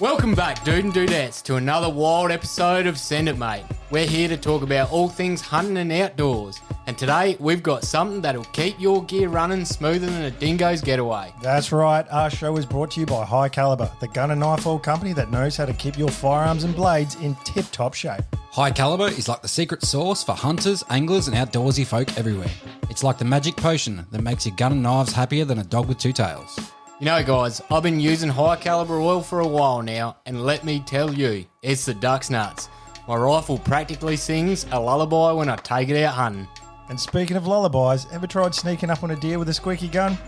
Welcome back, dude and dudettes, to another wild episode of Send It Mate. We're here to talk about all things hunting and outdoors. And today, we've got something that'll keep your gear running smoother than a dingo's getaway. That's right. Our show is brought to you by High Caliber, the gun and knife oil company that knows how to keep your firearms and blades in tip-top shape. High Caliber is like the secret sauce for hunters, anglers, and outdoorsy folk everywhere. It's like the magic potion that makes your gun and knives happier than a dog with two tails. You know, guys, I've been using High Caliber oil for a while now, and let me tell you, it's the duck's nuts. My rifle practically sings a lullaby when I take it out hunting. And speaking of lullabies, ever tried sneaking up on a deer with a squeaky gun?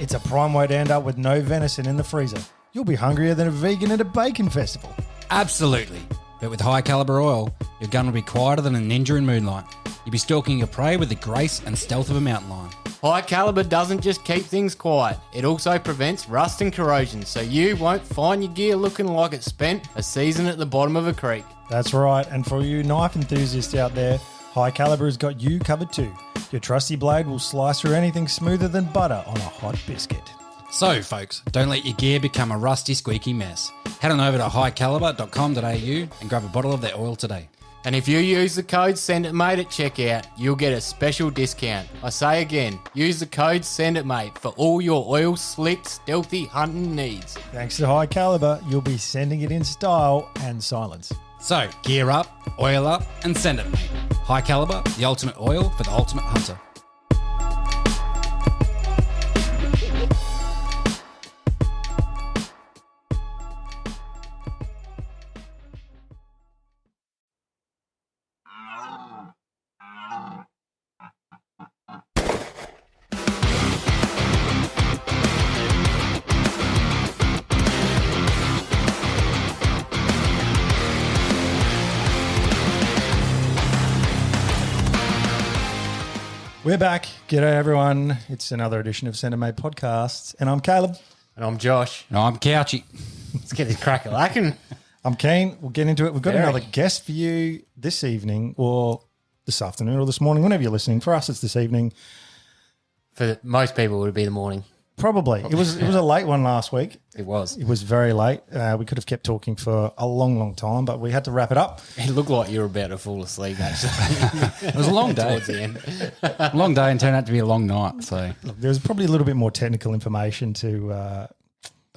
It's a prime way to end up with no venison in the freezer. You'll be hungrier than a vegan at a bacon festival. Absolutely. But with High Caliber oil, your gun will be quieter than a ninja in moonlight. You'll be stalking your prey with the grace and stealth of a mountain lion. High Caliber doesn't just keep things quiet, it also prevents rust and corrosion, so you won't find your gear looking like it spent a season at the bottom of a creek. That's right, and for you knife enthusiasts out there, High Caliber has got you covered too. Your trusty blade will slice through anything smoother than butter on a hot biscuit. So, folks, don't let your gear become a rusty, squeaky mess. Head on over to highcaliber.com.au and grab a bottle of their oil today. And if you use the code SENDITMATE at checkout, you'll get a special discount. I say again, use the code SENDITMATE for all your oil slick, stealthy hunting needs. Thanks to High Caliber, you'll be sending it in style and silence. So, gear up, oil up, and send it, mate. High Caliber, the ultimate oil for the ultimate hunter. We're back. G'day, everyone. It's another edition of Send It Mate Podcasts, and I'm Caleb. And I'm Josh. No, I'm Couchy. Let's get this crack-a-lackin'. I'm keen. We'll get into it. We've got Very. another guest for you this evening or this afternoon or this morning, whenever you're listening. For us, it's this evening. For most people, it would be the morning. Probably. It was a late one last week. It was. It was very late. We could have kept talking for a long, long time, but we had to wrap it up. It looked like you were about to fall asleep, actually. It was a long day. Towards the end. Long day and turned out to be a long night. So Look, there was probably a little bit more technical information to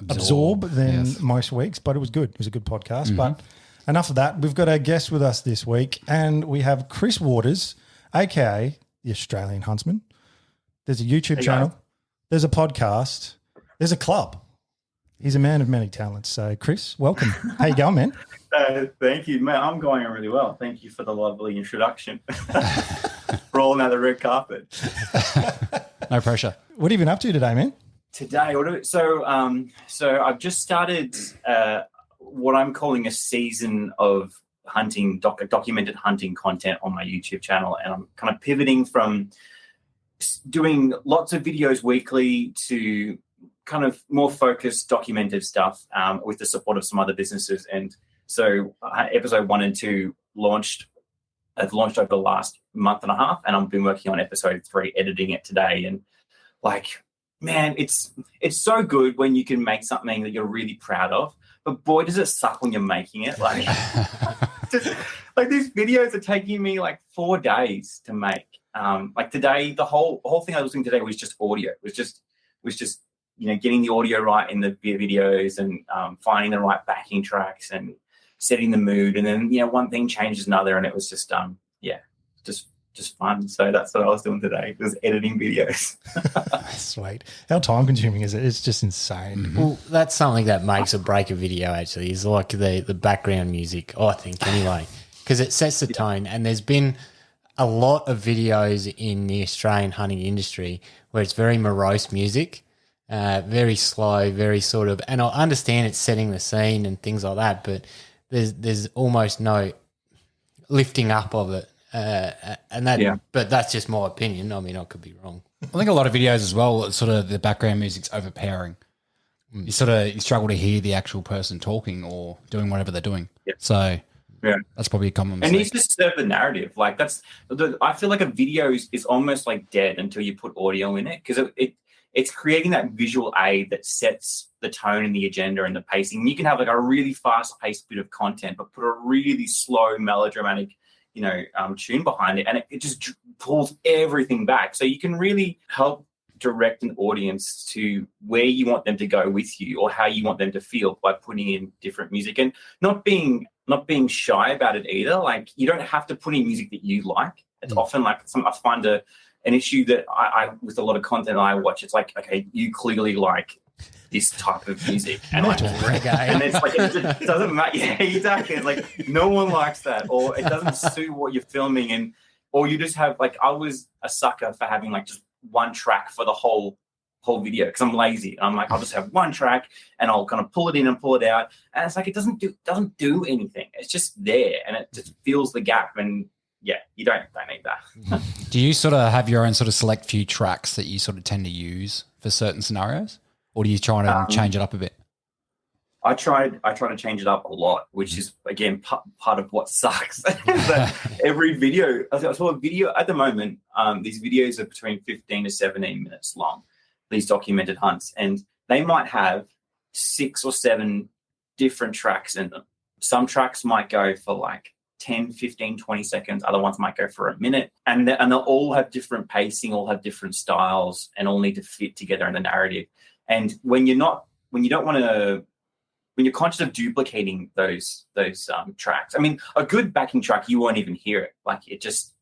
absorb than most weeks, but it was good. It was a good podcast. But enough of that. We've got a guest with us this week, and we have Chris Waters, a.k.a. the Australian Huntsman. There's a YouTube channel. Guys. There's a podcast. There's a club. He's a man of many talents. So, Chris, welcome. How you going, man? Thank you, mate. I'm going really well. Thank you for the lovely introduction. Rolling out the red carpet. no pressure. What have you been up to today, man? Today, so I've just started what I'm calling a season of hunting, documented hunting content on my YouTube channel, and I'm kind of pivoting from doing lots of videos weekly to kind of more focused documented stuff with the support of some other businesses. And so episode 1 and 2 have launched over the last month and a half, and I've been working on episode 3, editing it today. And like, man, it's so good when you can make something that you're really proud of, but boy, does it suck when you're making it. Like, like these videos are taking me like 4 days to make. Like today, the whole thing I was doing today was just audio. It was just getting the audio right in the videos and finding the right backing tracks and setting the mood. And then one thing changes another, and it was just just fun. So that's what I was doing today. It was editing videos. Sweet. How time consuming is it? It's just insane. Mm-hmm. Well, that's something that makes or break a video, actually, is like the background music, I think, anyway, because it sets the tone. And there's been a lot of videos in the Australian hunting industry where it's very morose music, very slow, very sort of, and I understand it's setting the scene and things like that, but there's almost no lifting up of it. But that's just my opinion. I mean, I could be wrong. I think a lot of videos as well, sort of the background music's overpowering. You struggle to hear the actual person talking or doing whatever they're doing. Yeah. So Yeah, that's probably a common and mistake. needs to serve the narrative. Like I feel like a video is almost like dead until you put audio in it, because it's creating that visual aid that sets the tone and the agenda and the pacing. And you can have like a really fast-paced bit of content, but put a really slow, melodramatic, tune behind it, and it just pulls everything back. So you can really help direct an audience to where you want them to go with you, or how you want them to feel, by putting in different music and not being shy about it either. Like, you don't have to put in music that you like. It's often like I find an issue that I with a lot of content I watch. It's like, okay, you clearly like this type of music, and like reggae, and it's like it doesn't matter. Yeah, exactly. It's like no one likes that, or it doesn't suit what you're filming, or you just have like, I was a sucker for having like just one track for the whole video, because I'm lazy. I'm like, I'll just have one track and I'll kind of pull it in and pull it out, and it's like it doesn't do anything. It's just there, and it just fills the gap. And yeah, you don't need that. Do you sort of have your own sort of select few tracks that you sort of tend to use for certain scenarios, or do you try to change it up a bit? I try to change it up a lot, which is again part of what sucks. Every video, I saw a video at the moment. These videos are between 15 to 17 minutes long. These documented hunts, and they might have 6 or 7 different tracks in them. Some tracks might go for like 10, 15, 20 seconds. Other ones might go for a minute, and they'll all have different pacing, all have different styles, and all need to fit together in the narrative. And when you're conscious of duplicating those tracks, I mean, a good backing track, you won't even hear it. Like, it just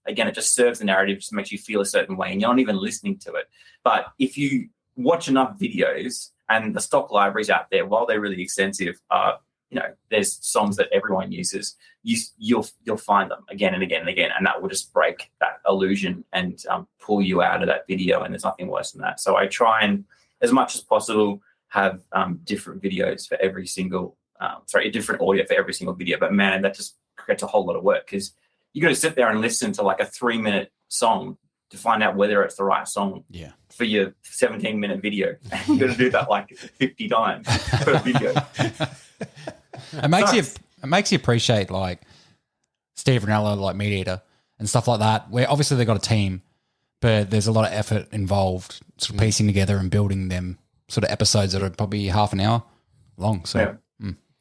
serves the narrative, just makes you feel a certain way, and you're not even listening to it. But if you watch enough videos, and the stock libraries out there, while they're really extensive, there's songs that everyone uses. You'll find them again and again and again, and that will just break that illusion and pull you out of that video. And there's nothing worse than that. So I try and, as much as possible, have different videos for every single, different audio for every single video. But man, that just creates a whole lot of work, because you got to sit there and listen to like a 3-minute song to find out whether it's the right song for your 17-minute video. You got to do that like 50 times per video. It makes you appreciate like Steve Ranella, like Meat Eater and stuff like that, where obviously they've got a team, but there's a lot of effort involved sort of piecing together and building them sort of episodes that are probably half an hour long. So,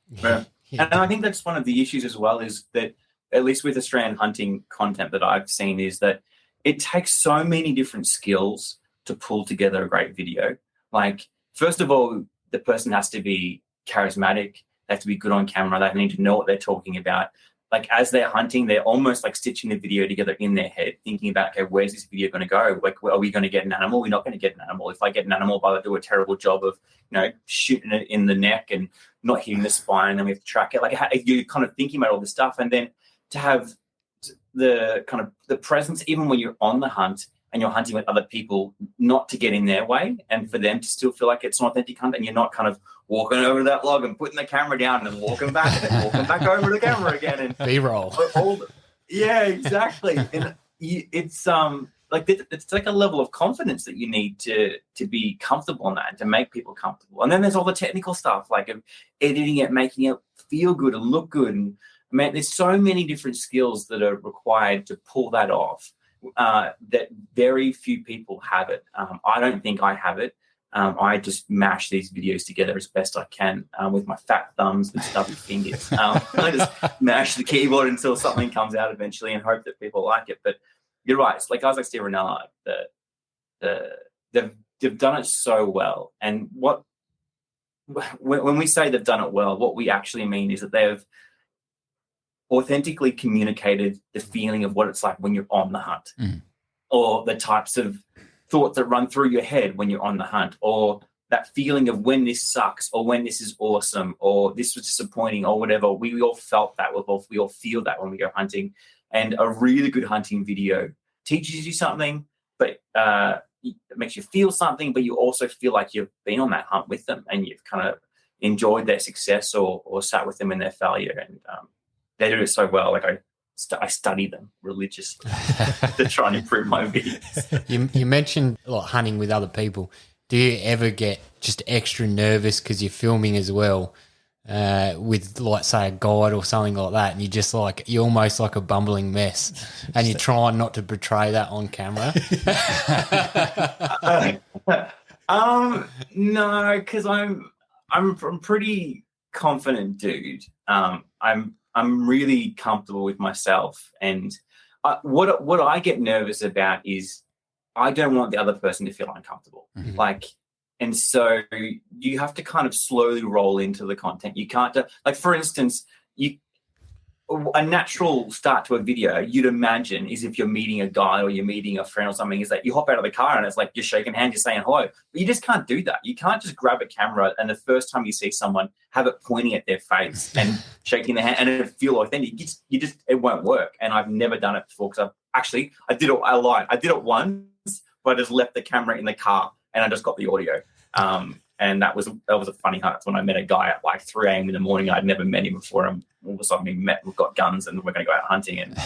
yeah. And I think that's one of the issues as well, is that at least with Australian hunting content that I've seen, is that it takes so many different skills to pull together a great video. Like, first of all, the person has to be charismatic. They have to be good on camera. They need to know what they're talking about. Like, as they're hunting, they're almost like stitching the video together in their head, thinking about, okay, where's this video going to go? Like, are we going to get an animal? We're not going to get an animal. If I get an animal, I'll do a terrible job of, shooting it in the neck and not hitting the spine, and then we have to track it. Like, you're kind of thinking about all this stuff, and then to have the kind of the presence, even when you're on the hunt and you're hunting with other people, not to get in their way, and for them to still feel like it's an authentic hunt, and you're not kind of walking over to that log and putting the camera down and then walking back and then walking back over to the camera again, and B-roll. Yeah, exactly. And it's it's like a level of confidence that you need to be comfortable in that, and to make people comfortable. And then there's all the technical stuff, like of editing it, making it feel good and look good. And man, there's so many different skills that are required to pull that off, that very few people have it. I don't think I have it. I just mash these videos together as best I can with my fat thumbs and stubby fingers. I just mash the keyboard until something comes out eventually, and hope that people like it. But you're right. It's like guys like Steve Ranella, they've done it so well. And when we say they've done it well, what we actually mean is that they've authentically communicated the feeling of what it's like when you're on the hunt, or the types of thoughts that run through your head when you're on the hunt, or that feeling of when this sucks, or when this is awesome, or this was disappointing, or whatever. We all felt that. We all feel that when we go hunting. And a really good hunting video teaches you something, but it makes you feel something, but you also feel like you've been on that hunt with them, and you've kind of enjoyed their success, or sat with them in their failure. And they do it so well. Like I study them religiously to try and improve my videos. You mentioned hunting with other people. Do you ever get just extra nervous because you're filming as well with, like, say, a guide or something like that, and you're almost like a bumbling mess, and you're trying not to portray that on camera? because I'm a pretty confident dude. I'm really comfortable with myself, and what I get nervous about is I don't want the other person to feel uncomfortable. Mhm. And so you have to kind of slowly roll into the content. You can't for instance, a natural start to a video you'd imagine is if you're meeting a guy or you're meeting a friend or something, is that you hop out of the car and it's like you're shaking hands, you're saying hello. But you just can't do that. You can't just grab a camera and the first time you see someone have it pointing at their face and shaking their hand and it feel authentic. It won't work. And I've never done it before because I did it. I lied. I did it once, but I just left the camera in the car and I just got the audio. And that was a funny hunt. When I met a guy at like 3 a.m. in the morning. I'd never met him before, and all of a sudden we met. We've got guns, and we're going to go out hunting, and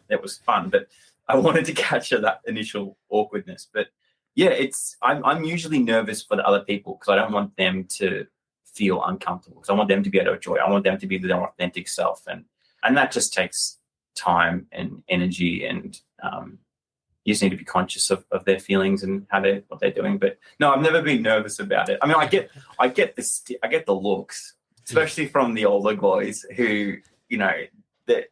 it was fun. But I wanted to capture that initial awkwardness. But yeah, I'm usually nervous for the other people because I don't want them to feel uncomfortable. Because I want them to be able to enjoy. I want them to be their authentic self, and that just takes time and energy, and you just need to be conscious of their feelings and what they're doing. But no, I've never been nervous about it. I mean, I get the looks, especially from the older guys who, that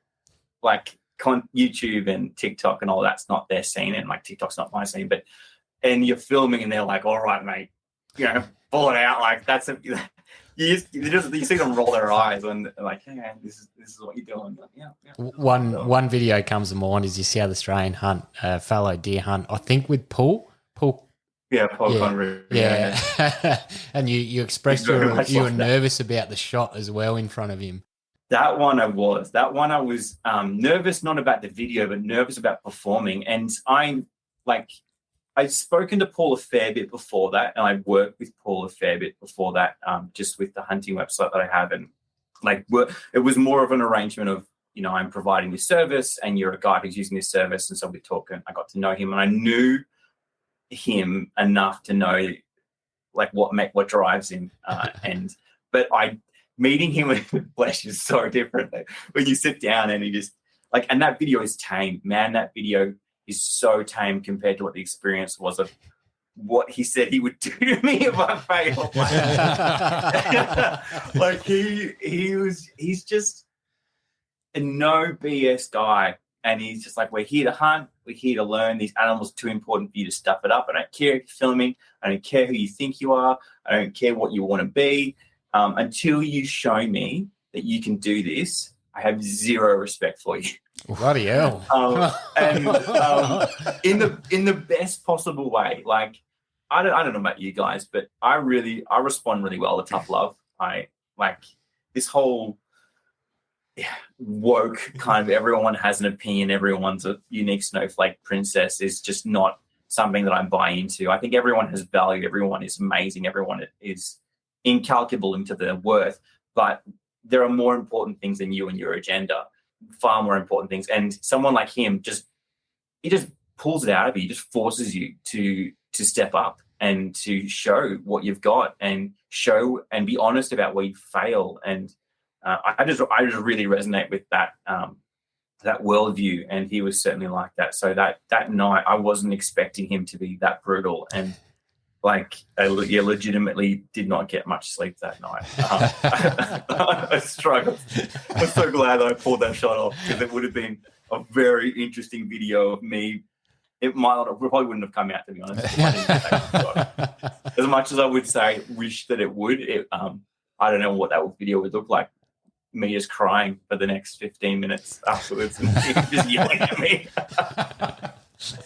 like YouTube and TikTok and all that's not their scene, and like TikTok's not my scene. And you're filming and they're like, "All right, mate, pull it out." Like that's you see them roll their eyes when they're like, "Hey, this is what you're doing." Like, yeah. One video comes to mind is the South Australian hunt, fallow deer hunt. I think with Paul. Yeah, Paul Connery. Yeah. And you expressed you were nervous about the shot as well in front of him. That one I was nervous, not about the video, but nervous about performing. And I'd spoken to Paul a fair bit before that, and I worked with Paul a fair bit before that, just with the hunting website that I have. And it was more of an arrangement of, I'm providing this service and you're a guy who's using this service. And so we talked and I got to know him, and I knew him enough to know like what drives him. But meeting him in flesh is so different. Like, when you sit down and he just and that video is tame, man. That video is so tame compared to what the experience was of what he said he would do to me if I failed. He's just a no BS guy. And he's just like, we're here to hunt. We're here to learn. These animals are too important for you to stuff it up. I don't care if you're filming. I don't care who you think you are. I don't care what you want to be. Until you show me that you can do this, I have zero respect for you. Bloody hell. In the best possible way. Like, I don't know about you guys, but I respond really well to tough love. I like this whole woke kind of everyone has an opinion, everyone's a unique snowflake princess is just not something that I buy into. I think everyone has value, everyone is amazing, everyone is incalculable into their worth, but there are more important things than you and your agenda, far more important things. And someone like him just pulls it out of you, he just forces you to step up and to show what you've got and show and be honest about where you fail. And I just really resonate with that worldview, and he was certainly like that. So that night, I wasn't expecting him to be that brutal, and I legitimately did not get much sleep that night. I struggled. I'm so glad that I pulled that shot off, because it would have been a very interesting video of me. It probably wouldn't have come out, to be honest. If I didn't take that shot. As much as I would say, wish that it would. I don't know what that video would look like. Me just crying for the next 15 minutes afterwards and just yelling at me.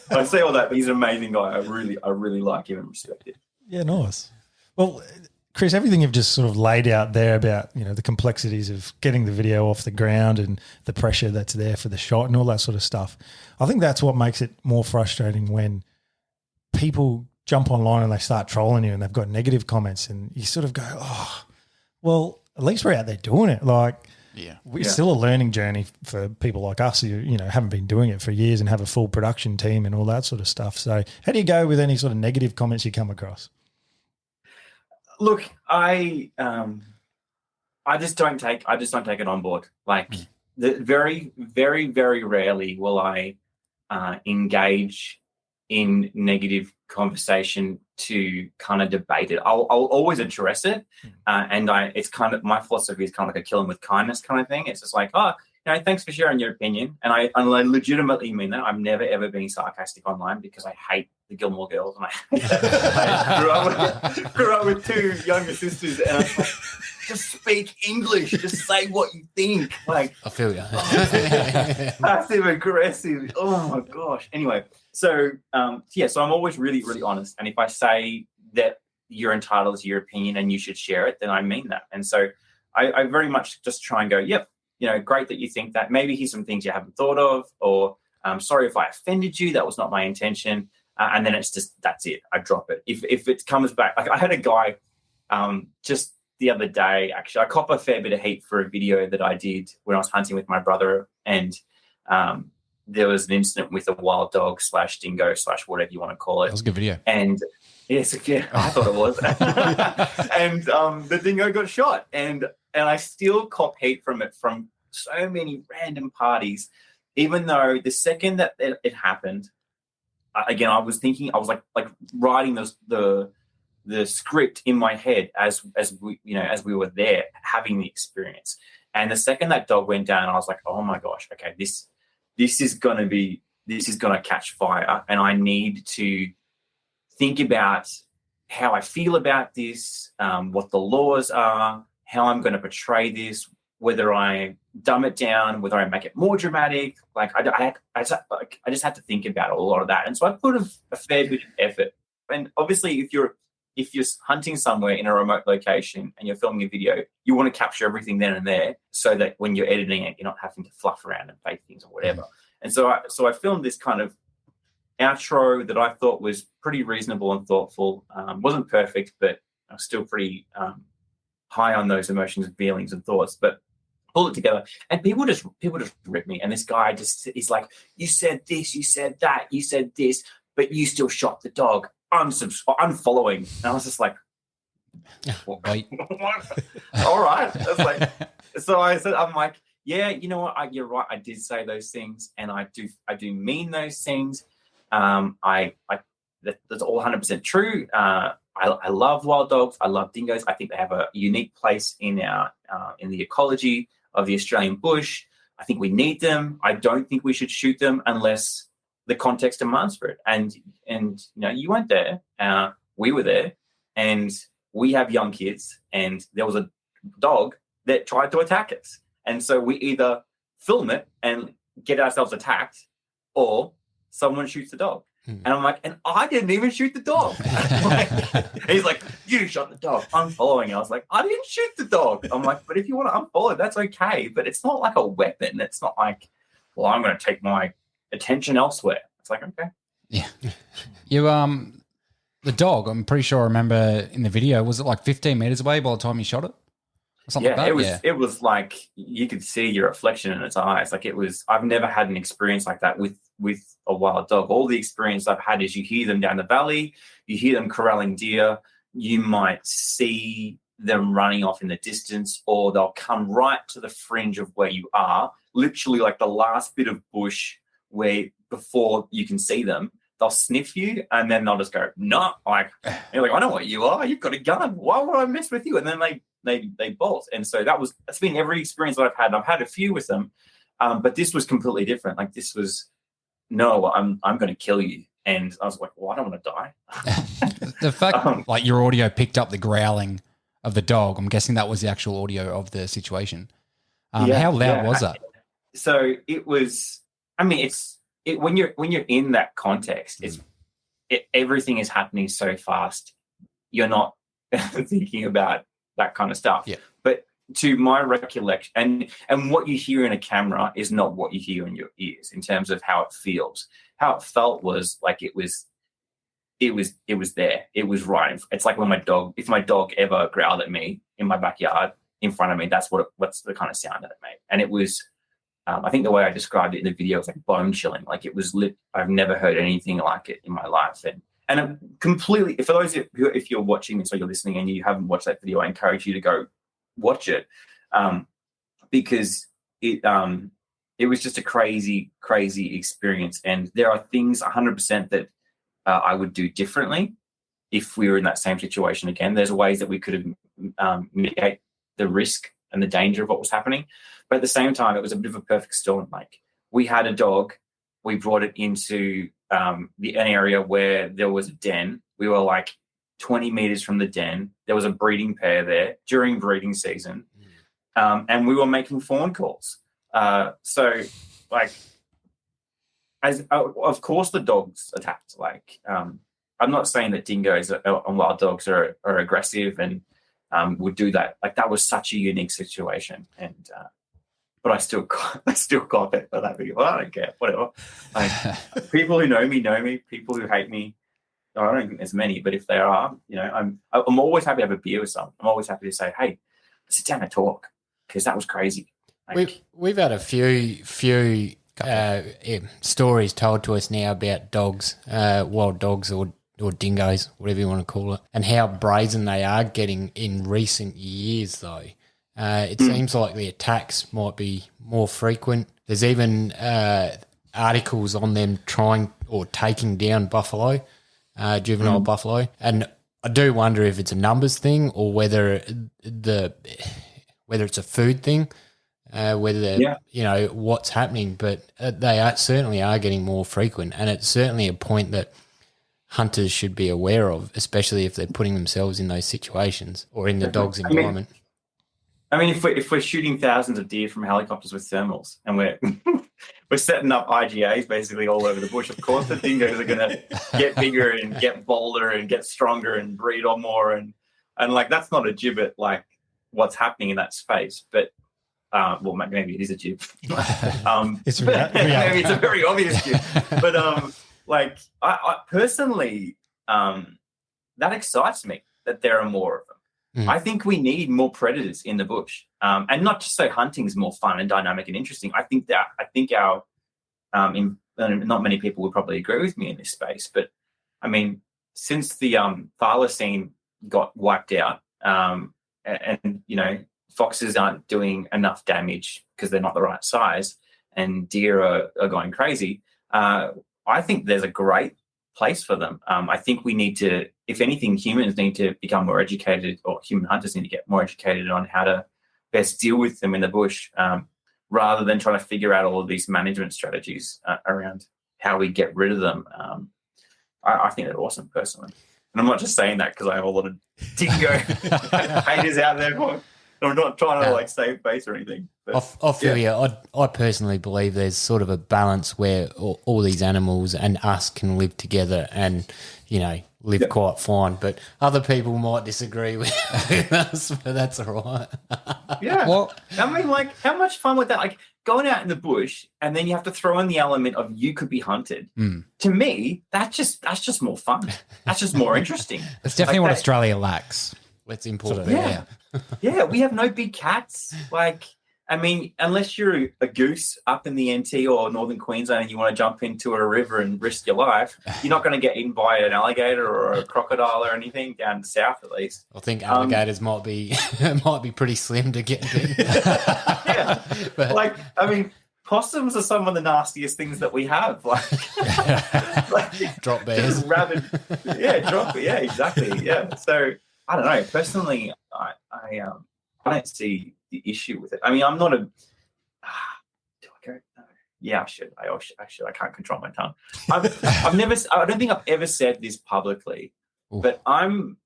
I say all that, but he's an amazing guy. I really like him and respect him. Yeah, nice. Well, Chris, everything you've just sort of laid out there about, the complexities of getting the video off the ground and the pressure that's there for the shot and all that sort of stuff. I think that's what makes it more frustrating when people jump online and they start trolling you and they've got negative comments, and you sort of go, oh, well, at least we're out there doing it. We're still a learning journey for people like us who, haven't been doing it for years and have a full production team and all that sort of stuff. So how do you go with any sort of negative comments you come across? Look, I just don't take it on board. Very, very, very rarely will I engage in negative conversation to kind of debate it. I'll always address it, and it's kind of, my philosophy is kind of like a kill 'em with kindness kind of thing. It's just like, oh, thanks for sharing your opinion, and I legitimately mean that. I've never ever been sarcastic online because I hate the Gilmore Girls, and I grew up with two younger sisters, and I was like, just speak English, just say what you think. Like, I feel you. Passive aggressive. Oh my gosh. Anyway, so so I'm always really, really honest. And if I say that you're entitled to your opinion and you should share it, then I mean that. And so I very much just try and go, yep, great that you think that. Maybe here's some things you haven't thought of, or sorry if I offended you. That was not my intention. And then it's just, that's it. I drop it. If it comes back, like I had a guy just the other day, actually, I cop a fair bit of heat for a video that I did when I was hunting with my brother, and there was an incident with a wild dog / dingo / whatever you want to call it. That was a good video. And yes, yeah, I thought it was. And the dingo got shot, and I still cop heat from it from so many random parties, even though the second that it happened, again, I was like writing the script in my head as we were there having the experience. And the second that dog went down, I was like, oh my gosh, okay, this is gonna catch fire, and I need to think about how I feel about this, what the laws are, how I'm going to portray this, whether I dumb it down, whether I make it more dramatic. Like I just had to think about a lot of that, and so I put a fair bit of effort. And obviously, if you're hunting somewhere in a remote location and you're filming a video, you want to capture everything then and there, so that when you're editing it, you're not having to fluff around and fake things or whatever. And so I filmed this kind of outro that I thought was pretty reasonable and thoughtful. Wasn't perfect, but I was still pretty high on those emotions and feelings and thoughts. But pulled it together, and people just rip me. And this guy he's like, "You said this, you said that, you said this, but you still shot the dog. Unfollowing." And I was just like, Wait. all right. I was like, so I'm like, yeah, you know what? You're right. I did say those things, and I do mean those things. That's all 100% true. I love wild dogs. I love dingoes. I think they have a unique place in the ecology of the Australian bush. I think we need them. I don't think we should shoot them unless the context demands for it. And you weren't there. We were there, and we have young kids, and there was a dog that tried to attack us. And so we either film it and get ourselves attacked, or someone shoots the dog. And I'm like, and I didn't even shoot the dog. He's like, you shot the dog. I'm following. I was like, I didn't shoot the dog. I'm like, but if you want to unfollow, that's okay. But it's not like a weapon. It's not like, well, I'm going to take my attention elsewhere. It's like, okay. Yeah. You the dog, I'm pretty sure I remember in the video, was it like 15 meters away by the time you shot it? Or something like that? It was like you could see your reflection in its eyes. Like I've never had an experience like that with a wild dog. All the experience I've had is you hear them down the valley, you hear them corralling deer, you might see them running off in the distance, or they'll come right to the fringe of where you are, literally like the last bit of bush where before you can see them. They'll sniff you, and then they'll just go, no, you're like, I know what you are. You've got a gun. Why would I mess with you? And then they bolt. And so that's been every experience that I've had. I've had a few with them, but this was completely different. Like this was, no, I'm going to kill you. And I was like, well, I don't want to die. The fact like your audio picked up the growling of the dog, I'm guessing that was the actual audio of the situation. How loud was that? So it was, I mean, when you're in that context, everything is happening so fast. You're not thinking about that kind of stuff. Yeah. But to my recollection, and what you hear in a camera is not what you hear in your ears in terms of how it feels. How it felt was like it was there. It was right. It's like when if my dog ever growled at me in my backyard in front of me, what's the kind of sound that it made. And it was, I think the way I described it in the video was like bone chilling. Like it was lit. I've never heard anything like it in my life. And completely, for those of you, if you're watching this or you're listening and you haven't watched that video, I encourage you to go watch it, because it was just a crazy, crazy experience. And there are things 100% that I would do differently if we were in that same situation again. There's ways that we could have mitigate the risk and the danger of what was happening. But at the same time, it was a bit of a perfect storm. Like, we had a dog, we brought it into an area where there was a den. We were like 20 meters from the den. There was a breeding pair there during breeding season. And we were making fawn calls. So, like, of course the dogs attacked. Like, I'm not saying that dingoes and wild dogs are aggressive and would do that. Like, that was such a unique situation. And but I still got it for that video. Well, I don't care, whatever. Like, people who know me. People who hate me, I don't think there's many, but if there are, I'm always happy to have a beer with someone. I'm always happy to say, hey, let's sit down and talk, because that was crazy. Like, we've had a few stories told to us now about dogs, wild dogs or dingoes, whatever you want to call it, and how brazen they are getting in recent years, though. It seems like the attacks might be more frequent. There's even articles on them trying or taking down buffalo, juvenile buffalo. And I do wonder if it's a numbers thing or whether it's a food thing, what's happening. But they certainly are getting more frequent, and it's certainly a point that hunters should be aware of, especially if they're putting themselves in those situations or in the dog's environment. I mean, if we're shooting thousands of deer from helicopters with thermals, and we're setting up IGAs basically all over the bush, of course the dingoes are going to get bigger and get bolder and get stronger and breed on more, and like, that's not a jib at like what's happening in that space, but well, maybe it is a jib. Maybe it's a very obvious jib, but like, I personally, that excites me that there are more of them. I think we need more predators in the bush, and not just so hunting is more fun and dynamic and interesting. I think our not many people would probably agree with me in this space, but I mean, since the thylacine got wiped out, and foxes aren't doing enough damage because they're not the right size, and deer are going crazy, I think there's a great place for them. I think we need to, if anything, humans need to become more educated, or human hunters need to get more educated on how to best deal with them in the bush, rather than trying to figure out all of these management strategies around how we get rid of them. I think they're awesome, personally. And I'm not just saying that because I have a lot of dingo haters out there. I'm not trying to like save face or anything. But, I feel you. I personally believe there's sort of a balance where all these animals and us can live together and, live quite fine. But other people might disagree with us, but that's all right. Yeah. Well, I mean, like, how much fun would that, like, going out in the bush and then you have to throw in the element of you could be hunted. To me, that's just more fun. That's just more interesting. It's definitely what Australia lacks. Let's import it. Yeah. Yeah, we have no big cats. Like, I mean, unless you're a goose up in the NT or northern Queensland and you want to jump into a river and risk your life, you're not going to get eaten by an alligator or a crocodile or anything down south, at least. I think alligators might be pretty slim to get into. Yeah, but, like, I mean, possums are some of the nastiest things that we have. Like drop bears, rabid. Yeah, exactly. Yeah, so I don't know. Personally, I don't see the issue with it. I mean, I'm not a. Do I go? No. Yeah, I should. I can't control my tongue. I've never. I don't think I've ever said this publicly, but I'm.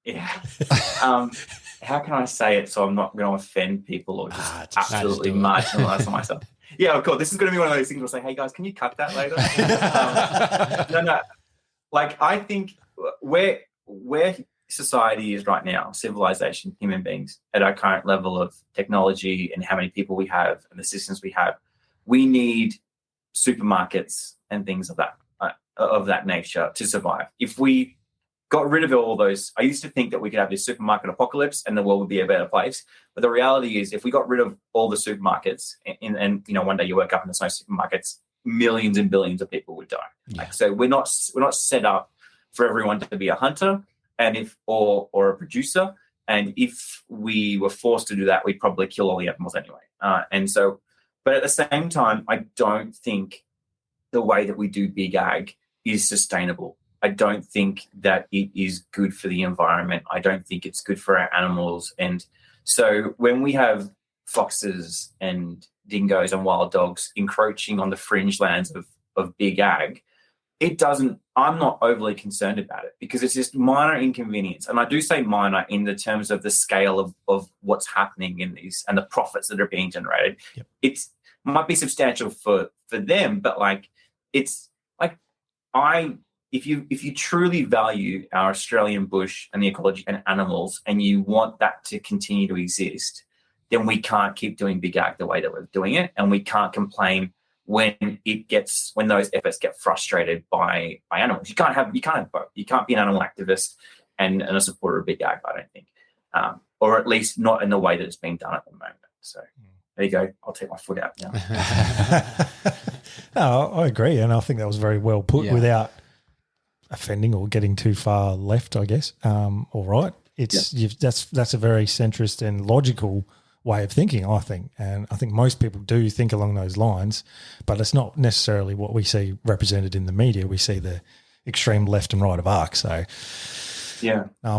Yeah. How can I say it so I'm not going to offend people or just absolutely marginalize myself? Yeah, of course. This is going to be one of those things where I say, "Hey guys, can you cut that later?" No. Like, I think where society is right now, civilization, human beings, at our current level of technology and how many people we have and the systems we have, we need supermarkets and things of that nature to survive. If we got rid of all those, I used to think that we could have this supermarket apocalypse and the world would be a better place. But the reality is, if we got rid of all the supermarkets and one day you wake up and there's no supermarkets, millions and billions of people would die. Yeah. Like, so we're not set up for everyone to be a hunter or a producer. And if we were forced to do that, we'd probably kill all the animals anyway. But at the same time, I don't think the way that we do big ag is sustainable. I don't think that it is good for the environment. I don't think it's good for our animals. And so when we have foxes and dingoes and wild dogs encroaching on the fringe lands of big ag, I'm not overly concerned about it because it's just minor inconvenience. And I do say minor in the terms of the scale of what's happening in these and the profits that are being generated. Yep. It might be substantial for them, but like, it's like, if you truly value our Australian bush and the ecology and animals, and you want that to continue to exist, then we can't keep doing big ag the way that we're doing it, and we can't complain when those efforts get frustrated by animals. You can't have both. You can't be an animal activist and a supporter of big ag, I don't think, or at least not in the way that it's being done at the moment. So there you go. I'll take my foot out now. No, I agree, and I think that was very well put without offending or getting too far left, I guess, or right. That's a very centrist and logical way of thinking, I think, and I think most people do think along those lines, but it's not necessarily what we see represented in the media. We see the extreme left and right of ARC. So, yeah, I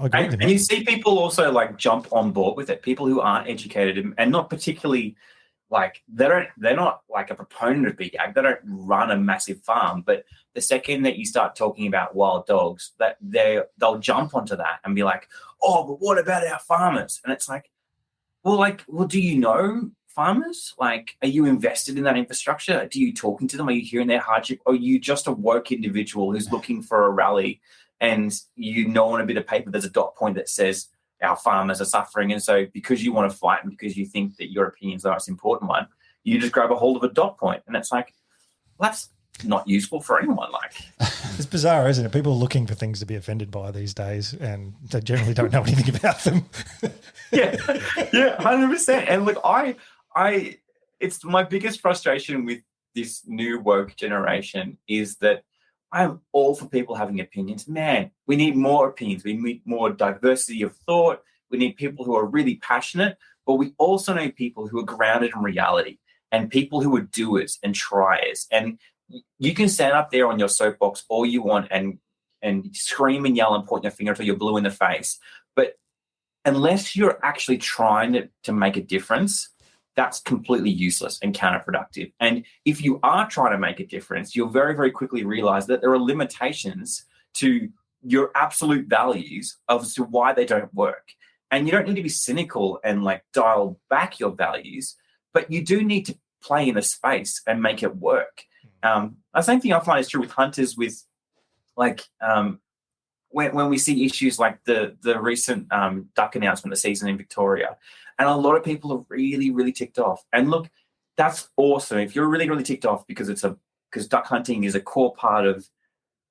agree. And you see people also like jump on board with it. People who aren't educated and not particularly like they're not like a proponent of big ag. They don't run a massive farm, but the second that you start talking about wild dogs, that they'll jump onto that and be like, "Oh, but what about our farmers?" And it's like, well, do you know farmers? Like, are you invested in that infrastructure? Do you talking to them? Are you hearing their hardship? Or are you just a woke individual who's looking for a rally and you know on a bit of paper there's a dot point that says our farmers are suffering, and so because you want to fight and because you think that your opinion is the most important one, you just grab a hold of a dot point, and it's like, well, that's not useful for anyone. Like, it's bizarre, isn't it? People are looking for things to be offended by these days, and they generally don't know anything about them. yeah, 100%. And look, I it's my biggest frustration with this new woke generation is that I'm all for people having opinions. Man, we need more opinions. We need more diversity of thought. We need people who are really passionate, but we also need people who are grounded in reality and people who are doers and triers. And you can stand up there on your soapbox all you want and scream and yell and point your finger until you're blue in the face. But unless you're actually trying to make a difference, that's completely useless and counterproductive. And if you are trying to make a difference, you'll very, very quickly realize that there are limitations to your absolute values as to why they don't work. And you don't need to be cynical and like dial back your values, but you do need to play in a space and make it work. The same thing I find is true with hunters with like when we see issues like the recent duck announcement, the season in Victoria, and a lot of people are really, really ticked off. And look, that's awesome. If you're really, really ticked off because duck hunting is a core part of,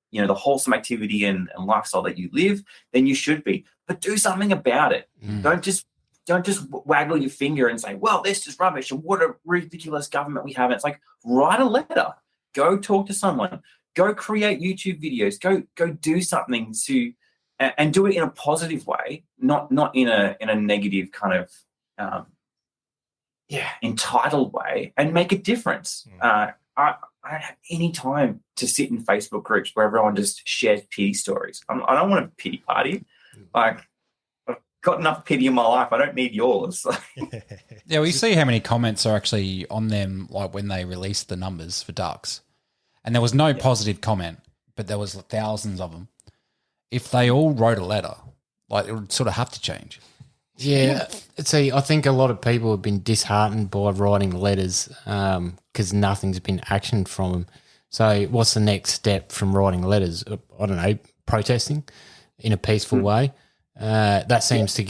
you know, the wholesome activity and lifestyle that you live, then you should be. But do something about it. Don't just waggle your finger and say, well, this is rubbish and what a ridiculous government we have. It's like, write a letter. Go talk to someone. Go create YouTube videos. Go do something and do it in a positive way, not in a negative kind of entitled way, and make a difference. I don't have any time to sit in Facebook groups where everyone just shares pity stories. I don't want a pity party. Like, I've got enough pity in my life. I don't need yours. Yeah, we see how many comments are actually on them, like when they released the numbers for ducks. And there was no positive comment, but there was thousands of them. If they all wrote a letter, like it would sort of have to change. Yeah. See, I think a lot of people have been disheartened by writing letters because nothing's been actioned from them. So what's the next step from writing letters? I don't know, protesting in a peaceful way. That seems to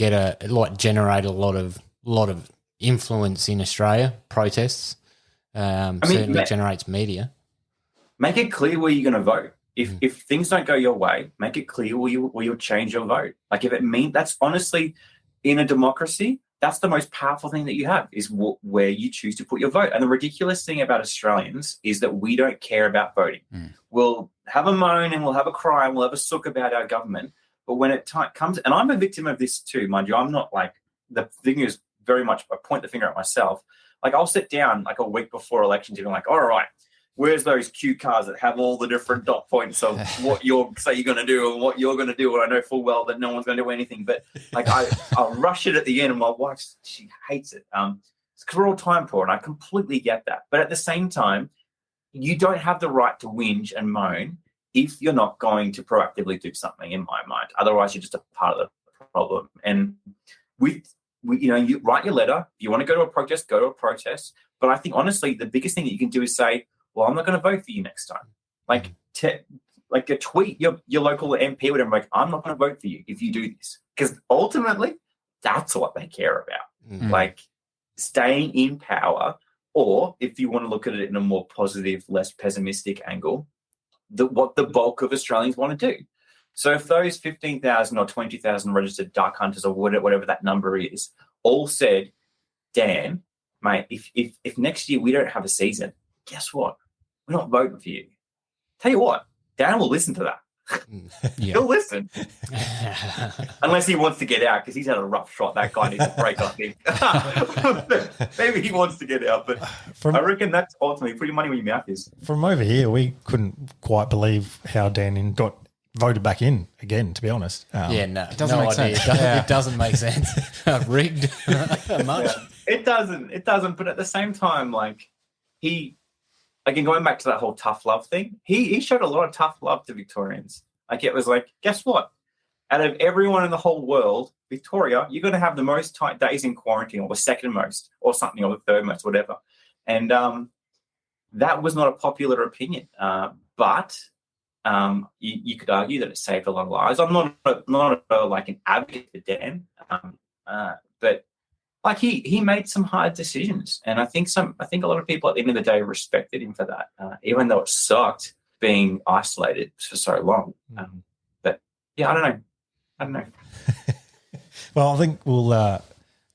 generate a lot of influence in Australia, protests. Certainly generates media. Make it clear where you're going to vote. If things don't go your way, make it clear where you'll change your vote. Like if it means, that's honestly, in a democracy, that's the most powerful thing that you have is where you choose to put your vote. And the ridiculous thing about Australians is that we don't care about voting. We'll have a moan and we'll have a cry and we'll have a sook about our government. But when it comes, and I'm a victim of this too, mind you, I'm not like, the thing is very much, I point the finger at myself. Like I'll sit down like a week before elections and be like, all right, where's those cue cards that have all the different dot points of what you're going to do and what you're going to do? And I know full well that no one's going to do anything, but like I'll rush it at the end, and my wife, she hates it. It's because we're all time poor, and I completely get that. But at the same time, you don't have the right to whinge and moan if you're not going to proactively do something, in my mind. Otherwise, you're just a part of the problem. And you write your letter. If you want to go to a protest, go to a protest. But I think, honestly, the biggest thing that you can do is say, well, I'm not going to vote for you next time. Like a tweet your local MP or whatever, like, I'm not going to vote for you if you do this. Because ultimately, that's what they care about. Like staying in power, or if you want to look at it in a more positive, less pessimistic angle, what the bulk of Australians want to do. So if those 15,000 or 20,000 registered duck hunters or whatever that number is all said, Dan, mate, if next year we don't have a season, guess what? We're not voting for you. Tell you what, Dan will listen to that. He'll listen. Unless he wants to get out, because he's had a rough shot. That guy needs a break, I think. Maybe he wants to get out, but I reckon that's ultimately putting money where your mouth is. From over here, we couldn't quite believe how Dan got voted back in again, to be honest. No, it doesn't make sense. It doesn't make sense. Rigged much. Yeah. It doesn't. But at the same time, like again, going back to that whole tough love thing, he showed a lot of tough love to Victorians. Like, it was like, guess what? Out of everyone in the whole world, Victoria, you're going to have the most tight days in quarantine, or the second most, or something, or the third most, whatever. And that was not a popular opinion. But you could argue that it saved a lot of lives. I'm not like an advocate for Dan, but like he made some hard decisions, and I think a lot of people at the end of the day respected him for that, even though it sucked being isolated for so long. But yeah, I don't know. Well, I think we'll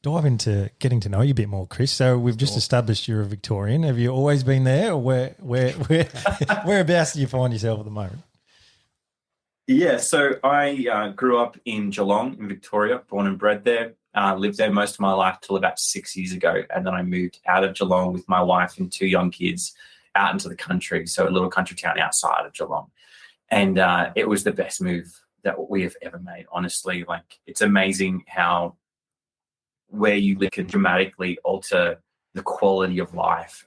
dive into getting to know you a bit more, Chris. So we've just established you're a Victorian. Have you always been there, or whereabouts do you find yourself at the moment? Yeah, so I grew up in Geelong in Victoria, born and bred there. Lived there most of my life till about 6 years ago, and then I moved out of Geelong with my wife and 2 young kids out into the country, so a little country town outside of Geelong. And it was the best move that we have ever made, honestly. Like, it's amazing how where you live can dramatically alter the quality of life,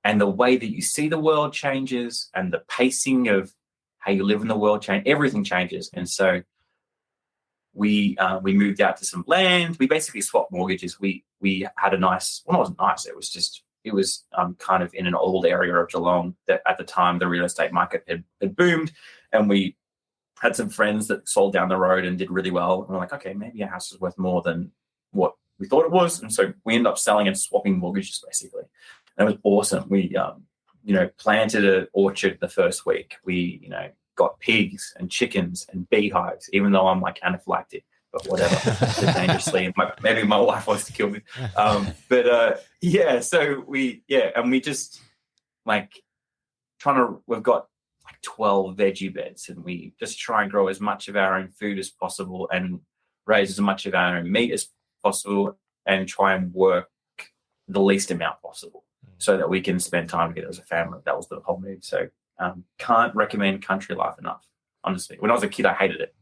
and the way that you see the world changes, and the pacing of how you live in the world everything changes. And so we moved out to some land. We basically swapped mortgages. We had a nice, well, it wasn't nice. It was kind of in an old area of Geelong that at the time the real estate market had boomed, and we had some friends that sold down the road and did really well. And we're like, okay, maybe our house is worth more than what we thought it was. And so we ended up selling and swapping mortgages basically. And it was awesome. We, planted an orchard the first week. We, got pigs and chickens and beehives, even though I'm like anaphylactic, but whatever, dangerously. Maybe my wife wants to kill me. So we just like we've got like 12 veggie beds, and we just try and grow as much of our own food as possible and raise as much of our own meat as possible, and try and work the least amount possible so that we can spend time together as a family. That was the whole move. So can't recommend country life enough, honestly. When I was a kid, I hated it.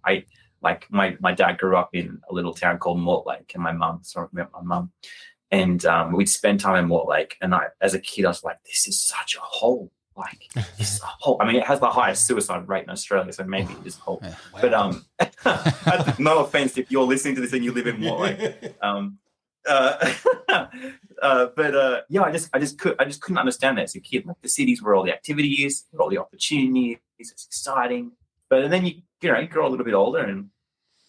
My dad grew up in a little town called Mortlake, and my mum, and we'd spend time in Mortlake. And as a kid, I was like, this is such a hole. Like, this is a hole. I mean, it has the highest suicide rate in Australia, so maybe it is a hole. Yeah, wow. But no offense if you're listening to this and you live in Mortlake. I just couldn't understand that as a kid. Like, the city's where all the activity is, where all the opportunities. It's exciting, but then you grow a little bit older and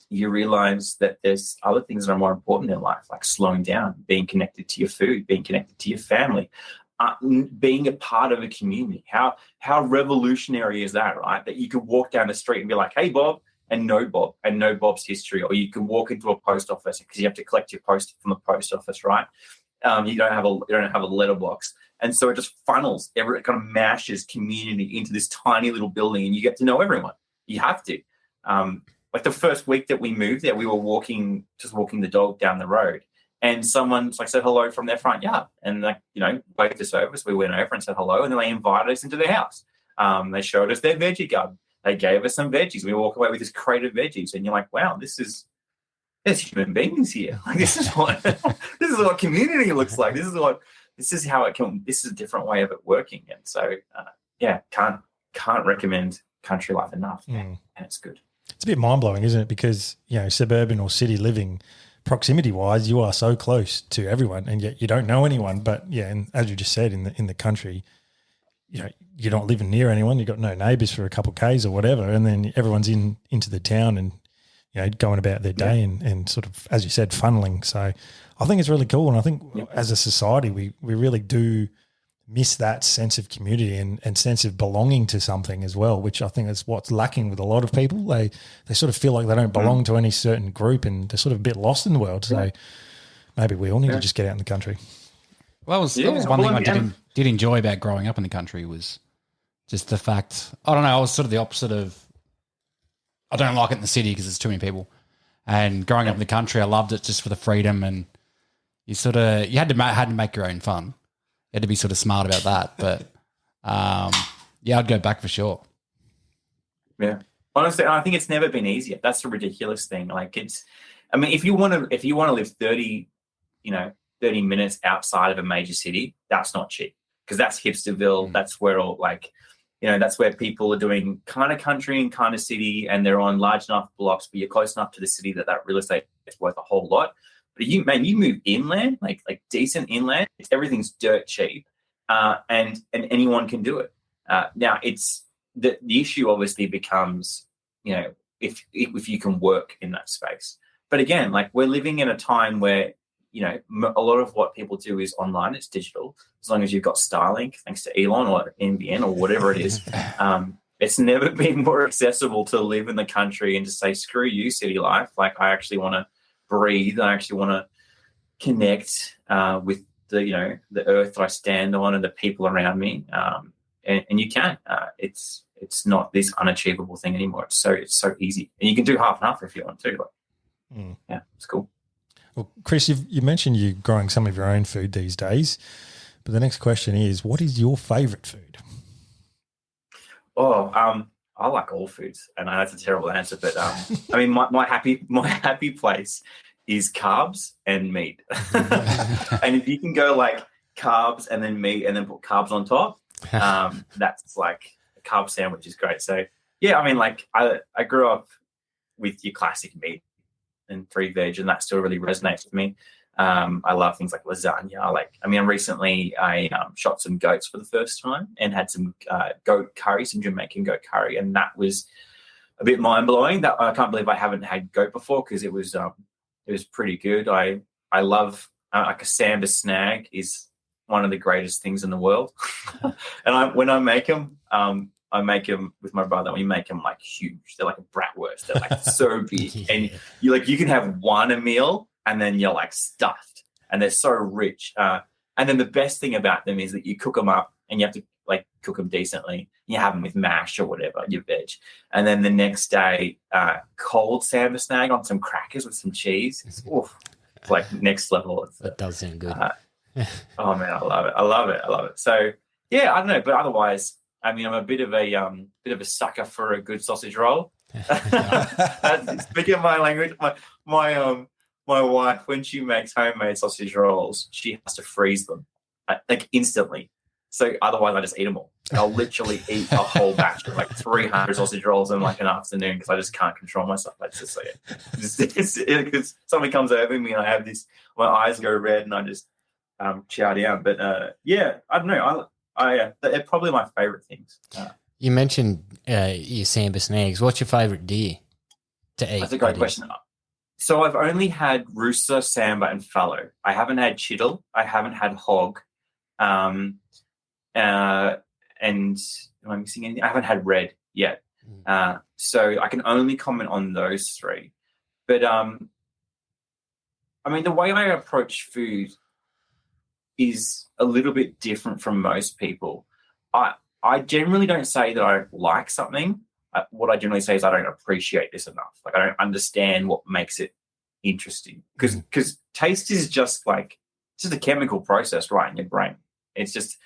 you realize that there's other things that are more important in life, like slowing down, being connected to your food, being connected to your family, being a part of a community. How revolutionary is that, right? That you could walk down the street and be like, "Hey, Bob," and know Bob's history, or you can walk into a post office because you have to collect your post from the post office, right? You don't have a letterbox, and so it just funnels. It kind of mashes community into this tiny little building, and you get to know everyone. You have to. Like the first week that we moved there, we were walking the dog down the road, and someone like said hello from their front yard, and like, you know, waved us over. So we went over and said hello, and then they invited us into their house. They showed us their veggie garden. They gave us some veggies. We walk away with this crate of veggies, and you're like, wow, there's human beings here. Like, this is what community looks like. This is how it can. This is a different way of it working. And so, can't recommend country life enough, and it's good. It's a bit mind blowing, isn't it? Because, you know, suburban or city living, proximity wise, you are so close to everyone, and yet you don't know anyone. But yeah, and as you just said, in the country, you know, you're not living near anyone. You've got no neighbours for a couple of Ks or whatever, and then everyone's into the town and, you know, going about their day and sort of, as you said, funneling. So I think it's really cool, and I think as a society we really do miss that sense of community and sense of belonging to something as well, which I think is what's lacking with a lot of people. They sort of feel like they don't belong to any certain group, and they're sort of a bit lost in the world. So maybe we all need to just get out in the country. Well, that was one thing I did enjoy about growing up in the country was just the fact, I don't know, I was sort of the opposite of, I don't like it in the city because there's too many people. And growing up in the country, I loved it just for the freedom, and you had to make your own fun. You had to be sort of smart about that. But, I'd go back for sure. Yeah. Honestly, I think it's never been easier. That's the ridiculous thing. Like, if you want to live 30 minutes outside of a major city, that's not cheap, because that's hipsterville. That's where that's where people are doing kind of country and kind of city, and they're on large enough blocks, but you're close enough to the city that real estate is worth a whole lot. But you move inland, like decent inland, everything's dirt cheap, and anyone can do it. Now, it's the issue obviously becomes, you know, if you can work in that space. But again, like, we're living in a time where, you know, a lot of what people do is online, it's digital. As long as you've got Starlink, thanks to Elon or NBN or whatever it is, it's never been more accessible to live in the country and to say, screw you, city life. Like, I actually want to breathe. I actually want to connect with the earth that I stand on and the people around me. And you can. It's not this unachievable thing anymore. It's so easy, and you can do half and half if you want to. Yeah, it's cool. Well, Chris, you mentioned you're growing some of your own food these days, but the next question is, what is your favourite food? I like all foods, and that's a terrible answer, but I mean, my happy place is carbs and meat. And if you can go like carbs and then meat and then put carbs on top, that's like a carb sandwich is great. So yeah, I mean, like I grew up with your classic meat and 3 veg, and that still really resonates with me. I love things like lasagna. Recently I shot some goats for the first time and had some goat curry, some Jamaican goat curry, and that was a bit mind blowing. That I can't believe I haven't had goat before, because it was pretty good. I love like a samba snag is one of the greatest things in the world. And when I make them, I make them with my brother. We make them like huge. They're like a bratwurst. They're like so big, and you can have one a meal, and then you're like stuffed, and they're so rich. And then the best thing about them is that you cook them up, and you have to like cook them decently. You have them with mash or whatever, your veg, and then the next day, cold samba snag on some crackers with some cheese. It's like next level. That does sound good. Oh man, I love it. So yeah, I don't know, but otherwise, I mean, I'm a bit of a sucker for a good sausage roll. Speaking of my language, my wife, when she makes homemade sausage rolls, she has to freeze them like instantly. So otherwise, I just eat them all. I'll literally eat a whole batch of like 300 sausage rolls in like an afternoon, because I just can't control myself. I just say it. Because somebody comes over me and I have this, my eyes go red and I just chow down. But yeah, I don't know. They're probably my favourite things. You mentioned your samba snags. What's your favourite deer to eat? That's a great question. So I've only had rooster, samba, and fallow. I haven't had chital. I haven't had hog. And am I missing anything? I haven't had red yet. So I can only comment on those 3. But I mean, the way I approach food is a little bit different from most people. I generally don't say that I like something. What I generally say is I don't appreciate this enough. Like, I don't understand what makes it interesting. Because taste is just a chemical process right in your brain. It's just,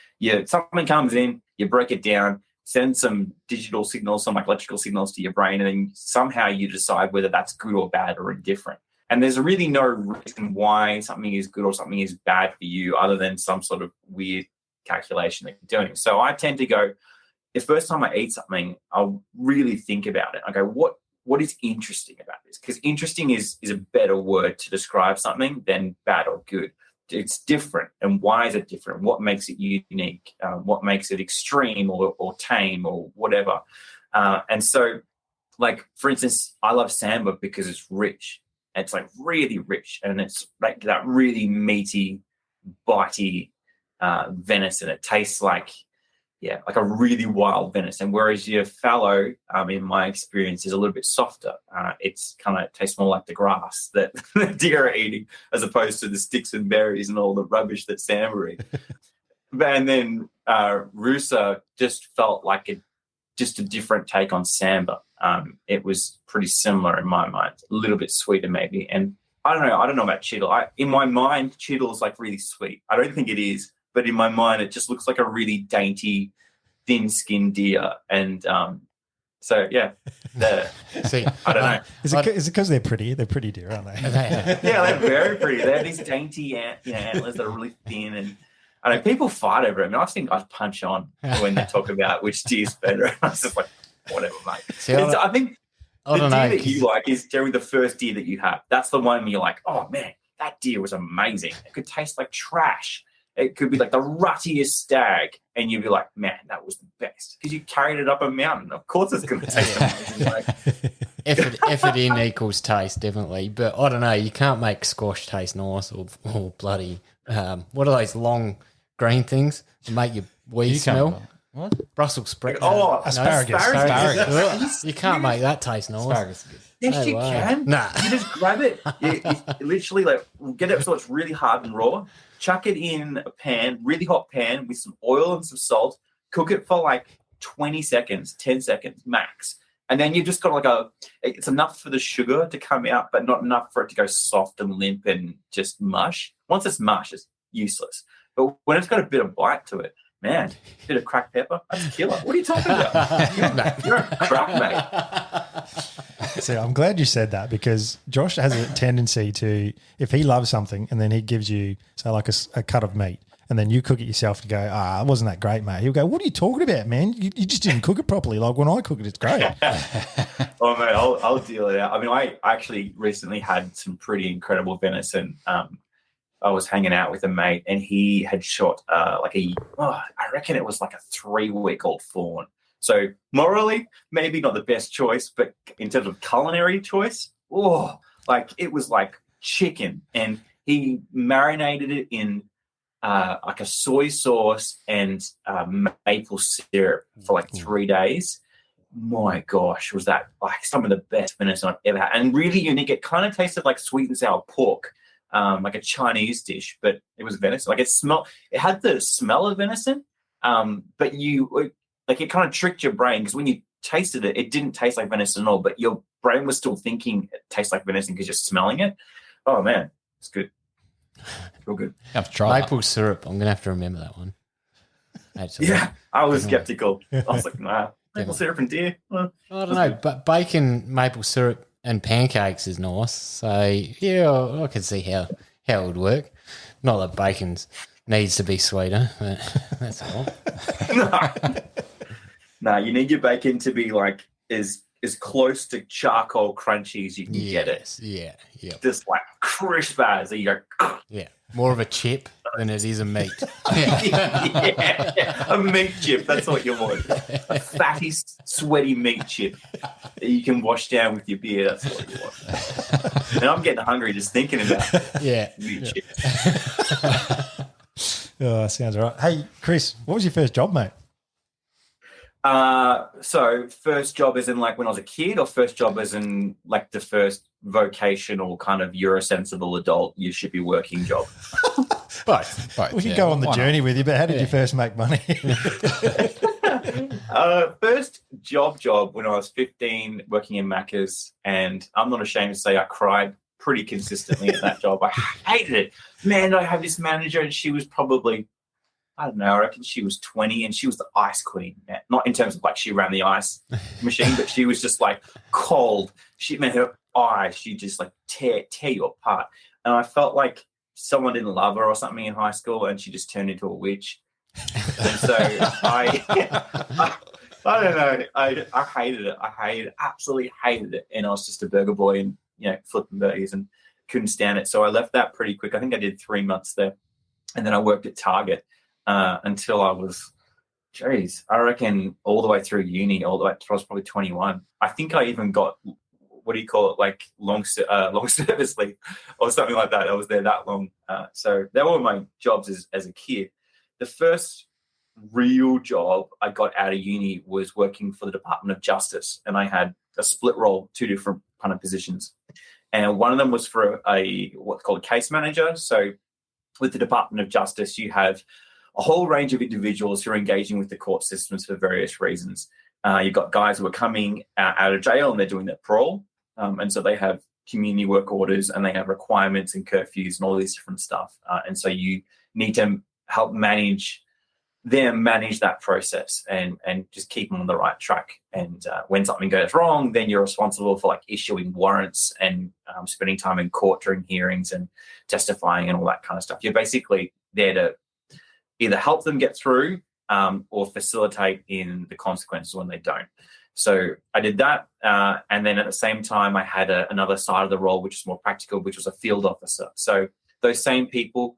something comes in, you break it down, send some digital signals, some electrical signals to your brain, and then somehow you decide whether that's good or bad or indifferent. And there's really no reason why something is good or something is bad for you other than some sort of weird calculation that you're doing. So I tend to go, the first time I eat something, I'll really think about it. I go, what is interesting about this? Because interesting is a better word to describe something than bad or good. It's different. And why is it different? What makes it unique? What makes it extreme or tame or whatever? And so, for instance, I love samba because it's rich. It's really rich, and it's that really meaty, bitey venison. It tastes like a really wild venison, whereas your fallow, in my experience, is a little bit softer. It's kind of tastes more like the grass that the deer are eating, as opposed to the sticks and berries and all the rubbish that samba eat. And then Rusa just felt like just a different take on samba. It was pretty similar in my mind, a little bit sweeter maybe. And I don't know about Chiddle. In my mind, Chiddle is like really sweet. I don't think it is, but in my mind, it just looks like a really dainty, thin-skinned deer. And so, yeah, See, I don't know. Is it because they're pretty? They're pretty deer, aren't they? Yeah, they're very pretty. They have these dainty antlers that are really thin. And I know people fight over it. I mean, I think I'd punch on when they talk about which deer's better. I was just like, whatever, mate. See, I think I the don't deer know, that you like is generally the first deer that you have. That's the one you're like, oh, man, that deer was amazing. It could taste like trash. It could be like the ruttiest stag, and you'd be like, man, that was the best because you carried it up a mountain. Of course it's going to taste amazing. effort in equals taste, definitely. But I don't know, you can't make squash taste nice or bloody, what are those long green things that make your weed smell? What? Brussels sprouts. Oh, asparagus. You can't make that taste nice. Asparagus is good. Yes, No you way. can. Nah. You just grab it. You literally get it so it's really hard and raw. Chuck it in a pan, really hot pan with some oil and some salt. Cook it for 20 seconds, 10 seconds max. And then you've just got it's enough for the sugar to come out, but not enough for it to go soft and limp and just mush. Once it's mush, it's useless. But when it's got a bit of bite to it, man, a bit of cracked pepper, that's a killer. What are you talking about? You're a crack, mate. So I'm glad you said that because Josh has a tendency to, if he loves something and then he gives you, say, a cut of meat, and then you cook it yourself to go, it wasn't that great, mate. He'll go, what are you talking about, man? You just didn't cook it properly. Like when I cook it, it's great. Oh, mate, I'll deal it out. I mean, I actually recently had some pretty incredible venison. I was hanging out with a mate and he had shot I reckon it was a 3-week-old fawn. So morally, maybe not the best choice, but in terms of culinary choice, it was like chicken. And he marinated it in a soy sauce and maple syrup for 3 days. My gosh, was that some of the best venison I've ever had. And really unique. It kind of tasted like sweet and sour pork. Like a Chinese dish, but it was venison. It had the smell of venison, but it kind of tricked your brain because when you tasted it, it didn't taste like venison at all, but your brain was still thinking it tastes like venison because you're smelling it. Oh man, it's good. Real good. You have to try Maple syrup. I'm going to have to remember that one. Actually. Yeah, I was skeptical. I was like, nah, maple syrup and deer. I don't know, but bacon, maple syrup, and pancakes is nice. So yeah, I can see how it would work. Not that bacon needs to be sweeter, but that's all. No, you need your bacon to be as close to charcoal crunchy as you can get it. Yeah. Just crisp as you go. Yeah, more of a chip than it is a meat. Yeah, a meat chip. That's what you want. A fatty, sweaty meat chip that you can wash down with your beer. That's what you want. And I'm getting hungry just thinking about meat chips. Oh, sounds all right. Hey, Chris, what was your first job, mate? So first job is in when I was a kid, or first job is in the first vocational kind of you're a sensible adult, you should be working job. Both. We could go on the journey with you, but how did you first make money? First job when I was 15 working in Macca's, and I'm not ashamed to say I cried pretty consistently at that job. I hated it. Man, I have this manager, and she was probably, I don't know, I reckon she was 20, and she was the ice queen. Man. Not in terms of like she ran the ice machine, but she was just like cold. She made her eyes, she just like tear you apart. And I felt like someone didn't love her or something in high school, and she just turned into a witch. And so I don't know. I hated it. Absolutely hated it. And I was just a burger boy and, flipping burgers and couldn't stand it. So I left that pretty quick. I think I did 3 months there. And then I worked at Target until I was, I reckon all the way through uni, all the way till I was probably 21. I think I even got, what do you call it, like long service leave or something like that. I was there that long. So that were my jobs as a kid. The first real job I got out of uni was working for the Department of Justice, and I had a split role, 2 different kind of positions. And one of them was for what's called a case manager. So with the Department of Justice, you have a whole range of individuals who are engaging with the court systems for various reasons. You've got guys who are coming out of jail and they're doing their parole. And so they have community work orders and they have requirements and curfews and all this different stuff. And so you need to help manage that process and just keep them on the right track. And when something goes wrong, then you're responsible for like issuing warrants and spending time in court during hearings and testifying and all that kind of stuff. You're basically there to either help them get through or facilitate in the consequences when they don't. So I did that. And then at the same time, I had another side of the role, which is more practical, which was a field officer. So those same people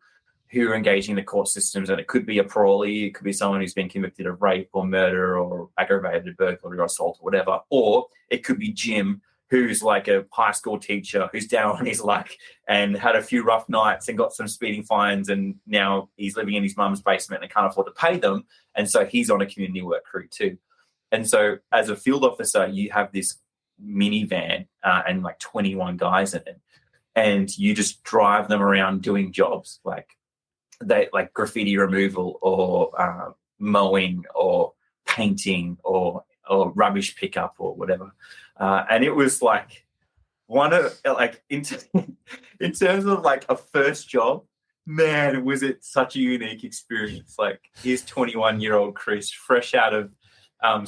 who are engaging in the court systems, and it could be a parolee, it could be someone who's been convicted of rape or murder or aggravated burglary or assault or whatever, or it could be Jim, who's like a high school teacher who's down on his luck and had a few rough nights and got some speeding fines, and now he's living in his mum's basement and can't afford to pay them, and so he's on a community work crew too. And so as a field officer, you have this minivan and like 21 guys in it, and you just drive them around doing jobs like graffiti removal or mowing or painting or rubbish pickup or whatever. And it was like one of like in terms of like a first job, man, was it such a unique experience. Like here's 21-year-old Chris, fresh out of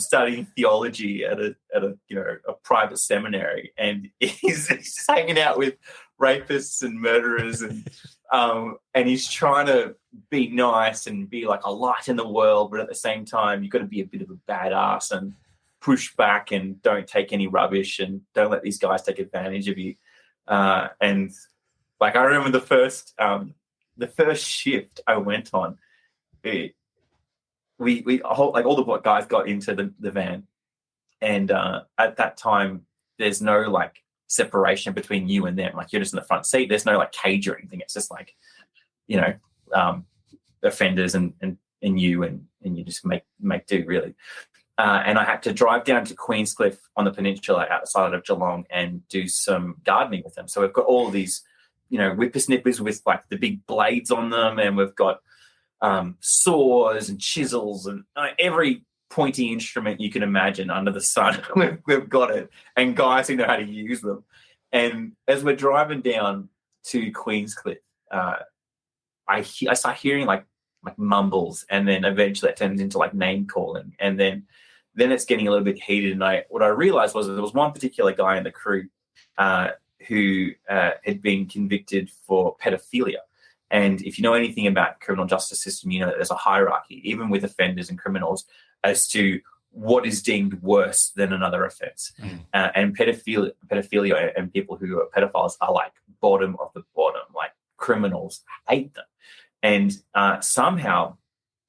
studying theology at a private seminary, and he's just hanging out with rapists and murderers, and he's trying to be nice and be like a light in the world, but at the same time you've got to be a bit of a badass and push back and don't take any rubbish and don't let these guys take advantage of you. And like I remember the first shift I went on, we all the guys got into the van, and at that time there's no like separation between you and them. Like you're just in the front seat. There's no like cage or anything. It's just like, offenders and you just make do really. And I had to drive down to Queenscliff on the peninsula outside of Geelong and do some gardening with them. So we've got all of these, whippersnippers with like the big blades on them, and we've got saws and chisels and every pointy instrument you can imagine under the sun. We've got it, and guys who know how to use them. And as we're driving down to Queenscliff, I start hearing like mumbles, and then eventually it turns into like name calling, and then it's getting a little bit heated. And what I realized was that there was one particular guy in the crew who had been convicted for pedophilia. And if you know anything about criminal justice system, you know that there's a hierarchy, even with offenders and criminals, as to what is deemed worse than another offense. And pedophilia and people who are pedophiles are like bottom of the bottom. Like criminals hate them. And somehow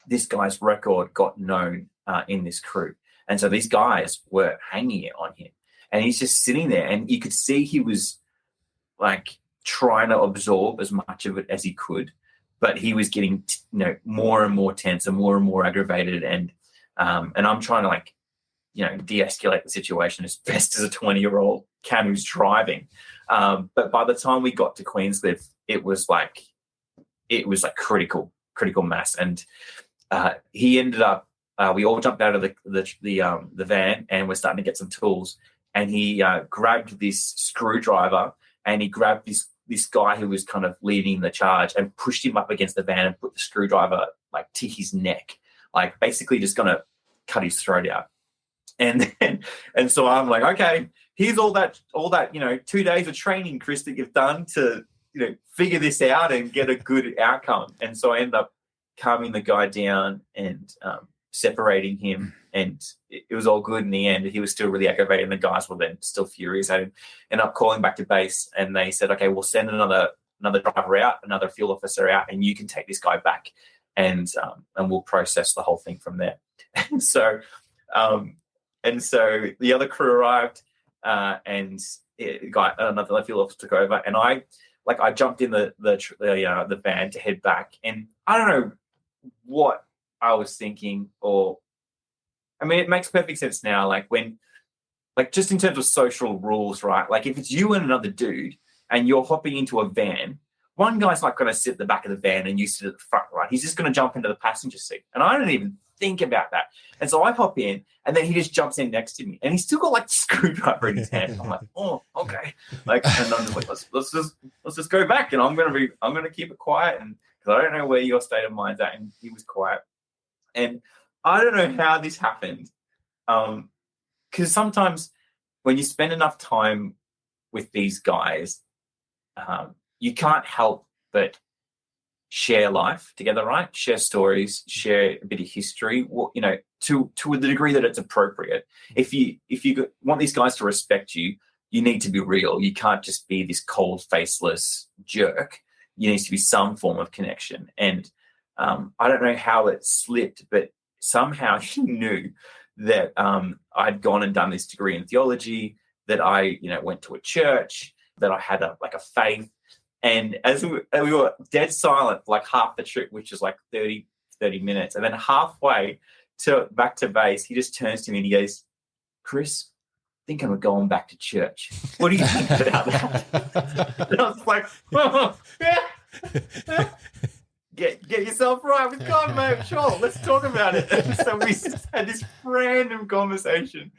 this guy's record got known in this crew. And so these guys were hanging it on him. And he's just sitting there, and you could see he was like trying to absorb as much of it as he could, but he was getting more and more tense and more aggravated, and I'm trying to like de-escalate the situation as best as a 20-year-old can who's driving, but by the time we got to Queenscliff, it was like critical mass, and he ended up we all jumped out of the van, and we're starting to get some tools, and he grabbed this screwdriver and he grabbed this guy who was kind of leading the charge and pushed him up against the van and put the screwdriver like to his neck, like basically just going to cut his throat out. And so I'm like, okay, here's all that 2 days of training, Chris, that you've done to figure this out and get a good outcome. And so I ended up calming the guy down and separating him, and it was all good in the end. He was still really aggravated, and the guys were then still furious at him. Ended up calling back to base, and they said, okay, we'll send another driver out, another field officer out, and you can take this guy back, and we'll process the whole thing from there. And so the other crew arrived, and another field officer took over, and I jumped in the van to head back, and I don't know what I was thinking, it makes perfect sense now. Like just in terms of social rules, right? Like if it's you and another dude and you're hopping into a van, one guy's not going to sit at the back of the van and you sit at the front, right? He's just going to jump into the passenger seat. And I don't even think about that. And so I hop in, and then he just jumps in next to me, and he's still got like the screwdriver in his hand. I'm like, oh, okay. And I'm just like, let's just go back, and I'm gonna keep it quiet, and because I don't know where your state of mind's at. And he was quiet. And I don't know how this happened, because sometimes when you spend enough time with these guys, you can't help but share life together, right? Share stories, share a bit of history, to the degree that it's appropriate. If you want these guys to respect you, you need to be real. You can't just be this cold, faceless jerk. There needs to be some form of connection. And I don't know how it slipped, but somehow he knew that I'd gone and done this degree in theology, that I went to a church, that I had a faith. And as we were dead silent for like half the trip, which is like 30 minutes, and then halfway back to base, he just turns to me and he goes, Chris, I think I'm going back to church. What do you think about that? And I was like, oh, yeah. Get yourself right with God, mate. Sure, let's talk about it. And so we just had this random conversation.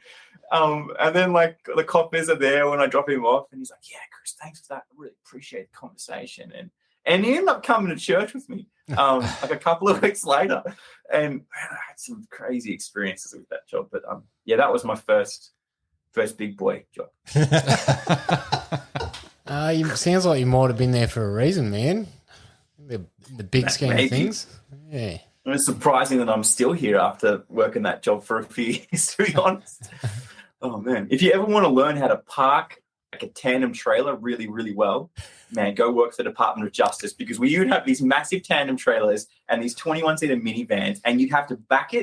And then like the coppers are there when I drop him off, and he's like, yeah, Chris, thanks for that. I really appreciate the conversation. And he ended up coming to church with me like a couple of weeks later. And man, I had some crazy experiences with that job. But that was my first big boy job. Sounds like you might have been there for a reason, man. The big scheme of things. Yeah. And it's surprising that I'm still here after working that job for a few years, to be honest. Oh, man. If you ever want to learn how to park like a tandem trailer really, really well, man, go work for the Department of Justice, because we would have these massive tandem trailers and these 21-seater minivans, and you'd have to back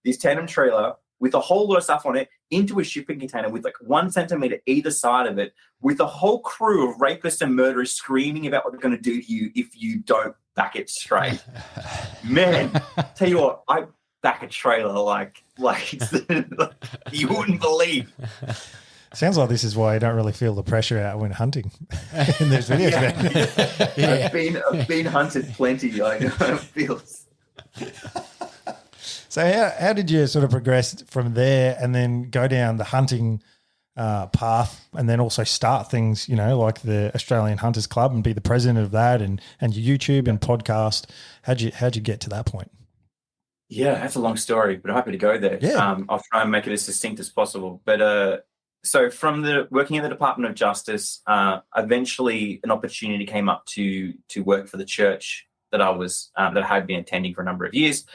this tandem trailer with a whole lot of stuff on it into a shipping container with like 1 centimeter either side of it, with a whole crew of rapists and murderers screaming about what they're going to do to you if you don't back it straight. Man, tell you what, I back a trailer like you wouldn't believe. Sounds like this is why you don't really feel the pressure out when hunting in those videos. Yeah. I've been hunted plenty. I know how it feels. So how did you sort of progress from there and then go down the hunting path, and then also start things, like the Australian Hunters Club, and be the president of that, and your YouTube and podcast? How'd you get to that point? Yeah, that's a long story, but I'm happy to go there. Yeah. I'll try and make it as succinct as possible. But so from working at the Department of Justice, eventually an opportunity came up to work for the church that I had been attending for a number of years,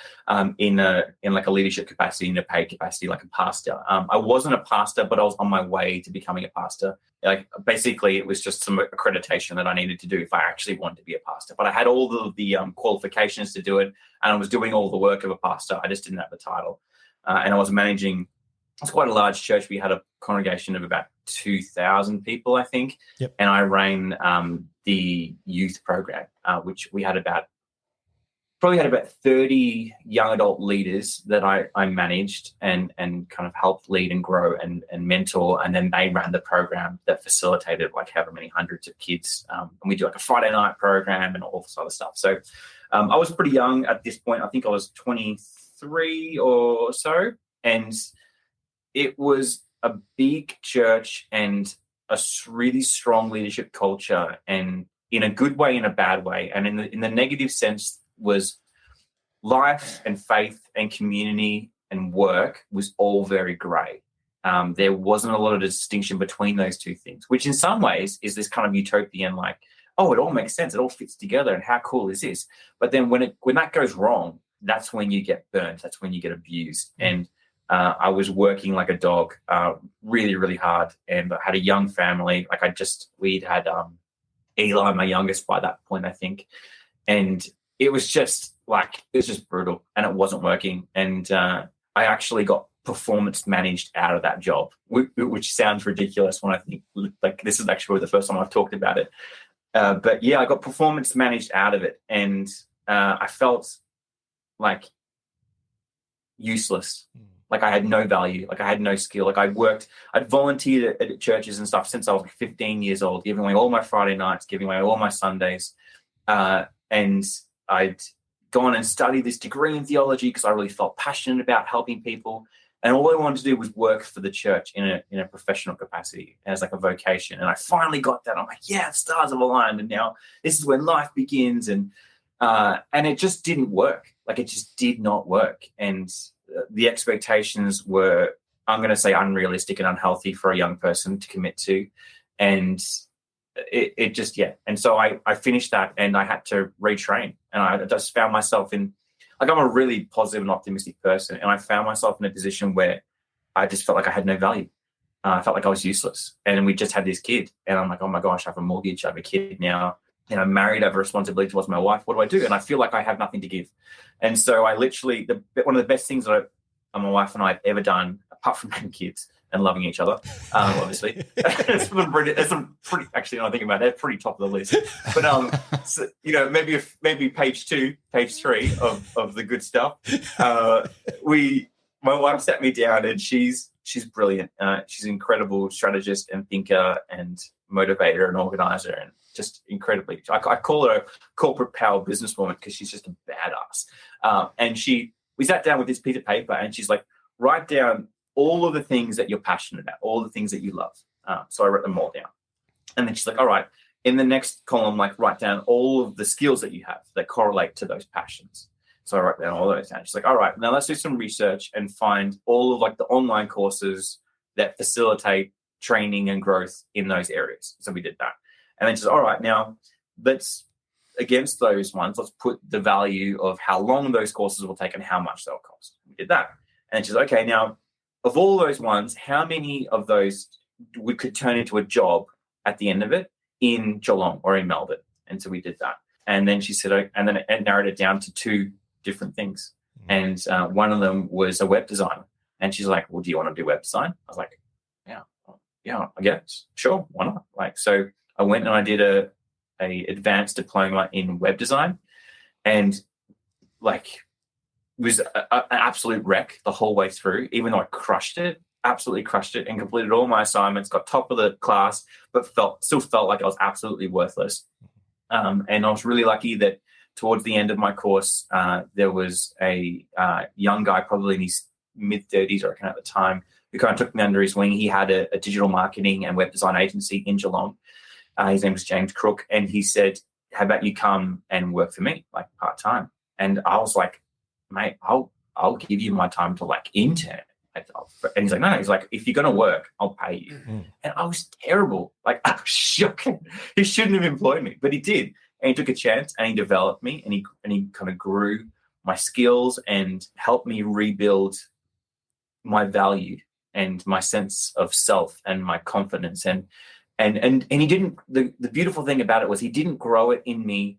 in like a leadership capacity, in a paid capacity, like a pastor. I wasn't a pastor, but I was on my way to becoming a pastor. Like basically, it was just some accreditation that I needed to do if I actually wanted to be a pastor. But I had all the qualifications to do it, and I was doing all the work of a pastor. I just didn't have the title, and I was managing. It's quite a large church. We had a congregation of about 2,000 people, I think. Yep. And I ran the youth program, which we had probably had about 30 young adult leaders that I managed and kind of helped lead and grow and mentor. And then they ran the program that facilitated like however many hundreds of kids. And we do like a Friday night program and all this other stuff. So I was pretty young at this point. I think I was 23 or so. And it was a big church, and really strong leadership culture, and in a good way, in a bad way. And in the negative sense was life and faith and community and work was all very grey. There wasn't a lot of distinction between those two things, which in some ways is this kind of utopian, like, oh, it all makes sense, it all fits together, and how cool is this? But then when that goes wrong, that's when you get burnt, that's when you get abused. And I was working like a dog, really, really hard, and I had a young family. Like we'd had Eli, my youngest, by that point, I think, and it was just brutal, and it wasn't working. And I actually got performance managed out of that job, which sounds ridiculous when I think like this is actually the first time I've talked about it. But yeah, I got performance managed out of it, and I felt like useless. Like I had no value, like I had no skill. Like I'd volunteered at churches and stuff since I was like 15 years old, giving away all my Friday nights, giving away all my Sundays. And I'd gone and studied this degree in theology because I really felt passionate about helping people. And all I wanted to do was work for the church in a professional capacity as like a vocation. And I finally got that. I'm like, yeah, the stars have aligned, and now this is when life begins. And it just didn't work. Like it just did not work. And the expectations were, I'm going to say, unrealistic and unhealthy for a young person to commit to. And it just, yeah. And so I finished that, and I had to retrain. And I just found myself in, like, I'm a really positive and optimistic person. And I found myself in a position where I just felt like I had no value. I felt like I was useless. And we just had this kid. And I'm like, oh my gosh, I have a mortgage, I have a kid now. And I'm married, I have a responsibility towards my wife. What do I do? And I feel like I have nothing to give. And so I literally, one of the best things that my wife and I have ever done, apart from having kids and loving each other, obviously, it's some pretty, actually, when I think about it, pretty top of the list. But, so, maybe page 2, page 3 of the good stuff. My wife sat me down, and she's brilliant. She's an incredible strategist and thinker and motivator and organizer, and just incredibly, I call her a corporate power businesswoman because she's just a badass. And we sat down with this piece of paper, and she's like, write down all of the things that you're passionate about, all the things that you love. So I wrote them all down. And then she's like, all right, in the next column, like, write down all of the skills that you have that correlate to those passions. So I wrote down all those down. She's like, all right, now let's do some research and find all of like the online courses that facilitate training and growth in those areas. So we did that. And then she's all right, now let's, against those ones, let's put the value of how long those courses will take and how much they'll cost. We did that. And then she's like, okay, now of all those ones, how many of those we could turn into a job at the end of it in Geelong or in Melbourne? And so we did that. And then she said, and then it narrowed it down to 2 different things. And one of them was a web designer. And she's like, well, do you want to do web design? I was like, yeah, I guess. Sure, why not? Like, so I went and I did a advanced diploma in web design, and like was an absolute wreck the whole way through, even though I absolutely crushed it and completed all my assignments, got top of the class, but still felt like I was absolutely worthless. And I was really lucky that towards the end of my course, there was a young guy, probably in his mid-30s, I reckon, at the time, who kind of took me under his wing. He had a digital marketing and web design agency in Geelong. His name was James Crook, and he said, how about you come and work for me, like part-time? And I was like, mate, I'll give you my time to like intern. And he's like, no, he's like, if you're going to work, I'll pay you. And I was terrible. Like, I was shocked. He shouldn't have employed me, but he did. And he took a chance, and he developed me, and he kind of grew my skills and helped me rebuild my value and my sense of self and my confidence. And he didn't, the beautiful thing about it was he didn't grow it in me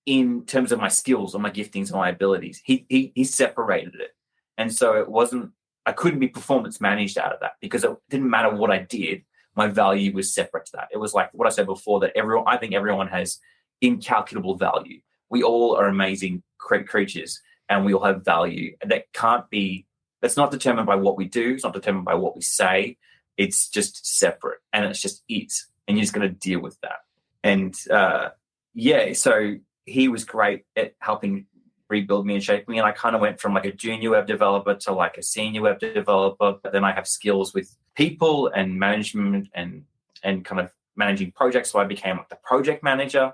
in terms of my skills or my giftings and my abilities. He separated it. And so it wasn't, I couldn't be performance managed out of that, because it didn't matter what I did. My value was separate to that. It was like what I said before, that I think everyone has incalculable value. We all are amazing creatures, and we all have value, and that's not determined by what we do. It's not determined by what we say. It's just separate, and it's just it. And you're just going to deal with that. And so he was great at helping rebuild me and shape me. And I kind of went from like a junior web developer to like a senior web developer. But then I have skills with people and management and and kind of managing projects. So I became like the project manager.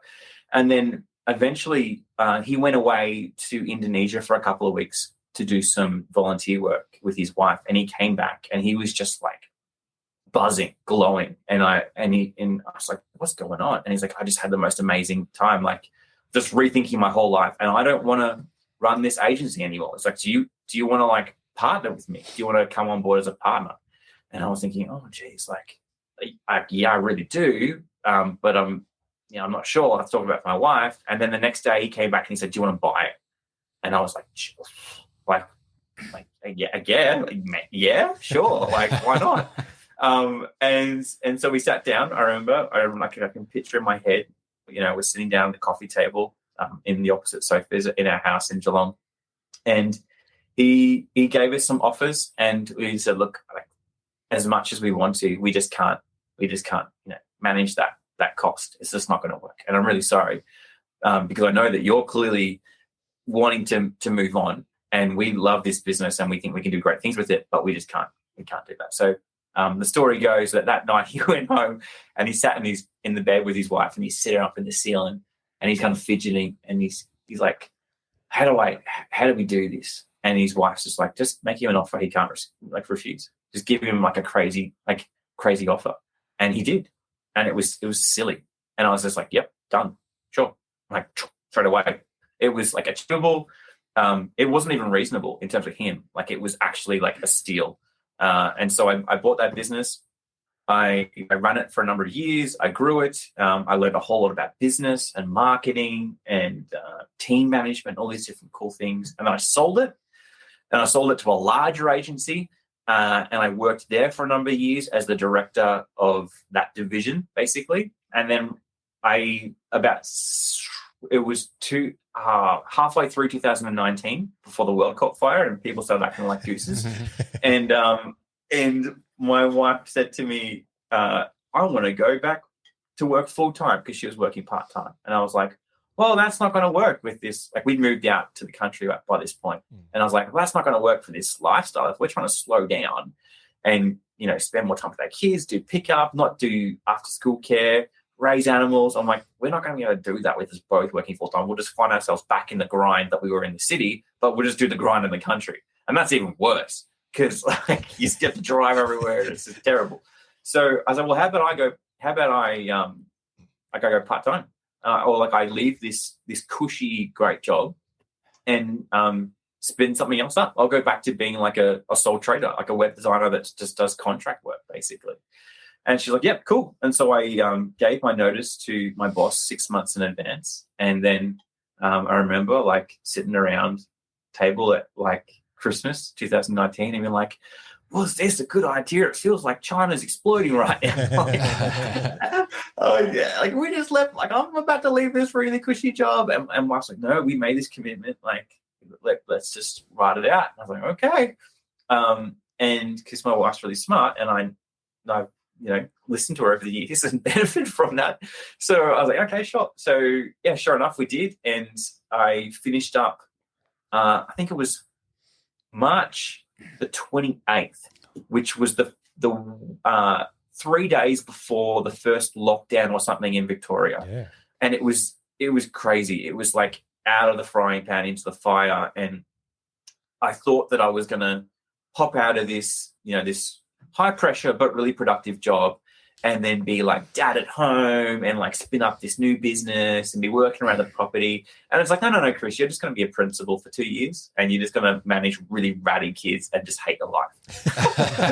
And then eventually he went away to Indonesia for a couple of weeks to do some volunteer work with his wife. And he came back and he was just like buzzing, glowing. And I was like, what's going on? And he's like, I just had the most amazing time, like just rethinking my whole life. And I don't want to run this agency anymore. It's like, do you want to like partner with me? Do you want to come on board as a partner? And I was thinking, oh geez, like, yeah, I really do. But I'm not sure. I was talking about it with my wife. And then the next day he came back and he said, do you want to buy it? And I was like, yeah, sure. Like, why not? And so we sat down. I remember I can picture in my head, we're sitting down at the coffee table in the opposite sofas in our house in Geelong. And he gave us some offers and we said, look, like, as much as we want to, we just can't, manage that cost. It's just not going to work. And I'm really sorry because I know that you're clearly wanting to move on and we love this business and we think we can do great things with it, but we just can't do that. So the story goes that night he went home and he sat in the bed with his wife and he's sitting up in the ceiling and he's kind of fidgeting and he's like, how do we do this? And his wife's just like, just make him an offer he can't refuse. Just give him like a crazy offer. And he did. And it was silly. And I was just like, yep, done. Sure. Like straight away. It was like achievable. It wasn't even reasonable in terms of him. Like it was actually like a steal. And so I bought that business. I ran it for a number of years. I grew it. I learned a whole lot about business and marketing and team management, all these different cool things. And then I sold it. And I sold it to a larger agency. And I worked there for a number of years as the director of that division, basically. And then it was halfway through 2019 before the world caught fire and people started acting like gooses. And my wife said to me, I want to go back to work full time because she was working part time. And I was like, well, that's not going to work with this. Like we'd moved out to the country by this point. And I was like, well, that's not going to work for this lifestyle. If we're trying to slow down and, spend more time with our kids, do pickup, not do after school care, raise animals. I'm like, we're not going to be able to do that with us both working full time. We'll just find ourselves back in the grind that we were in the city, but we'll just do the grind in the country. And that's even worse because like you still have to drive everywhere. And it's just terrible. So I said, well, how about I go part time? Or like I leave this cushy, great job and spin something else up. I'll go back to being like a sole trader, like a web designer that just does contract work, basically. And she's like, yep, cool. And so I gave my notice to my boss 6 months in advance. And then I remember like sitting around table at like Christmas 2019 and being like, was this a good idea? It feels like China's exploding right now. Oh yeah, like we just left. Like I'm about to leave this really cushy job, and wife's like, no, we made this commitment. Like, let's just write it out. And I was like, okay. And because my wife's really smart, and I listened to her over the years and benefited from that. So I was like, okay, sure. So yeah, sure enough, we did, and I finished up. I think it was March the 28th, which was the 3 days before the first lockdown or something in Victoria. Yeah. And it was crazy. It was like out of the frying pan into the fire. And I thought that I was going to hop out of this, this high pressure but really productive job and then be like dad at home and like spin up this new business and be working around the property. And it's like, no, Chris, you're just going to be a principal for 2 years and you're just going to manage really ratty kids and just hate your life.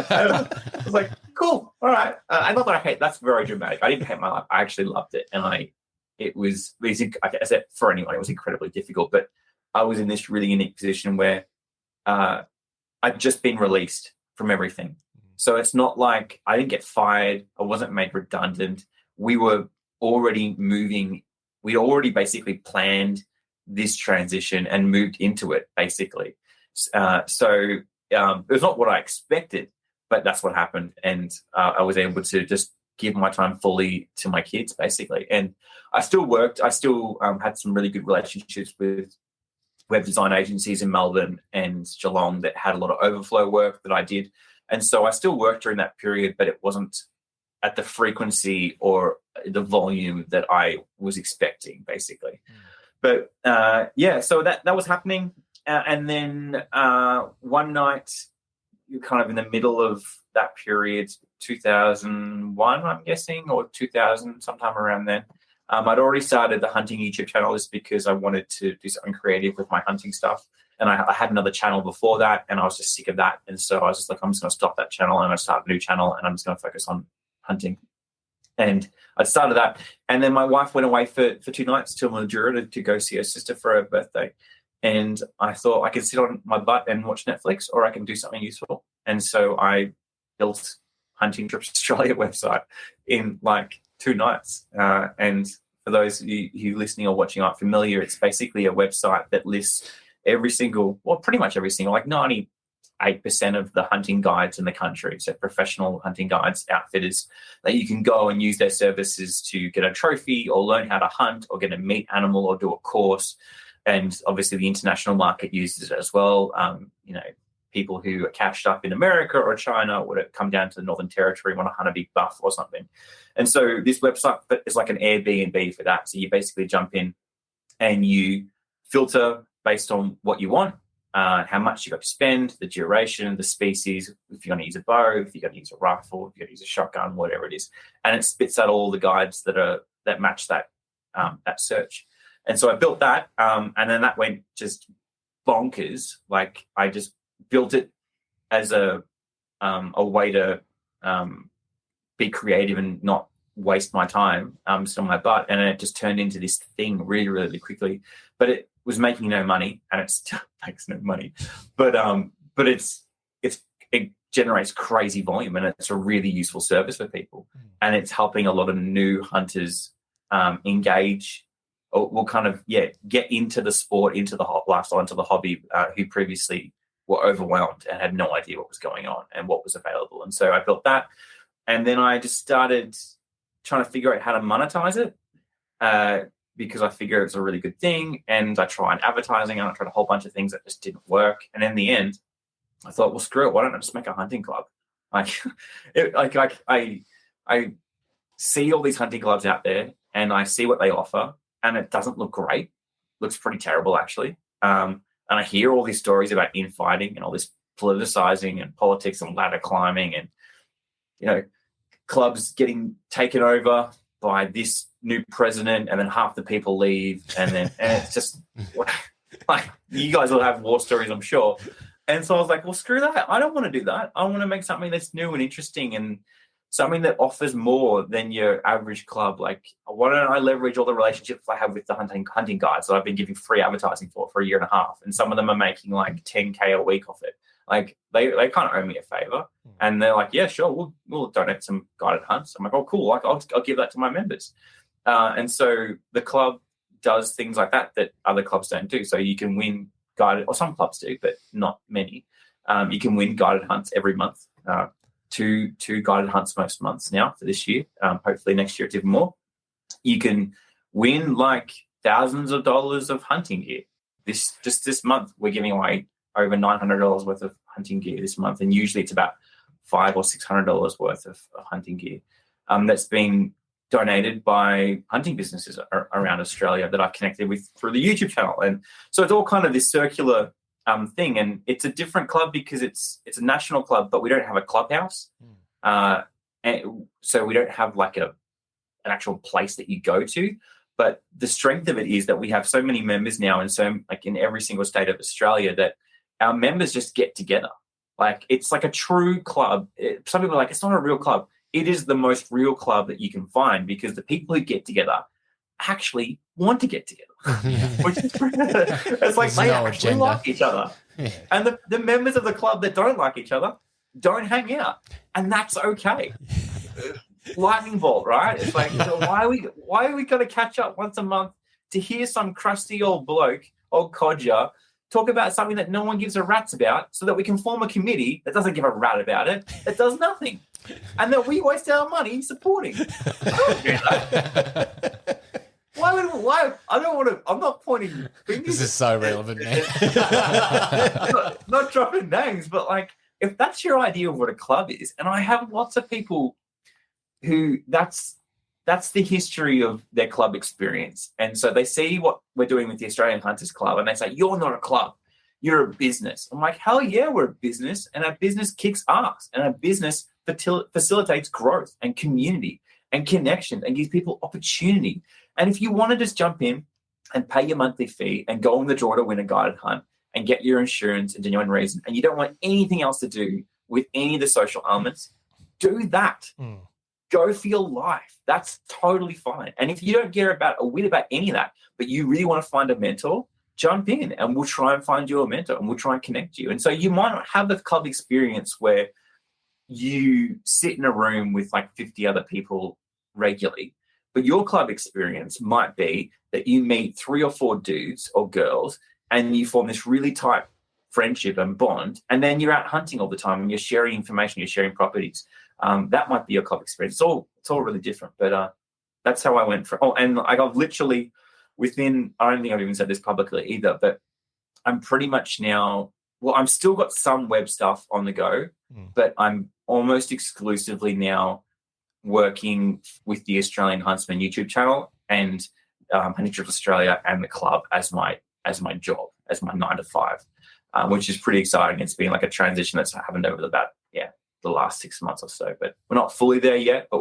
I was like, cool. All right. I not that I hate, that's very dramatic. I didn't hate my life. I actually loved it. And it was, I said for anyone, it was incredibly difficult, but I was in this really unique position where I'd just been released from everything. So it's not like I didn't get fired. I wasn't made redundant. We were already moving. We already basically planned this transition and moved into it, basically. So it was not what I expected, but that's what happened. And I was able to just give my time fully to my kids, basically. And I still worked. I still had some really good relationships with web design agencies in Melbourne and Geelong that had a lot of overflow work that I did. And so I still worked during that period, but it wasn't at the frequency or the volume that I was expecting, basically. But so that was happening. And then one night, you're kind of in the middle of that period, 2001, I'm guessing, or 2000, sometime around then. I'd already started the hunting YouTube channel just because I wanted to do something creative with my hunting stuff. And I had another channel before that, and I was just sick of that. And so I was just like, I'm just going to stop that channel and I start a new channel, and I'm just going to focus on hunting. And I started that. And then my wife went away for 2 nights to Mildura to go see her sister for her birthday. And I thought I could sit on my butt and watch Netflix, or I can do something useful. And so I built Hunting Trips Australia website in like 2 nights. And for those of you who listening or watching aren't familiar, it's basically a website that lists pretty much every single, like 98% of the hunting guides in the country. So professional hunting guides, outfitters, that you can go and use their services to get a trophy or learn how to hunt or get a meat animal or do a course. And obviously the international market uses it as well. People who are cashed up in America or China would come down to the Northern Territory, want to hunt a big buff or something. And so this website is like an Airbnb for that. So you basically jump in and you filter based on what you want, how much you got to spend, the duration, the species, if you're going to use a bow, if you're going to use a rifle, if you're going to use a shotgun, whatever it is. And it spits out all the guides that match that search. And so I built that, and then that went just bonkers. Like I just built it as a way to be creative and not waste my time sit on my butt. And it just turned into this thing really, really quickly. But it was making no money, and it still makes no money. But it generates crazy volume, and it's a really useful service for people. And it's helping a lot of new hunters engage. Will kind of get into the sport, into the lifestyle, into the hobby, who previously were overwhelmed and had no idea what was going on and what was available. And so I built that, and then I just started trying to figure out how to monetize it, because I figured it's a really good thing. And I tried advertising, and I tried a whole bunch of things that just didn't work. And in the end, I thought, well, screw it. Why don't I just make a hunting club? I see all these hunting clubs out there, and I see what they offer. And it doesn't look great. Looks pretty terrible, actually. And I hear all these stories about infighting and all this politicizing and politics and ladder climbing and, clubs getting taken over by this new president, and then half the people leave. And it's just like, you guys will have war stories, I'm sure. And so I was like, well, screw that. I don't want to do that. I want to make something that's new and interesting and something that offers more than your average club. Like, why don't I leverage all the relationships I have with the hunting guides that I've been giving free advertising for a year and a half, and some of them are making like 10K a week off it. Like they can't owe me a favor, and they're like, yeah, sure, we'll donate some guided hunts. I'm like, oh, cool. Like I'll give that to my members. And so the club does things like that other clubs don't do. So you can win guided, or some clubs do, but not many. You can win guided hunts every month. Two guided hunts most months now for this year. Hopefully next year it's even more. You can win like thousands of dollars of hunting gear. This month we're giving away over $900 worth of hunting gear this month, and usually it's about $500 or $600 worth of hunting gear that's been donated by hunting businesses around Australia that I've connected with through the YouTube channel. And so it's all kind of this circular thing, and it's a different club because it's a national club, but we don't have a clubhouse, and so we don't have like an actual place that you go to. But the strength of it is that we have so many members now, and so like in every single state of Australia, that our members just get together. Like it's like a true club. Some people are like, it's not a real club. It is the most real club that you can find, because the people who get together actually want to get together. Which is it's like they actually like each other. Yeah. And the members of the club that don't like each other don't hang out, and that's okay. Lightning bolt, right? It's like, so why are we going to catch up once a month to hear some crusty old codger talk about something that no one gives a rat's about, so that we can form a committee that doesn't give a rat about it, that does nothing, and that we waste our money supporting. I don't do that. Why? I don't want to. I'm not pointing fingers. This is so relevant, man. not dropping names, but like, if that's your idea of what a club is, and I have lots of people who that's the history of their club experience. And so they see what we're doing with the Australian Hunters Club and they say, you're not a club, you're a business. I'm like, hell yeah, we're a business, and our business kicks ass, and our business facilitates growth and community and connection and gives people opportunity. And if you want to just jump in and pay your monthly fee and go on the draw to win a guided hunt and get your insurance and genuine reason, and you don't want anything else to do with any of the social elements, do that. Go for your life. That's totally fine. And if you don't care about a whit about any of that, but you really want to find a mentor, jump in and we'll try and find you a mentor and we'll try and connect you. And so you might not have the club experience where you sit in a room with like 50 other people regularly, but your club experience might be that you meet 3 or 4 dudes or girls and you form this really tight friendship and bond, and then you're out hunting all the time and you're sharing information, you're sharing properties. That might be your club experience. It's all really different, but that's how I went for. Oh, and I've literally I don't think I've even said this publicly either, but I'm pretty much now. Well, I'm still got some web stuff on the go, but I'm almost exclusively now working with the Australian Huntsman YouTube channel and Hunting Trips Australia and the club as my job, as my 9 to 5, which is pretty exciting. It's been like a transition that's happened over the last 6 months or so, but we're not fully there yet, but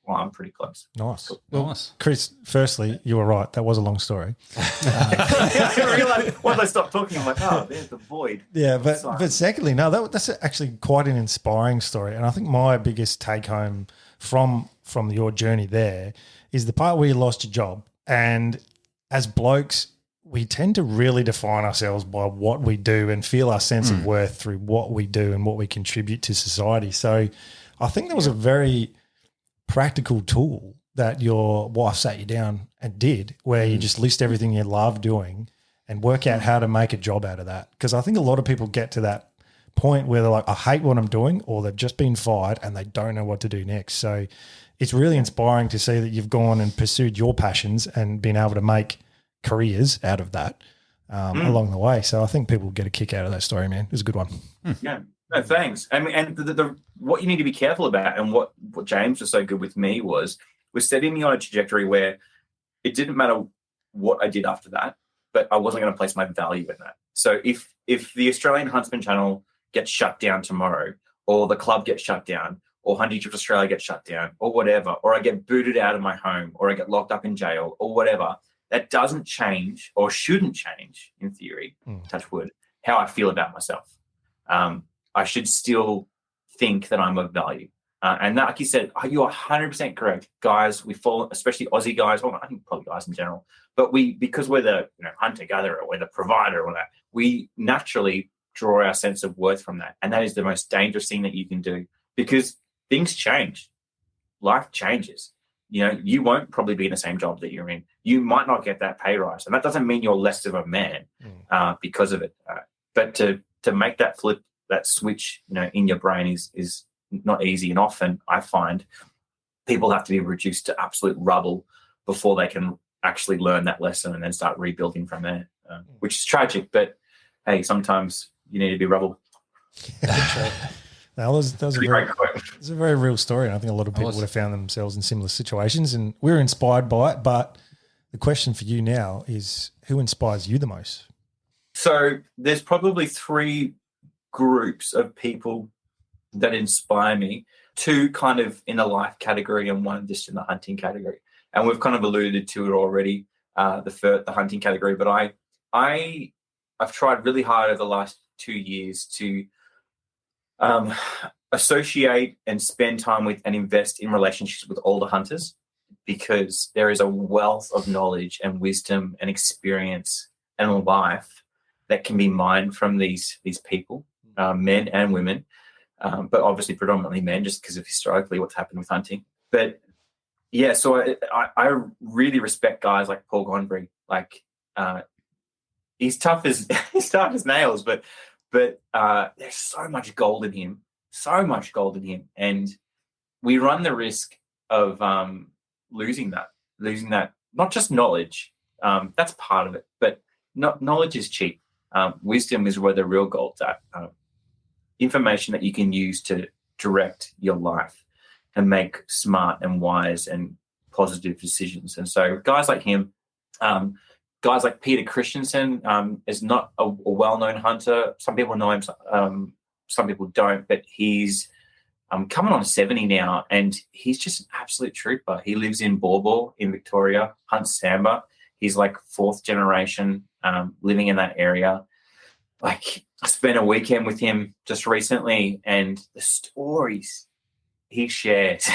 I'm pretty close. Nice. Cool. Well, Nice. Chris, firstly, you were right. That was a long story. I realized once I stopped talking, I'm like, oh, there's the void. Yeah, but secondly, no, that's actually quite an inspiring story. And I think my biggest take home from your journey there is the part where you lost your job. And as blokes, we tend to really define ourselves by what we do and feel our sense of worth through what we do and what we contribute to society. So I think there was a very practical tool that your wife sat you down and did, where you just list everything you love doing and work out how to make a job out of that. Because I think a lot of people get to that point where they're like, I hate what I'm doing, or they've just been fired and they don't know what to do next. So it's really inspiring to see that you've gone and pursued your passions and been able to make careers out of that along the way. So I think people get a kick out of that story, man. It was a good one. Yeah. No, thanks. I mean, and the what you need to be careful about, and what James was so good with me was setting me on a trajectory where it didn't matter what I did after that, but I wasn't going to place my value in that. So if the Australian Huntsman channel gets shut down tomorrow, or the club gets shut down, or Hunting Trips Australia gets shut down, or whatever, or I get booted out of my home, or I get locked up in jail, or whatever, that doesn't change, or shouldn't change, in theory, touch wood, how I feel about myself. I should still think that I'm of value. And that, like you said, you are 100% correct. Guys, we fall, especially Aussie guys, well, I think probably guys in general, but because we're the hunter-gatherer, we're the provider, or that, we naturally draw our sense of worth from that. And that is the most dangerous thing that you can do, because things change. Life changes. You won't probably be in the same job that you're in. You might not get that pay rise. And that doesn't mean you're less of a man because of it. But to make that flip, that switch, in your brain is not easy. And often I find people have to be reduced to absolute rubble before they can actually learn that lesson and then start rebuilding from there, which is tragic. But hey, sometimes you need to be rubble. That was a very real story. And I think a lot of people would have found themselves in similar situations, and we're inspired by it. But the question for you now is, who inspires you the most? So there's probably 3 groups of people that inspire me, 2 kind of in the life category and 1 just in the hunting category. And we've kind of alluded to it already, the hunting category. But I've tried really hard over the last 2 years to associate and spend time with and invest in relationships with older hunters, because there is a wealth of knowledge and wisdom and experience and life that can be mined from these people, men and women, but obviously predominantly men, just because of historically what's happened with hunting. But yeah, so I really respect guys like Paul Gondry. Like he's tough as nails, but there's so much gold in him, and we run the risk of losing that. Not just knowledge, that's part of it, but knowledge is cheap. Wisdom is where the real gold's at. Information that you can use to direct your life. and make smart and wise and positive decisions. And so guys like him, guys like Peter Christensen is not a well-known hunter. Some people know him, some people don't, but he's coming on 70 now, and he's just an absolute trooper. He lives in Bawbor in Victoria, hunts sambar. He's like 4th generation living in that area. Like, I spent a weekend with him just recently, and the stories he shares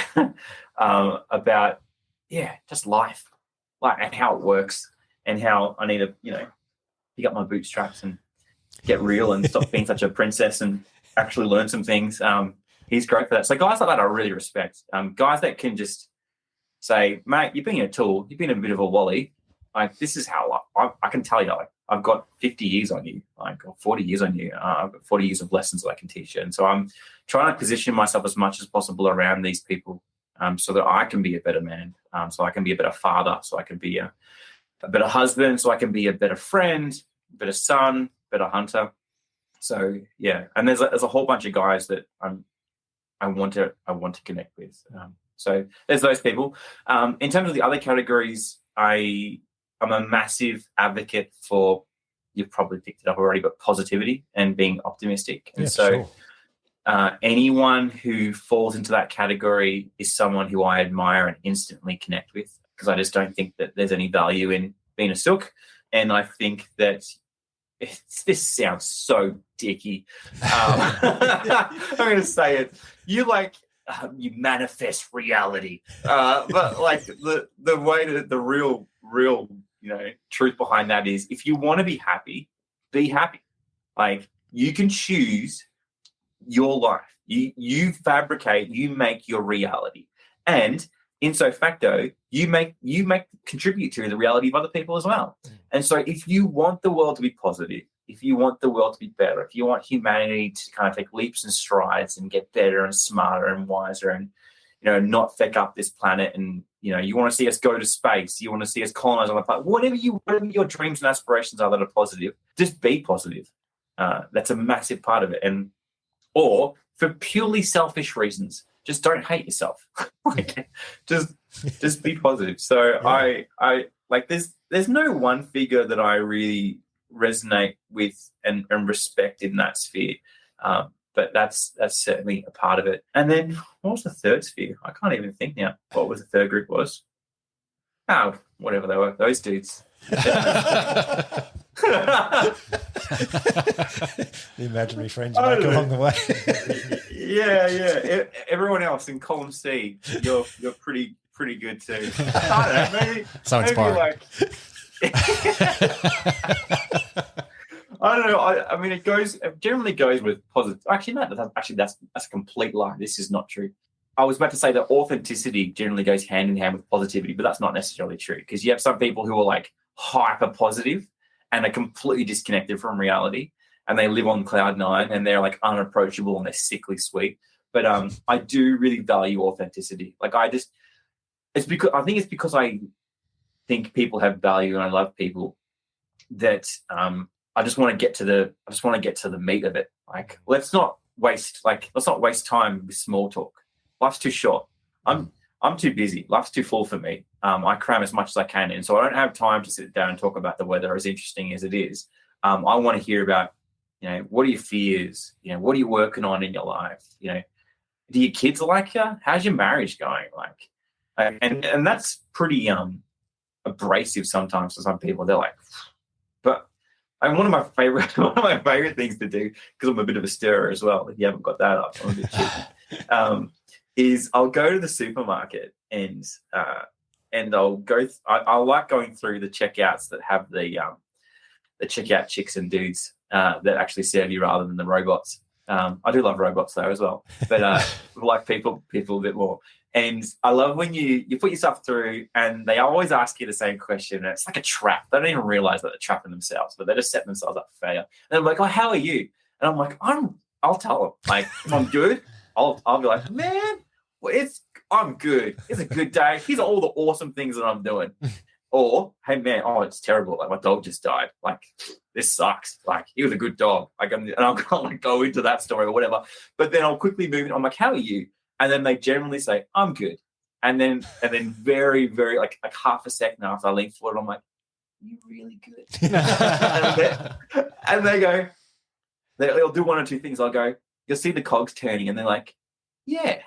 about, just life, like, and how it works, and how I need to, pick up my bootstraps and get real and stop being such a princess and actually learn some things. He's great for that. So guys like that I really respect. Guys that can just say, mate, you've been a tool, you've been a bit of a wally. Like, this is how I can tell you, like, I've got 50 years on you, like, or 40 years on you. I've got 40 years of lessons that I can teach you. And so I'm trying to position myself as much as possible around these people, so that I can be a better man, so I can be a better father, so I can be a better husband, so I can be a better friend, better son, better hunter. So, yeah. And there's a whole bunch of guys that I want to connect with. So there's those people. In terms of the other categories, I'm a massive advocate for, you've probably picked it up already, but positivity and being optimistic. And anyone who falls into that category is someone who I admire and instantly connect with, because I just don't think that there's any value in being a sook. And I think that this sounds so dicky. I'm going to say it. You manifest reality. But like the way that the real, truth behind that is, if you want to be happy, be happy. Like, you can choose your life. You fabricate, you make your reality. And ipso facto, you contribute to the reality of other people as well. And so if you want the world to be positive, if you want the world to be better, if you want humanity to kind of take leaps and strides and get better and smarter and wiser and, not feck up this planet, and, you want to see us go to space, you want to see us colonize on the planet, whatever your dreams and aspirations are that are positive, just be positive. That's a massive part of it. Or for purely selfish reasons, just don't hate yourself. Like, just be positive. So I like, there's no one figure that I really resonate with and respect in that sphere. But that's certainly a part of it. And then what was the third sphere? I can't even think now what was the third group was. Oh, whatever they were, those dudes. The imaginary friends you make along the way. Yeah. Everyone else in column C, you're pretty good too. I don't know, maybe so inspiring. I don't know. I mean, it generally goes with positive. Actually, no, that's a complete lie. This is not true. I was about to say that authenticity generally goes hand in hand with positivity, but that's not necessarily true, because you have some people who are like hyper positive and are completely disconnected from reality, and they live on cloud nine, and they're like unapproachable and they're sickly sweet. But I do really value authenticity. Like, I think it's because I think people have value and I love people, that I just want to get to the meat of it. Like, let's not waste time with small talk. Life's too short. I'm too busy. Life's too full for me. I cram as much as I can in, so I don't have time to sit down and talk about the weather, as interesting as it is. I want to hear about, what are your fears? What are you working on in your life? Do your kids like you? How's your marriage going? Like, and that's pretty abrasive sometimes for some people. They're like, but one of my favorite things to do, because I'm a bit of a stirrer as well. If you haven't got that up, I'm a bit cheeky. Is I'll go to the supermarket and I'll go. I like going through the checkouts that have the checkout chicks and dudes that actually serve you rather than the robots. I do love robots though as well, but I like people a bit more. And I love when you put yourself through, and they always ask you the same question. And it's like a trap. They don't even realize that they're trapping themselves, but they just set themselves up for failure. And I'm like, oh, how are you? And I'm like, I'll tell them. Like, if I'm good, I'll be like, man, I'm good. It's a good day. Here's all the awesome things that I'm doing. Or, hey man, it's terrible. Like, my dog just died. Like, this sucks. Like, he was a good dog. Like, and I'll like go into that story or whatever. But then I'll quickly move in. I'm like, how are you? And then they generally say, I'm good. And then very, very like half a second after I lean forward, I'm like, you're really good. and they go, they'll do one or two things. I'll go, you'll see the cogs turning, and they're like, yeah,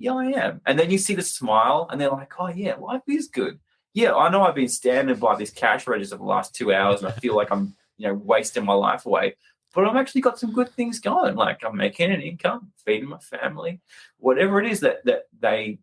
I am. And then you see the smile, and they're like, oh yeah, life is good. Yeah, I know I've been standing by this cash register for the last 2 hours, and I feel like I'm, wasting my life away. But I've actually got some good things going. Like I'm making an income, feeding my family, whatever it is that they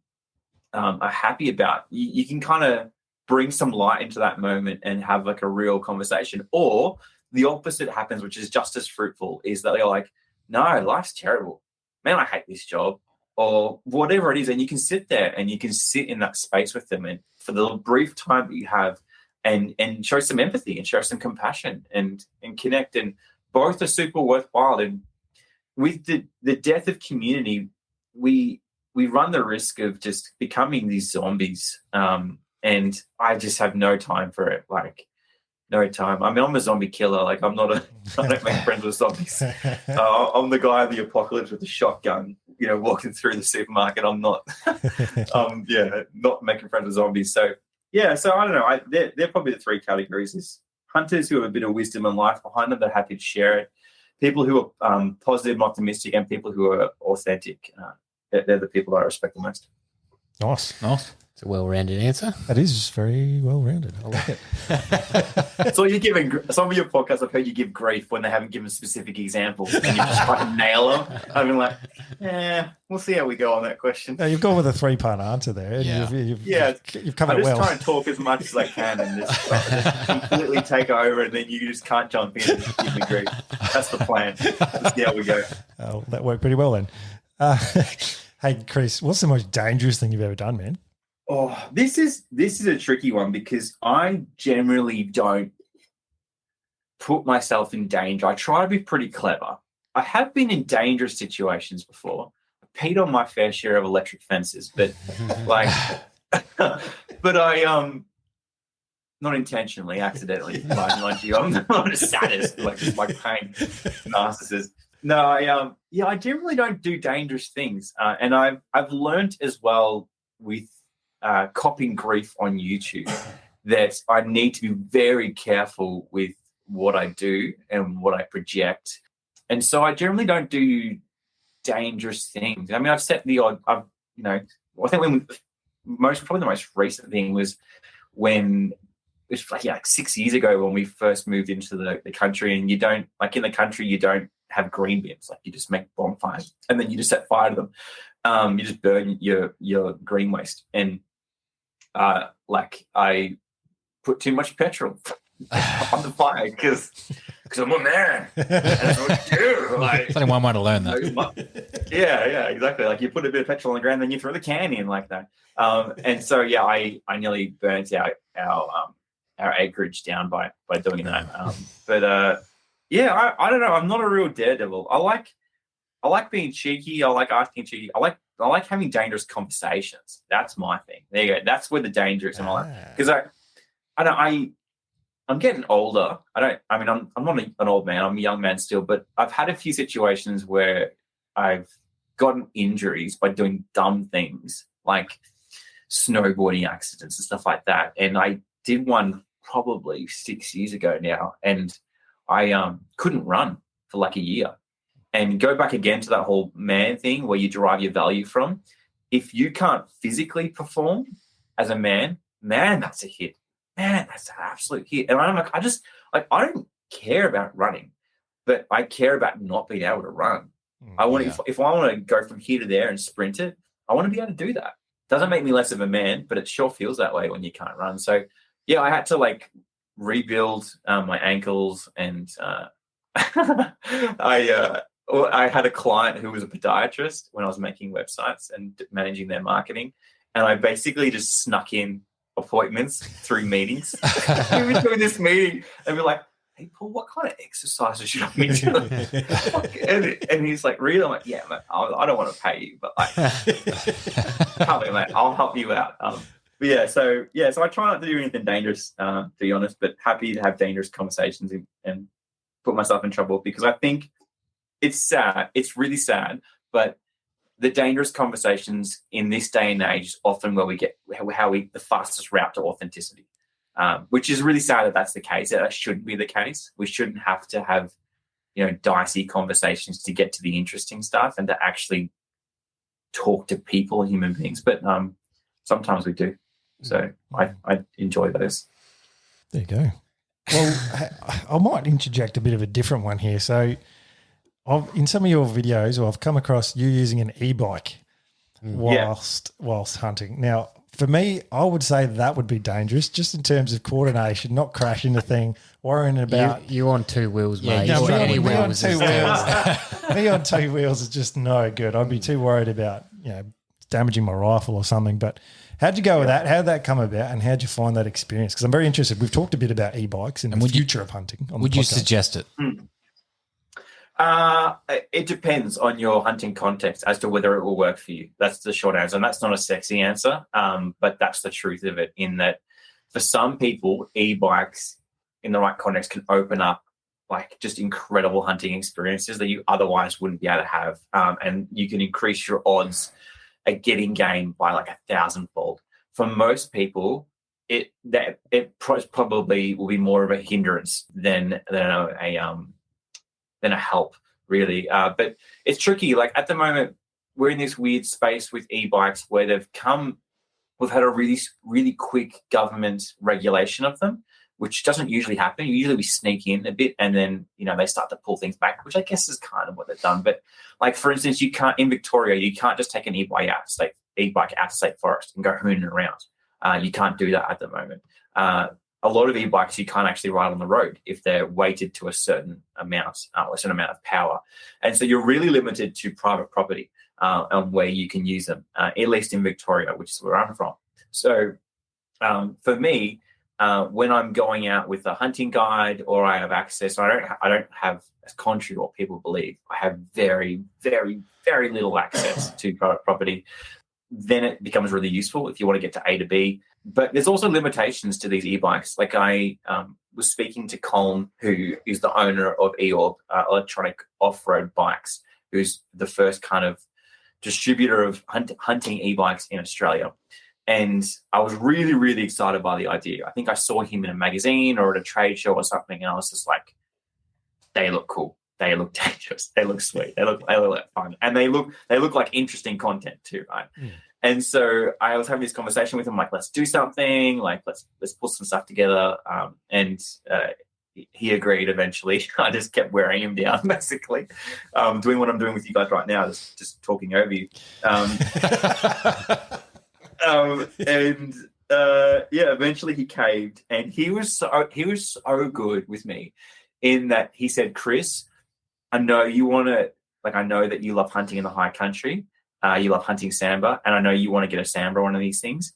are happy about. You can kind of bring some light into that moment and have like a real conversation. Or the opposite happens, which is just as fruitful, is that they're like, no, life's terrible. Man, I hate this job. Or whatever it is. And you can sit there and you can sit in that space with them, and for the brief time that you have, and show some empathy and show some compassion and connect. And both are super worthwhile. And with the death of community, we run the risk of just becoming these zombies. And I just have no time for it. Like, no time. I mean, I'm a zombie killer. Like, I don't make friends with zombies. I'm the guy of the apocalypse with the shotgun, walking through the supermarket. I'm not, not making friends with zombies. So, I don't know. They're probably the three categories: is hunters who have a bit of wisdom and life behind them, they're happy to share it. People who are positive and optimistic, and people who are authentic. They're the people that I respect the most. Nice. It's a well-rounded answer. That is very well-rounded. I like it. So you're giving some of your podcasts, I've heard you give grief when they haven't given specific examples, and you just try to nail them. I've been like, we'll see how we go on that question. No, you've gone with a 3-part answer there. Yeah. You've covered it well. I just try and talk as much as I can and just completely take over, and then you just can't jump in and give me grief. That's the plan. Let's see how we go. Oh, that worked pretty well then. Hey, Chris, what's the most dangerous thing you've ever done, man? Oh, this is a tricky one, because I generally don't put myself in danger. I try to be pretty clever. I have been in dangerous situations before. I peed on my fair share of electric fences, but but I not intentionally, accidentally. Mind you, I'm not a sadist, like pain narcissist. No, I generally don't do dangerous things, and I've learned as well with copying grief on YouTube that I need to be very careful with what I do and what I project. And so I generally don't do dangerous things. I mean, I've set the odd, I think probably the most recent thing was when it was like 6 years ago when we first moved into the country, and you don't, like in the country, you don't have green bins. Like you just make bonfires and then you just set fire to them. You just burn your green waste. And I put too much petrol on the fire because I'm a man. And that's what you do. It's only one way to learn that. Yeah, exactly. Like you put a bit of petrol on the ground, then you throw the can in like that. And so I nearly burnt out our acreage down by doing that. I don't know. I'm not a real daredevil. I like being cheeky. I like asking cheeky. I like having dangerous conversations. That's my thing. There you go. That's where the danger is. And all that. Because I'm getting older. I'm not an old man. I'm a young man still, but I've had a few situations where I've gotten injuries by doing dumb things like snowboarding accidents and stuff like that. And I did one probably 6 years ago now, and I couldn't run for like a year. And go back again to that whole man thing where you derive your value from. If you can't physically perform as a man, that's a hit. Man, that's an absolute hit. And I'm like, I don't care about running, but I care about not being able to run. I want if I want to go from here to there and sprint it, I want to be able to do that. Doesn't make me less of a man, but it sure feels that way when you can't run. So I had to rebuild my ankles, and I had a client who was a podiatrist when I was making websites and managing their marketing, and I basically just snuck in appointments through meetings. We were doing this meeting and be like, "Hey, Paul, what kind of exercises should I be doing?" and he's like, "Really?" I'm like, "Yeah, man, I don't want to pay you, but come here, mate, I'll help you out." So I try not to do anything dangerous, to be honest, but happy to have dangerous conversations and put myself in trouble, because I think it's sad. It's really sad, but the dangerous conversations in this day and age is often where we get the fastest route to authenticity, which is really sad that that's the case. That shouldn't be the case. We shouldn't have to have, dicey conversations to get to the interesting stuff and to actually talk to people, human beings. But sometimes we do. So I enjoy those. There you go. Well, I might interject a bit of a different one here. So in some of your videos, I've come across you using an e-bike whilst hunting. Now, for me, I would say that would be dangerous just in terms of coordination, not crashing the thing, worrying about... You on two wheels, mate. No, me on two wheels. Me on two wheels is just no good. I'd be too worried about, damaging my rifle or something. But how'd you go with that? How'd that come about and how'd you find that experience? Because I'm very interested. We've talked a bit about e-bikes and the future of hunting. Would you suggest it? It depends on your hunting context as to whether it will work for you. That's the short answer. And that's not a sexy answer, but that's the truth of it, in that for some people, e-bikes in the right context can open up like just incredible hunting experiences that you otherwise wouldn't be able to have. And you can increase your odds at getting game by like 1,000-fold. For most people, it probably will be more of a hindrance than a help, really. But it's tricky. Like at the moment, we're in this weird space with e-bikes where we've had a really, really quick government regulation of them, which doesn't usually happen. Usually we sneak in a bit and then, they start to pull things back, which I guess is kind of what they've done. But like, for instance, in Victoria, you can't just take an e-bike out to state forest and go hooning around. You can't do that at the moment. A lot of e-bikes you can't actually ride on the road if they're weighted to a certain amount of power. And so you're really limited to private property on where you can use them, at least in Victoria, which is where I'm from. So for me, when I'm going out with a hunting guide or I have access, I don't have, as contrary to what people believe, I have very, very, very little access to private property. Then it becomes really useful if you want to get to A to B. But there's also limitations to these e-bikes. Like I was speaking to Colin, who is the owner of eOrb, electronic off-road bikes, who's the first kind of distributor of hunting e-bikes in Australia. And I was really, really excited by the idea. I think I saw him in a magazine or at a trade show or something, and I was just like, they look cool. They look dangerous. They look sweet. They look like fun, and they look like interesting content too, right? Mm. And so I was having this conversation with him, like, let's do something, like let's pull some stuff together. And he agreed eventually. I just kept wearing him down, basically, doing what I'm doing with you guys right now, just talking over you. Eventually he caved, and he was so good with me in that he said, Chris, I know I know that you love hunting in the high country. You love hunting sambar, and I know you want to get a sambar, one of these things.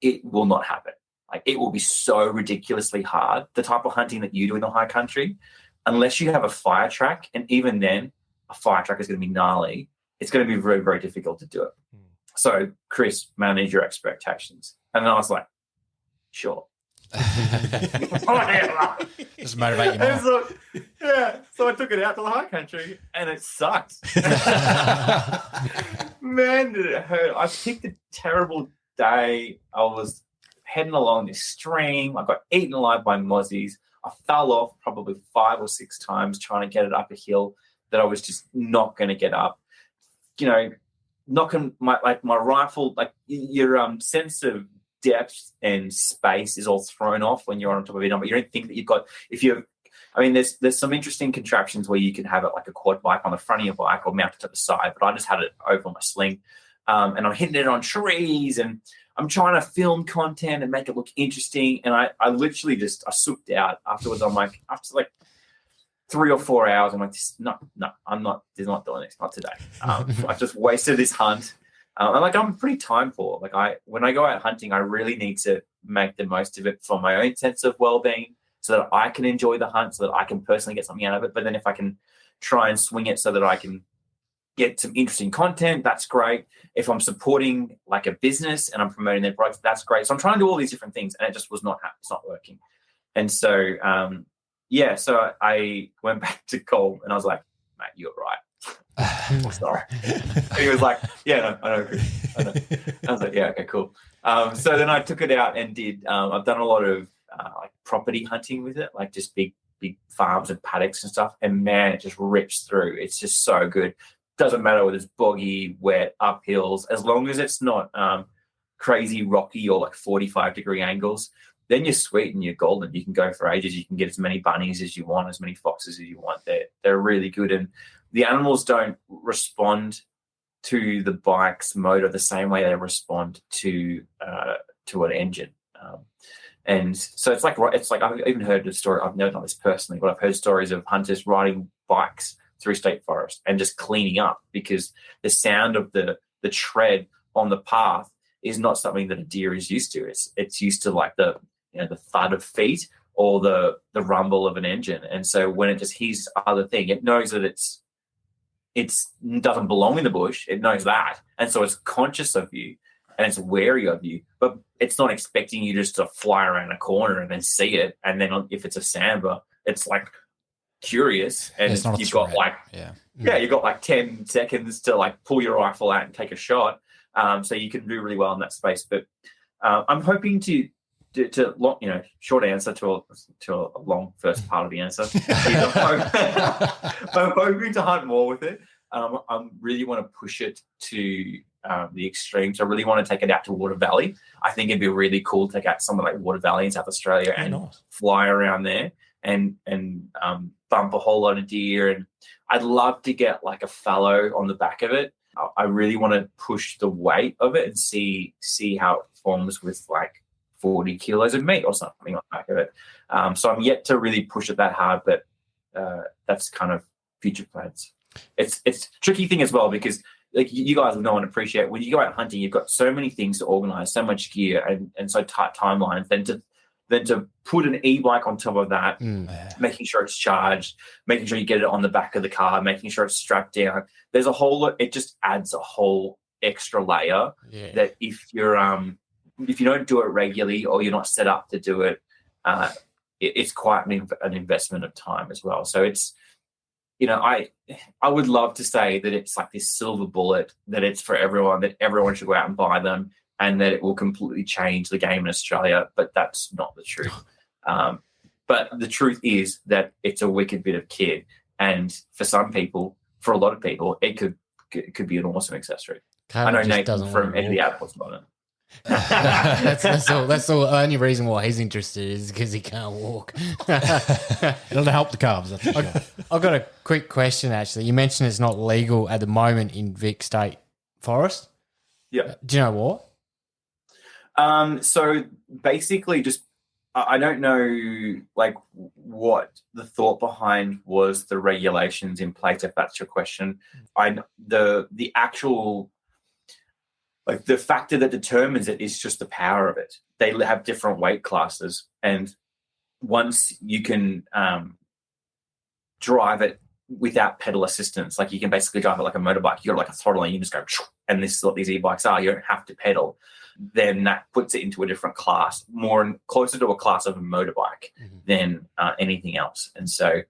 It will not happen. Like, it will be so ridiculously hard, the type of hunting that you do in the high country, unless you have a fire track, and even then, a fire track is going to be gnarly. It's going to be very, very difficult to do it. Mm. So, Chris, manage your expectations. And then I was like, sure. Just motivate you more. So I took it out to the high country, and it sucked. Man, did it hurt. I picked a terrible day. I was heading along this stream. I got eaten alive by mozzies. I fell off probably 5 or 6 times trying to get it up a hill that I was just not going to get up. Knocking my rifle, like your sense of depth and space is all thrown off when you're on top of it. But you don't think that you've got, there's some interesting contraptions where you can have it like a quad bike on the front of your bike or mounted to the side, but I just had it over my sling. And I'm hitting it on trees, and I'm trying to film content and make it look interesting. And I literally I souped out afterwards. I'm like, after like 3 or 4 hours, I'm like, no, I'm not doing this, not today. I just wasted this hunt. I'm pretty time poor. When I go out hunting, I really need to make the most of it for my own sense of well-being, so that I can enjoy the hunt, so that I can personally get something out of it. But then if I can try and swing it so that I can get some interesting content, that's great. If I'm supporting like a business and I'm promoting their products, that's great. So I'm trying to do all these different things, and it just was not happening. It's not working. And so, so I went back to Cole and I was like, mate, you're right. Oh, sorry. And he was like, yeah, no, I know, Chris. I know. I was like, yeah, okay, cool. So then I took it out and did. I've done a lot of like property hunting with it, like just big farms and paddocks and stuff. And man, it just rips through. It's just so good. Doesn't matter whether it's boggy, wet, up hills, as long as it's not crazy rocky or like 45-degree angles. Then you're sweet and you're golden. You can go for ages. You can get as many bunnies as you want, as many foxes as you want. They're really good, and the animals don't respond to the bike's motor the same way they respond to an engine. And so it's like I've even heard a story. I've never done this personally, but I've heard stories of hunters riding bikes through state forest and just cleaning up because the sound of the tread on the path is not something that a deer is used to. It's used to like the thud of feet or the rumble of an engine. And so when it just hears this other thing, it knows that it doesn't belong in the bush. It knows that. And so it's conscious of you and it's wary of you, but it's not expecting you just to fly around a corner and then see it. And then if it's a sambar, it's like curious, and you've got you've got like 10 seconds to like pull your rifle out and take a shot. So you can do really well in that space. But I'm hoping to short answer to a long first part of the answer. I'm hoping to hunt more with it. I really want to push it to the extremes. I really want to take it out to Water Valley. I think it'd be really cool to take out somewhere like Water Valley in South Australia and fly around there and bump a whole lot of deer. And I'd love to get like a fallow on the back of it. I really want to push the weight of it and see how it performs with like 40 kilos of meat or something on the back of it. So I'm yet to really push it that hard, but that's kind of future plans. It's a tricky thing as well because like you guys know and appreciate when you go out hunting, you've got so many things to organize, so much gear and so tight timelines. Then to put an e-bike on top of that, making sure it's charged, making sure you get it on the back of the car, making sure it's strapped down. There's a whole lot. It just adds a whole extra layer that if you don't do it regularly or you're not set up to do it, it's quite an investment of time as well. So it's, I would love to say that it's like this silver bullet, that it's for everyone, that everyone should go out and buy them, and that it will completely change the game in Australia, but that's not the truth. But the truth is that it's a wicked bit of kit, and for a lot of people, it could be an awesome accessory. I know Nathan from Eddie Outport's about it. That's all. That's the only reason why he's interested is because he can't walk. It'll help the calves. That's for sure. I've got a quick question. Actually, you mentioned it's not legal at the moment in Vic State Forest. Yeah. Do you know what? So basically, just I don't know like what the thought behind was the regulations in place. If that's your question, the actual. Like the factor that determines it is just the power of it. They have different weight classes, and once you can drive it without pedal assistance, like you can basically drive it like a motorbike. You got like a throttle, and you just go, and this is what these e-bikes are. You don't have to pedal. Then that puts it into a different class, more closer to a class of a motorbike than anything else. And so,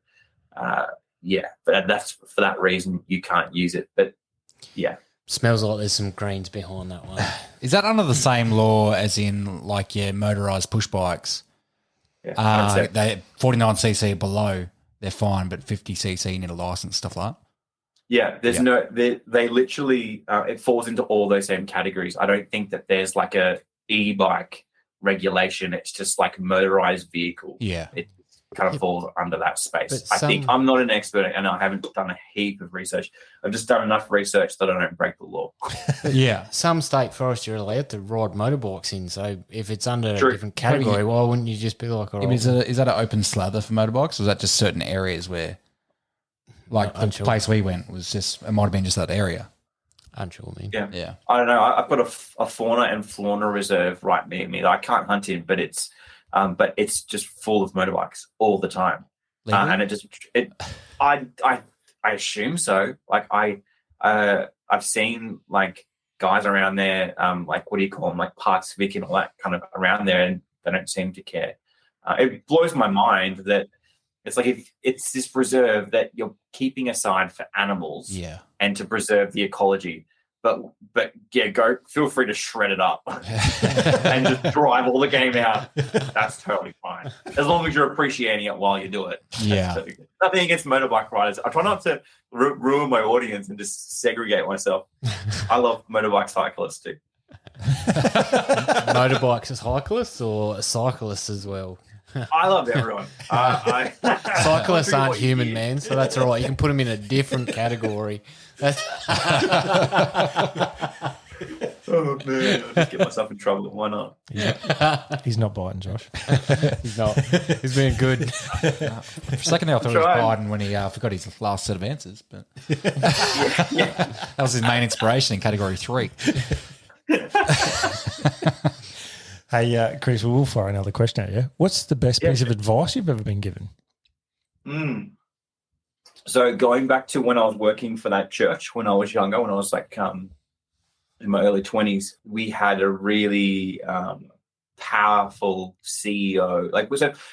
but that's for that reason you can't use it. But yeah. Smells like there's some greens behind that one. Is that under the same law as in like your motorised push bikes? Yeah, they 49cc below, they're fine, but 50cc you need a license, stuff like that? Yeah, they literally, it falls into all those same categories. I don't think that there's like a e-bike regulation. It's just like motorised vehicle. Yeah. It kind of falls under that space. I think I'm not an expert and I haven't done a heap of research. I've just done enough research that I don't break the law. Yeah. Some state forests you're allowed to ride motorbikes in, so if it's under True. a different category, why wouldn't you just be like, all right, Is that an open slather for motorbikes, or is that just certain areas where, like the place we went was just, it might have been just that area? unsure, man. Yeah. I don't know. I've got a fauna and flora reserve right near me that I can't hunt in, but it's just full of motorbikes all the time. And I assume so. Like I've seen like guys around there, like what do you call them, like Parks Vic and all that kind of around there, and they don't seem to care. It blows my mind that it's like if it's this reserve that you're keeping aside for animals. Yeah. and to preserve the ecology. But yeah, go. Feel free to shred it up and just drive all the game out. That's totally fine, as long as you're appreciating it while you do it. Yeah. Totally nothing against motorbike riders. I try not to ruin my audience and just segregate myself. I love motorbike cyclists too. Motorbikes as cyclists or cyclists as well? I love everyone. Cyclists aren't human, man, so that's all right. You can put them in a different category. Oh man, I'll just get myself in trouble. Why not? Yeah. He's not biting, Josh. He's not. He's being good. For a second there, I thought it was Biden when he forgot his last set of answers, but that was his main inspiration in category 3. Hey, Chris, we'll fire another question at you. What's the best piece of advice you've ever been given? So going back to when I was working for that church, when I was younger, when I was like in my early 20s, we had a really powerful CEO. Like,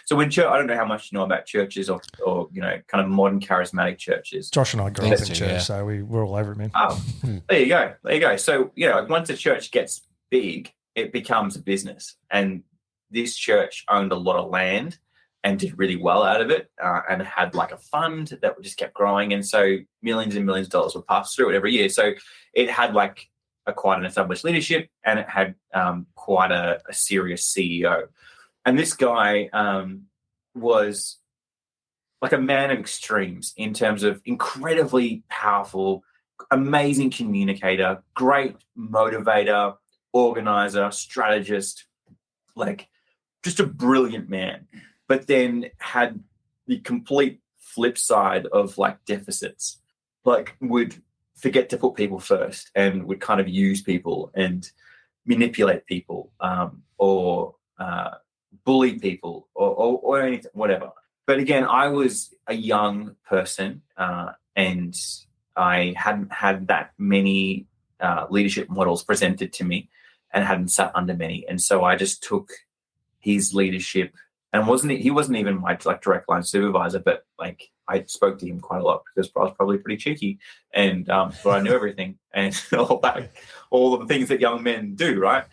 so when church, I don't know how much you know about churches or kind of modern charismatic churches. Josh and I grew up in church, so we're all over it, man. Oh, there you go. So once a church gets big, it becomes a business, and this church owned a lot of land and did really well out of it, and had like a fund that just kept growing, and so millions and millions of dollars would pass through it every year. So it had like quite an established leadership, and it had quite a serious CEO. And this guy was like a man of extremes in terms of incredibly powerful, amazing communicator, great motivator, organizer, strategist, like just a brilliant man, but then had the complete flip side of like deficits, like would forget to put people first and would kind of use people and manipulate people, or bully people or anything, whatever. But again, I was a young person, and I hadn't had that many leadership models presented to me, and hadn't sat under many. And so I just took his leadership, and he wasn't even my like direct line supervisor, but like I spoke to him quite a lot because I was probably pretty cheeky, and but I knew everything and all the things that young men do, right?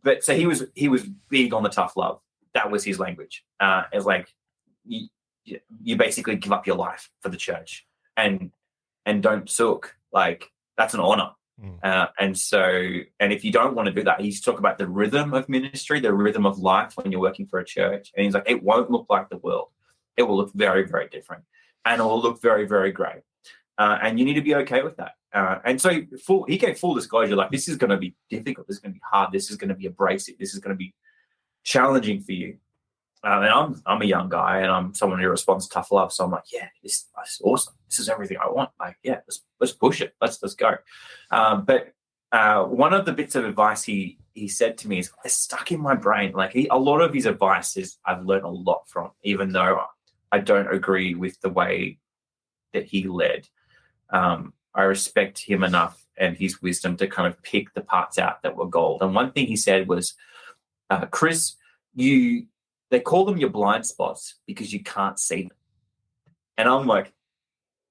But so he was big on the tough love. That was his language. It was like you basically give up your life for the church and don't sook. Like that's an honor. And if you don't want to do that, he's talking about the rhythm of ministry, the rhythm of life when you're working for a church. And he's like, it won't look like the world. It will look very, very different, and it will look very, very great. And you need to be okay with that. And so he gave full disclosure, like, this is going to be difficult. This is going to be hard. This is going to be abrasive. This is going to be challenging for you. And I'm a young guy, and I'm someone who responds to tough love. So I'm like, yeah, this is awesome. This is everything I want. Like, yeah, let's push it. Let's go. But one of the bits of advice he said to me is stuck in my brain. Like a lot of his advice is I've learned a lot from, even though I don't agree with the way that he led. I respect him enough and his wisdom to kind of pick the parts out that were gold. And one thing he said was, Chris, they call them your blind spots because you can't see them. And I'm like,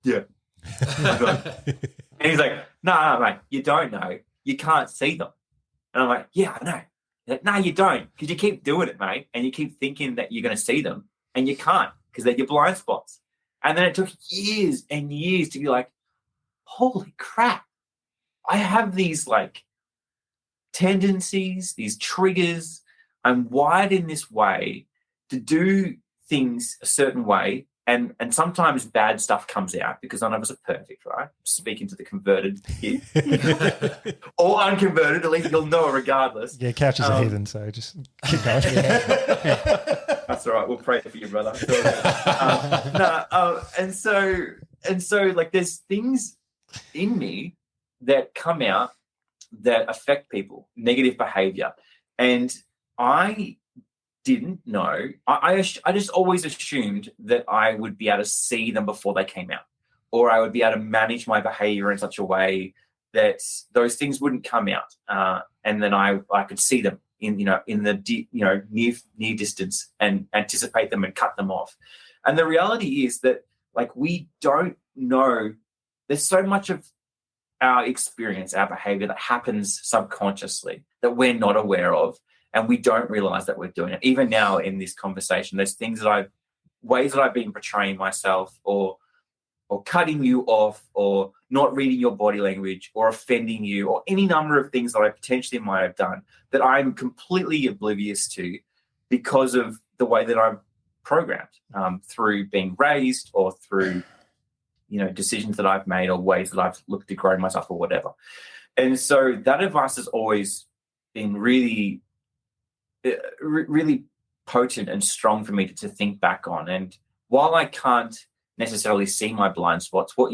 yeah. And he's like, no, mate, you don't know. You can't see them. And I'm like, yeah, I know. He's like, no, you don't, because you keep doing it, mate. And you keep thinking that you're going to see them, and you can't because they're your blind spots. And then it took years and years to be like, holy crap, I have these like tendencies, these triggers. I'm wired in this way to do things a certain way, and sometimes bad stuff comes out because none of us are perfect, right? Speaking to the converted here. Or unconverted, at least you'll know regardless. Yeah, Couch is a heathen, so just keep going. That's all right. We'll pray for you, brother. And so like there's things in me that come out that affect people, negative behavior, and I didn't know. I just always assumed that I would be able to see them before they came out, or I would be able to manage my behavior in such a way that those things wouldn't come out, and then I could see them in the near distance and anticipate them and cut them off. And the reality is that like we don't know there's so much of our experience, our behavior that happens subconsciously that we're not aware of, and we don't realize that we're doing it. Even now in this conversation, there's ways that I've been portraying myself, or cutting you off, or not reading your body language, or offending you, or any number of things that I potentially might have done that I'm completely oblivious to because of the way that I'm programmed, through being raised, or through decisions that I've made, or ways that I've looked to grow myself, or whatever. And so that advice has always been really, really potent and strong for me to think back on. And while I can't necessarily see my blind spots, what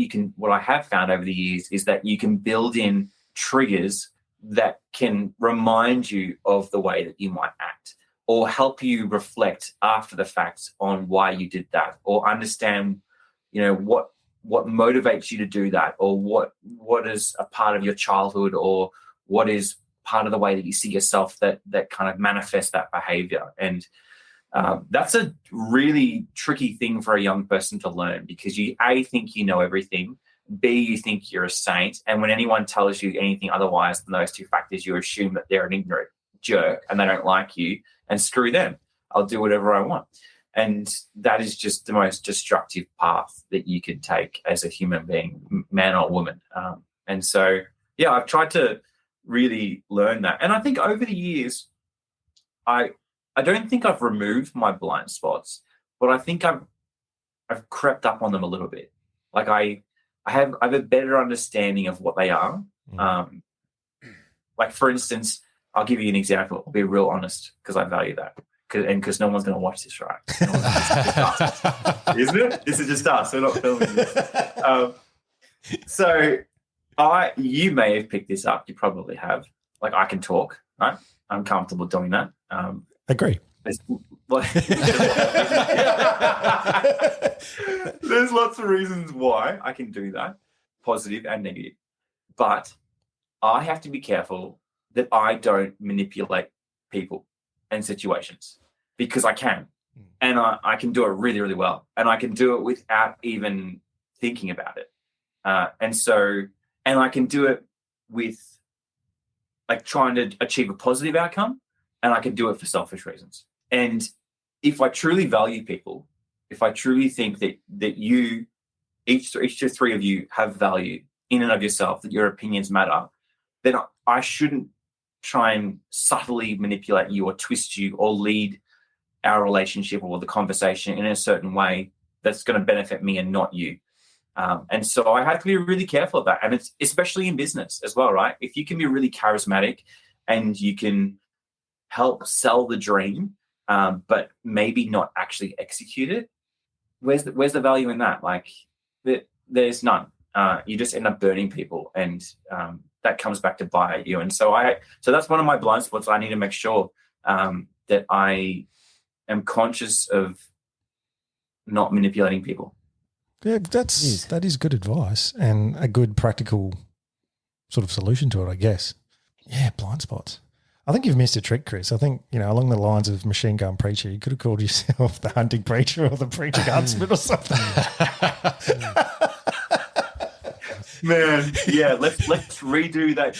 I have found over the years is that you can build in triggers that can remind you of the way that you might act, or help you reflect after the fact on why you did that, or understand, what motivates you to do that, or what is a part of your childhood, or what is part of the way that you see yourself that kind of manifests that behavior. And that's a really tricky thing for a young person to learn, because you A, think you know everything, B, you think you're a saint, and when anyone tells you anything otherwise than those two factors, you assume that they're an ignorant jerk and they don't like you, and screw them, I'll do whatever I want. And that is just the most destructive path that you could take as a human being, man or woman. And so, yeah, I've tried to really learn that. And I think over the years, I don't think I've removed my blind spots, but I think I've crept up on them a little bit. Like I have a better understanding of what they are. Like, for instance, I'll give you an example. I'll be real honest, because I value that. Because no one's going to watch this, right? Isn't it? This is just us. We're not filming this. So you may have picked this up. You probably have. Like, I can talk, right? I'm comfortable doing that. Agree. There's lots of reasons why I can do that, positive and negative. But I have to be careful that I don't manipulate people and situations, because I can. And I can do it really, really well. And I can do it without even thinking about it. And I can do it with, like, trying to achieve a positive outcome, and I can do it for selfish reasons. And if I truly value people, if I truly think that you, each of three of you, have value in and of yourself, that your opinions matter, then I shouldn't try and subtly manipulate you, or twist you, or lead our relationship or the conversation in a certain way that's going to benefit me and not you. And so I have to be really careful of that. And it's especially in business as well, right? If you can be really charismatic and you can help sell the dream, but maybe not actually execute it, where's the value in that? Like, there's none. You just end up burning people, and that comes back to bite you. And so that's one of my blind spots. I need to make sure that I am conscious of not manipulating people. Yeah, that is good advice, and a good practical sort of solution to it, I guess. Yeah, blind spots. I think you've missed a trick, Chris. I think, along the lines of Machine Gun Preacher, you could have called yourself the Hunting Preacher or the Preacher Huntsman or something. Man, yeah, let's redo that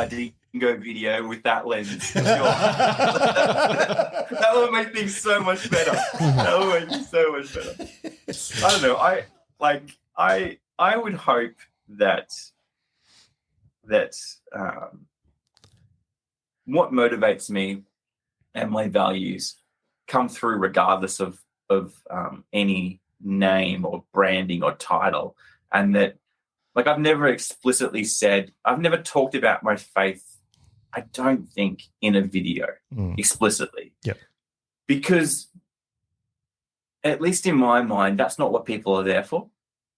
Dingo video with that lens. Sure. That will make things so much better. That will make things so much better. I don't know. I would hope that what motivates me and my values come through regardless of any name or branding or title, and that, like, I've never explicitly said, I've never talked about my faith, I don't think, in a video explicitly. Yep. Because at least in my mind, that's not what people are there for.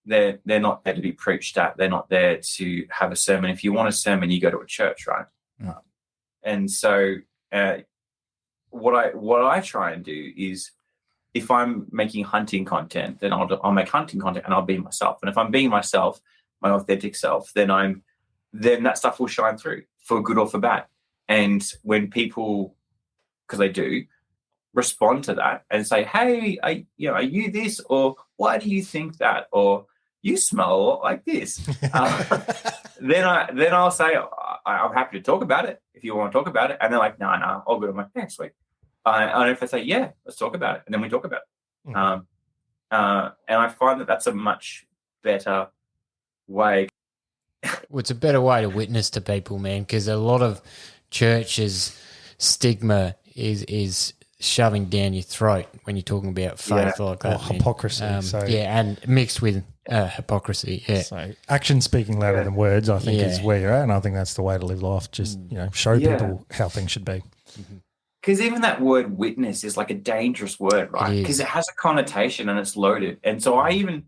They're not there to be preached at. They're not there to have a sermon. If you want a sermon, you go to a church, right? Mm. And so what I try and do is, if I'm making hunting content, then I'll make hunting content, and I'll be myself. And if I'm being myself, my authentic self, then that stuff will shine through, for good or for bad. And when people, because they do, respond to that and say, hey, are you this? Or why do you think that? Or you smell a lot like this. Then I'll say, I'm happy to talk about it if you want to talk about it. And they're like, no, all good. I'm like, thanks, sweet. And if I say, yeah, let's talk about it, and then we talk about it. And I find that that's a much better way. Well, it's a better way to witness to people, man, because a lot of churches' stigma is shoving down your throat when you're talking about faith like that. Hypocrisy. And mixed with hypocrisy. Yeah. So action speaking louder than words, I think, is where you're at, and I think that's the way to live life. Just show people how things should be. Because even that word witness is like a dangerous word, right? Because it has a connotation and it's loaded. And so I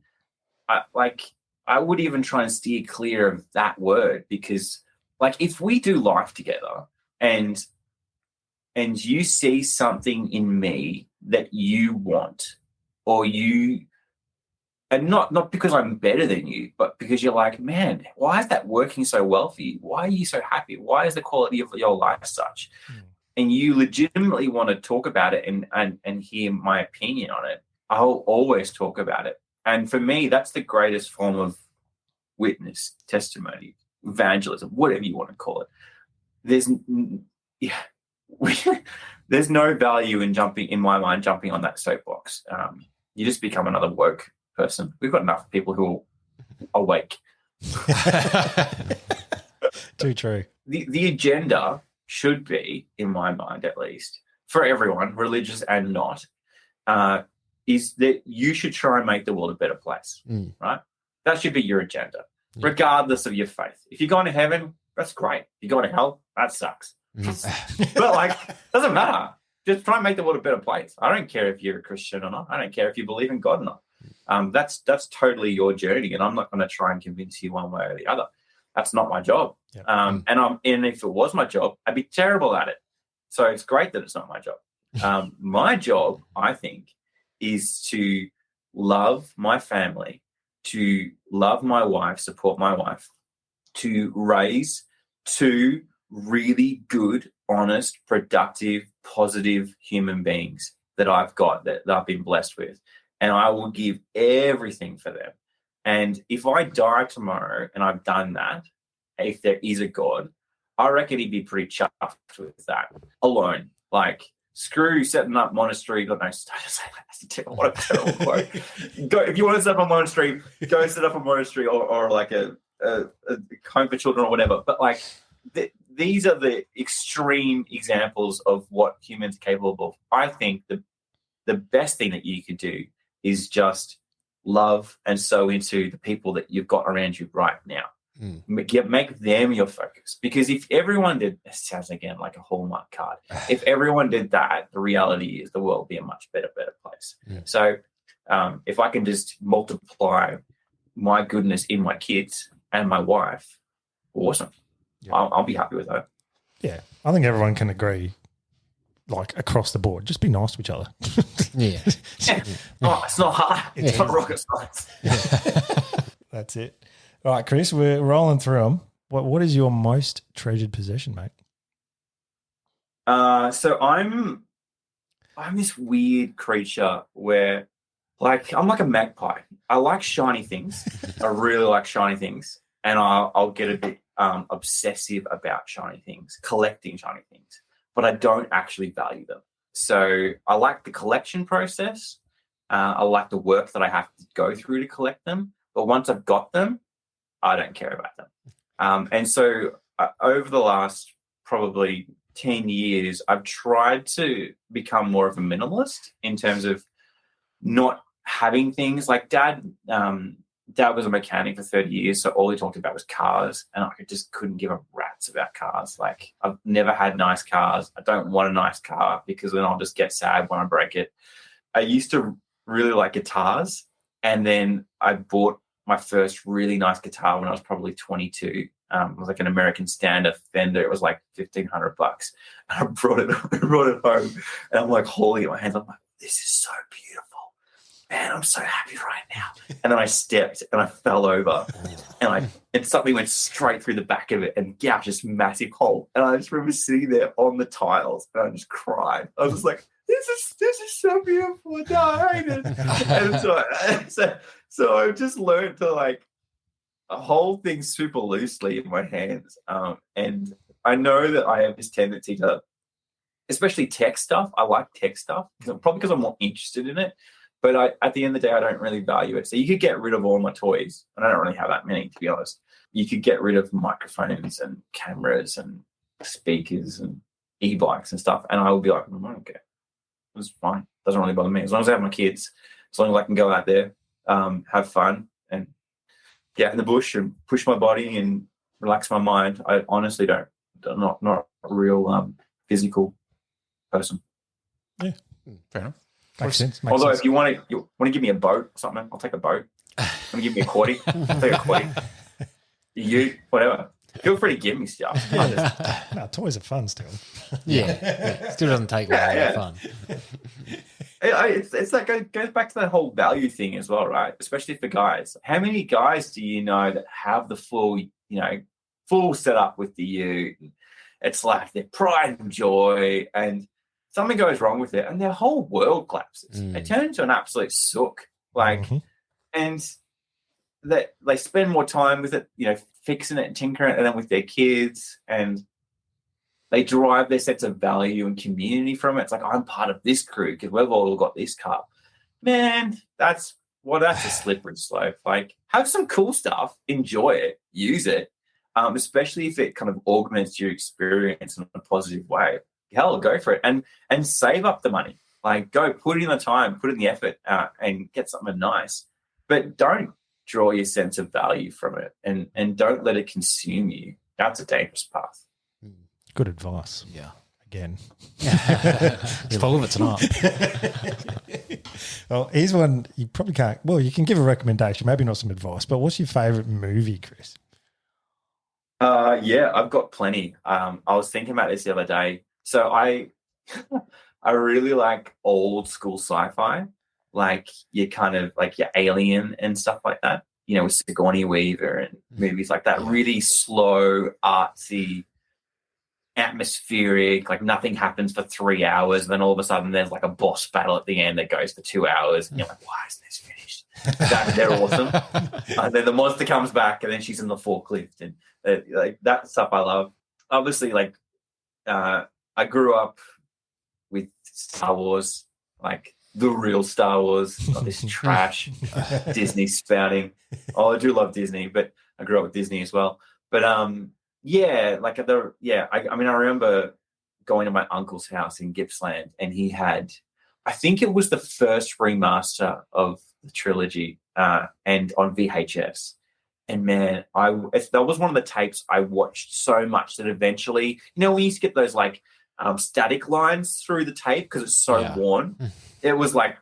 would even try and steer clear of that word, because like if we do life together and you see something in me that you want, or and not because I'm better than you, but because you're like, man, why is that working so well for you? Why are you so happy? Why is the quality of your life such? And you legitimately want to talk about it and hear my opinion on it, I'll always talk about it. And for me, that's the greatest form of witness, testimony, evangelism, whatever you want to call it. There's no value in my mind jumping on that soapbox. You just become another woke person. We've got enough people who are awake. Too true. The agenda should be, in my mind at least, for everyone, religious and not, is that you should try and make the world a better place, right? That should be your agenda, regardless of your faith. If you're going to heaven, that's great. If you're going to hell, that sucks. But doesn't matter. Just try and make the world a better place. I don't care if you're a Christian or not. I don't care if you believe in God or not. That's totally your journey, and I'm not going to try and convince you one way or the other. That's not my job. Yep. And if it was my job, I'd be terrible at it. So it's great that it's not my job. My job, I think, is to love my family, to love my wife, support my wife, to raise two really good, honest, productive, positive human beings that I've got, that I've been blessed with. And I will give everything for them. And if I die tomorrow and I've done that, if there is a God, I reckon he'd be pretty chuffed with that alone. Like, screw setting up monastery. God, no, don't say that. What a terrible quote. If you want to set up a monastery, go set up a monastery or like a home for children or whatever. But like, these are the extreme examples of what humans are capable of. I think the best thing that you could do is just love and sow into the people that you've got around you right now. Make them your focus. Because if everyone did, this sounds again like a Hallmark card. If everyone did that, the reality is the world would be a much better place. So if I can just multiply my goodness in my kids and my wife, awesome. I'll be happy with that. Yeah, I think everyone can agree, like across the board, just be nice to each other. Oh, it's not hard. It's not rocket science. That's it. All right, Chris, we're rolling through them. What is your most treasured possession, mate? So I'm this weird creature where, like, I'm like a magpie. I like shiny things. I really like shiny things, and I'll get a bit obsessive about shiny things, collecting shiny things, but I don't actually value them. So I like the collection process. I like the work that I have to go through to collect them. But once I've got them, I don't care about them. And so over the last probably 10 years, I've tried to become more of a minimalist in terms of not having things. Like Dad was a mechanic for 30 years, so all he talked about was cars, and I just couldn't give a rat's about cars. Like, I've never had nice cars. I don't want a nice car because then I'll just get sad when I break it. I used to really like guitars, and then I bought my first really nice guitar when I was probably 22. It was like an American Standard Fender. It was like $1,500. And I brought it home, and I'm like holding it in my hands. I'm like, this is so beautiful. Man, I'm so happy right now. And then I stepped and I fell over, and something went straight through the back of it and gouged this massive hole. And I just remember sitting there on the tiles, and I just cried. I was just like, this is so beautiful. No, I hate it. And So I've just learned to like hold things super loosely in my hands. And I know that I have this tendency to, especially tech stuff. I like tech stuff probably because I'm more interested in it. But at the end of the day, I don't really value it. So you could get rid of all my toys, and I don't really have that many, to be honest. You could get rid of microphones and cameras and speakers and e-bikes and stuff, and I will be like, I don't care. It's fine. Doesn't really bother me. As long as I have my kids, as long as I can go out there, have fun and get in the bush and push my body and relax my mind. I honestly not a real physical person. Yeah, fair enough. Makes sense. Although if you want to give me a boat or something, I'll take a boat. Want to give me a quaddie? I'll take a quaddie. You, whatever. Feel free to give me stuff. No, toys are fun still. Yeah. Still doesn't take away the fun. It's like it goes back to that whole value thing as well, right? Especially for guys. How many guys do you know that have the full setup with the ute? It's like their pride and joy, and something goes wrong with it, and their whole world collapses. It turns into an absolute sook. And that they spend more time with it, fixing it and tinkering it, and then with their kids, and they derive their sense of value and community from it. It's like, I'm part of this crew because we've all got this car. Man, that's a slippery slope. Like, have some cool stuff, enjoy it, use it, especially if it kind of augments your experience in a positive way. Hell, go for it and save up the money. Like, go put in the time, put in the effort, and get something nice. But don't draw your sense of value from it, and don't let it consume you. That's a dangerous path. Good advice. Yeah. Again. It's full of it tonight. Well, here's one you probably can't. Well, you can give a recommendation, maybe not some advice, but what's your favourite movie, Chris? Yeah, I've got plenty. I was thinking about this the other day. So I really like old school sci-fi, like your kind of like your Alien and stuff like that, with Sigourney Weaver and movies like that. Really slow, artsy, atmospheric, like nothing happens for 3 hours. And then all of a sudden there's like a boss battle at the end that goes for 2 hours. And you're like, why isn't this finished? They're awesome. And then the monster comes back and then she's in the forklift. And like that stuff I love. Obviously, like I grew up with Star Wars, like the real Star Wars, not this trash Disney spouting. Oh, I do love Disney, but I grew up with Disney as well. But I remember going to my uncle's house in Gippsland, and he had, I think it was the first remaster of the trilogy, and on VHS. And man, that was one of the tapes I watched so much that eventually, we used to get those like static lines through the tape because it's so worn. It was like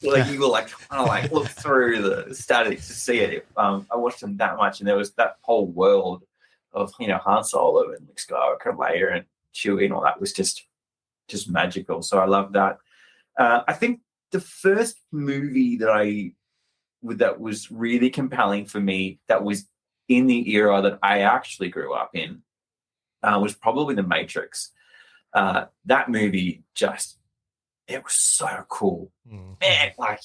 you were like trying to like look through the static to see it. I watched them that much, and there was that whole world of Han Solo and Luke Skywalker, Leia and Chewie, and all that was just magical. So I love that. I think the first movie that was really compelling for me, that was in the era that I actually grew up in, was probably The Matrix. That movie it was so cool. Man, like,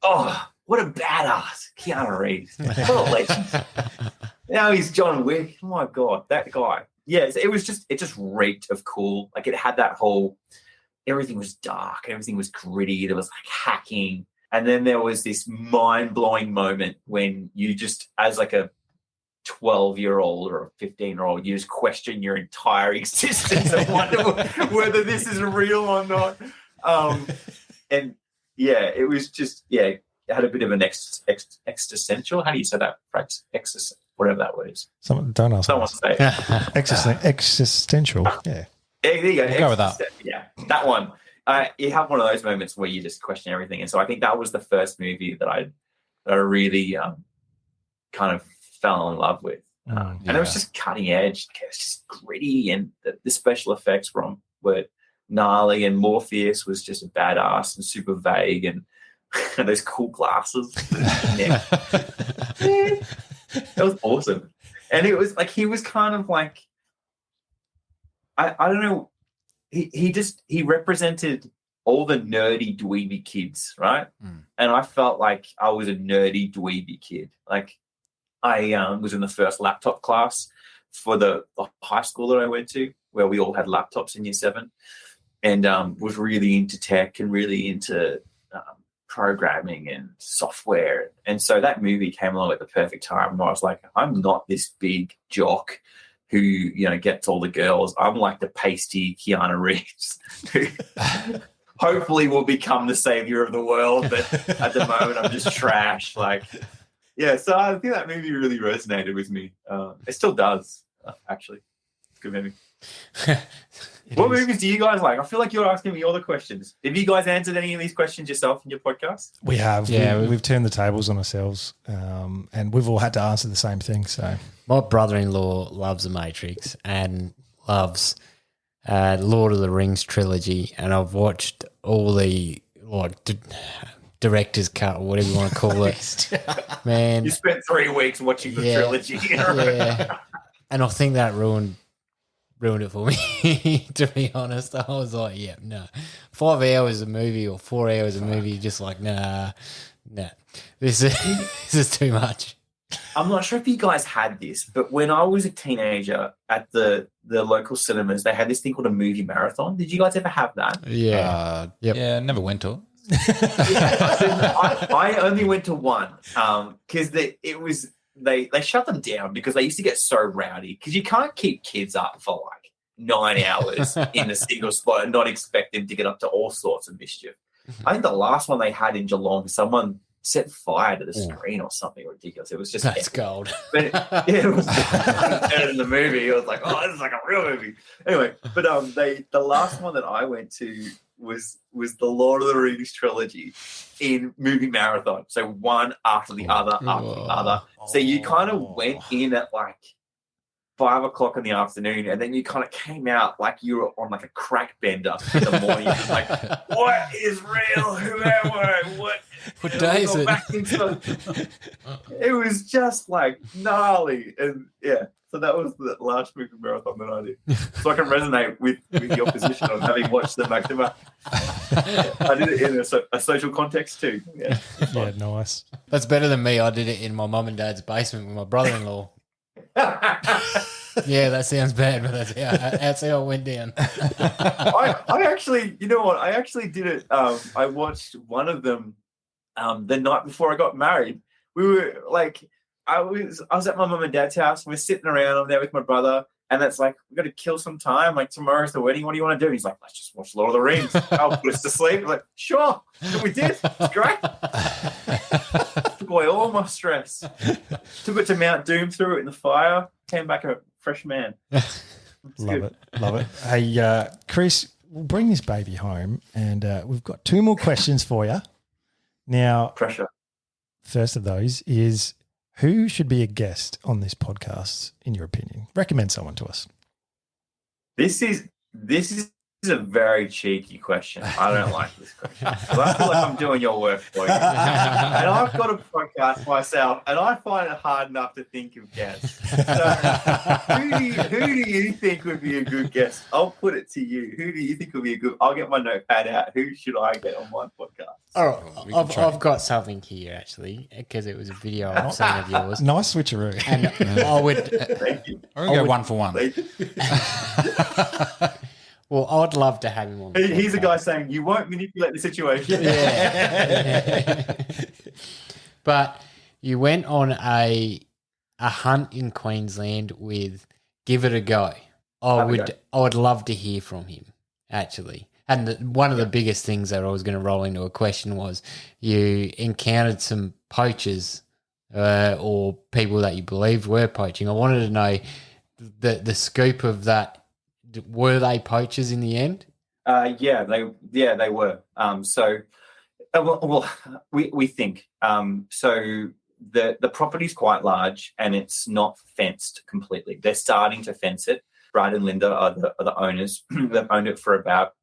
oh, what a badass Keanu Reeves. What a legend. Now he's John Wick. Oh my God, that guy. Yeah, it just reeked of cool. Like, it had that whole, everything was dark, everything was gritty. There was like hacking. And then there was this mind-blowing moment when you just, as like a 12-year-old or a 15-year-old, you just question your entire existence and wonder whether this is real or not. And yeah, it was just, it had a bit of an existential. How do you say that phrase? Whatever that word is. Don't ask. Someone say it. Existential. Yeah. There you go. We'll go with that. Yeah, that one. You have one of those moments where you just question everything. And so I think that was the first movie that I really kind of fell in love with. And it was just cutting edge. It was just gritty, and the special effects were gnarly, and Morpheus was just a badass and super vague, and those cool glasses. It was awesome. And it was like, he was kind of like, I don't know, he represented all the nerdy dweeby kids, right? Mm. And I felt like I was a nerdy dweeby kid. Like I was in the first laptop class for the high school that I went to, where we all had laptops in year 7, and was really into tech and really into programming and software. And so that movie came along at the perfect time where I was like, I'm not this big jock who, you know, gets all the girls. I'm like the pasty Keanu Reeves who hopefully will become the savior of the world. But at the moment, I'm just trash. Like, yeah, so I think that movie really resonated with me. It still does, actually. It's a good movie. What movies do you guys like? I feel like you're asking me all the questions. Have you guys answered any of these questions yourself in your podcast? We have. Yeah, We've turned the tables on ourselves, and we've all had to answer the same thing. So My brother-in-law loves The Matrix and loves Lord of the Rings trilogy, and I've watched all the director's cut or whatever you want to call it. Man, You spent 3 weeks watching the trilogy. yeah. And I think that ruined it for me, to be honest. I was like, yeah, no. 5 hours a movie or 4 hours a movie, just like, nah. This is too much. I'm not sure if you guys had this, but when I was a teenager at the local cinemas, they had this thing called a movie marathon. Did you guys ever have that? Yeah. Yep. Yeah, never went to it. I only went to one because they shut them down because they used to get so rowdy, because you can't keep kids up for like 9 hours in a single spot and not expect them to get up to all sorts of mischief. I think the last one they had in Geelong, someone set fire to the screen or something ridiculous. It was just That's gold. But it was better than the movie. It was like, oh, this is like a real movie. Anyway, but the last one that I went to was the Lord of the Rings trilogy in movie marathon. So one after the other, after the other. So you kind of went in at like 5 o'clock in the afternoon, and then you kind of came out like you were on like a crack bender in the morning. You're just like, what is real? Who am I? What day is it? It was just like gnarly. And yeah, so that was the last movie marathon that I did. So I can resonate with your position on having watched them back to back. I did it in a social context too. Yeah, yeah, nice. That's better than me. I did it in my mum and dad's basement with my brother-in-law. Yeah, that sounds bad, but that's how it went down. I actually, you know what? I actually did it. I watched one of them the night before I got married. We were like, I was at my mum and dad's house. We're sitting around. I'm there with my brother, and it's like, we got to kill some time. Like, tomorrow's the wedding. What do you want to do? He's like, let's just watch Lord of the Rings. I'll put us to sleep. I'm like, sure. And we did. It's great. Took away all my stress. Took it to Mount Doom, threw it in the fire. Came back a fresh man. Love it. Hey, Chris, we'll bring this baby home, and we've got 2 more questions for you. Now, Pressure. First of those is, who should be a guest on this podcast, in your opinion? Recommend someone to us. This is a very cheeky question. I don't like this question. I feel like I'm doing your work for you. And I've got a podcast myself, and I find it hard enough to think of guests. So who do you think would be a good guest? I'll put it to you. Who do you think would be a good? I'll get my notepad out. Who should I get on my podcast? All right, I've got something here actually, because it was a video I've seen of yours. Nice switcheroo. And I would. Thank you. Or go 1 for 1. Thank you. Well, I'd love to have him on. He's a guy saying you won't manipulate the situation. Yeah. But you went on a hunt in Queensland with Give It a Go. I would love to hear from him, actually. And one of the biggest things that I was going to roll into a question was, you encountered some poachers or people that you believed were poaching. I wanted to know the scoop of that. Were they poachers in the end? Yeah, they were. We think. So the property's quite large, and it's not fenced completely. They're starting to fence it. Brad and Linda are the owners. They've owned it for about,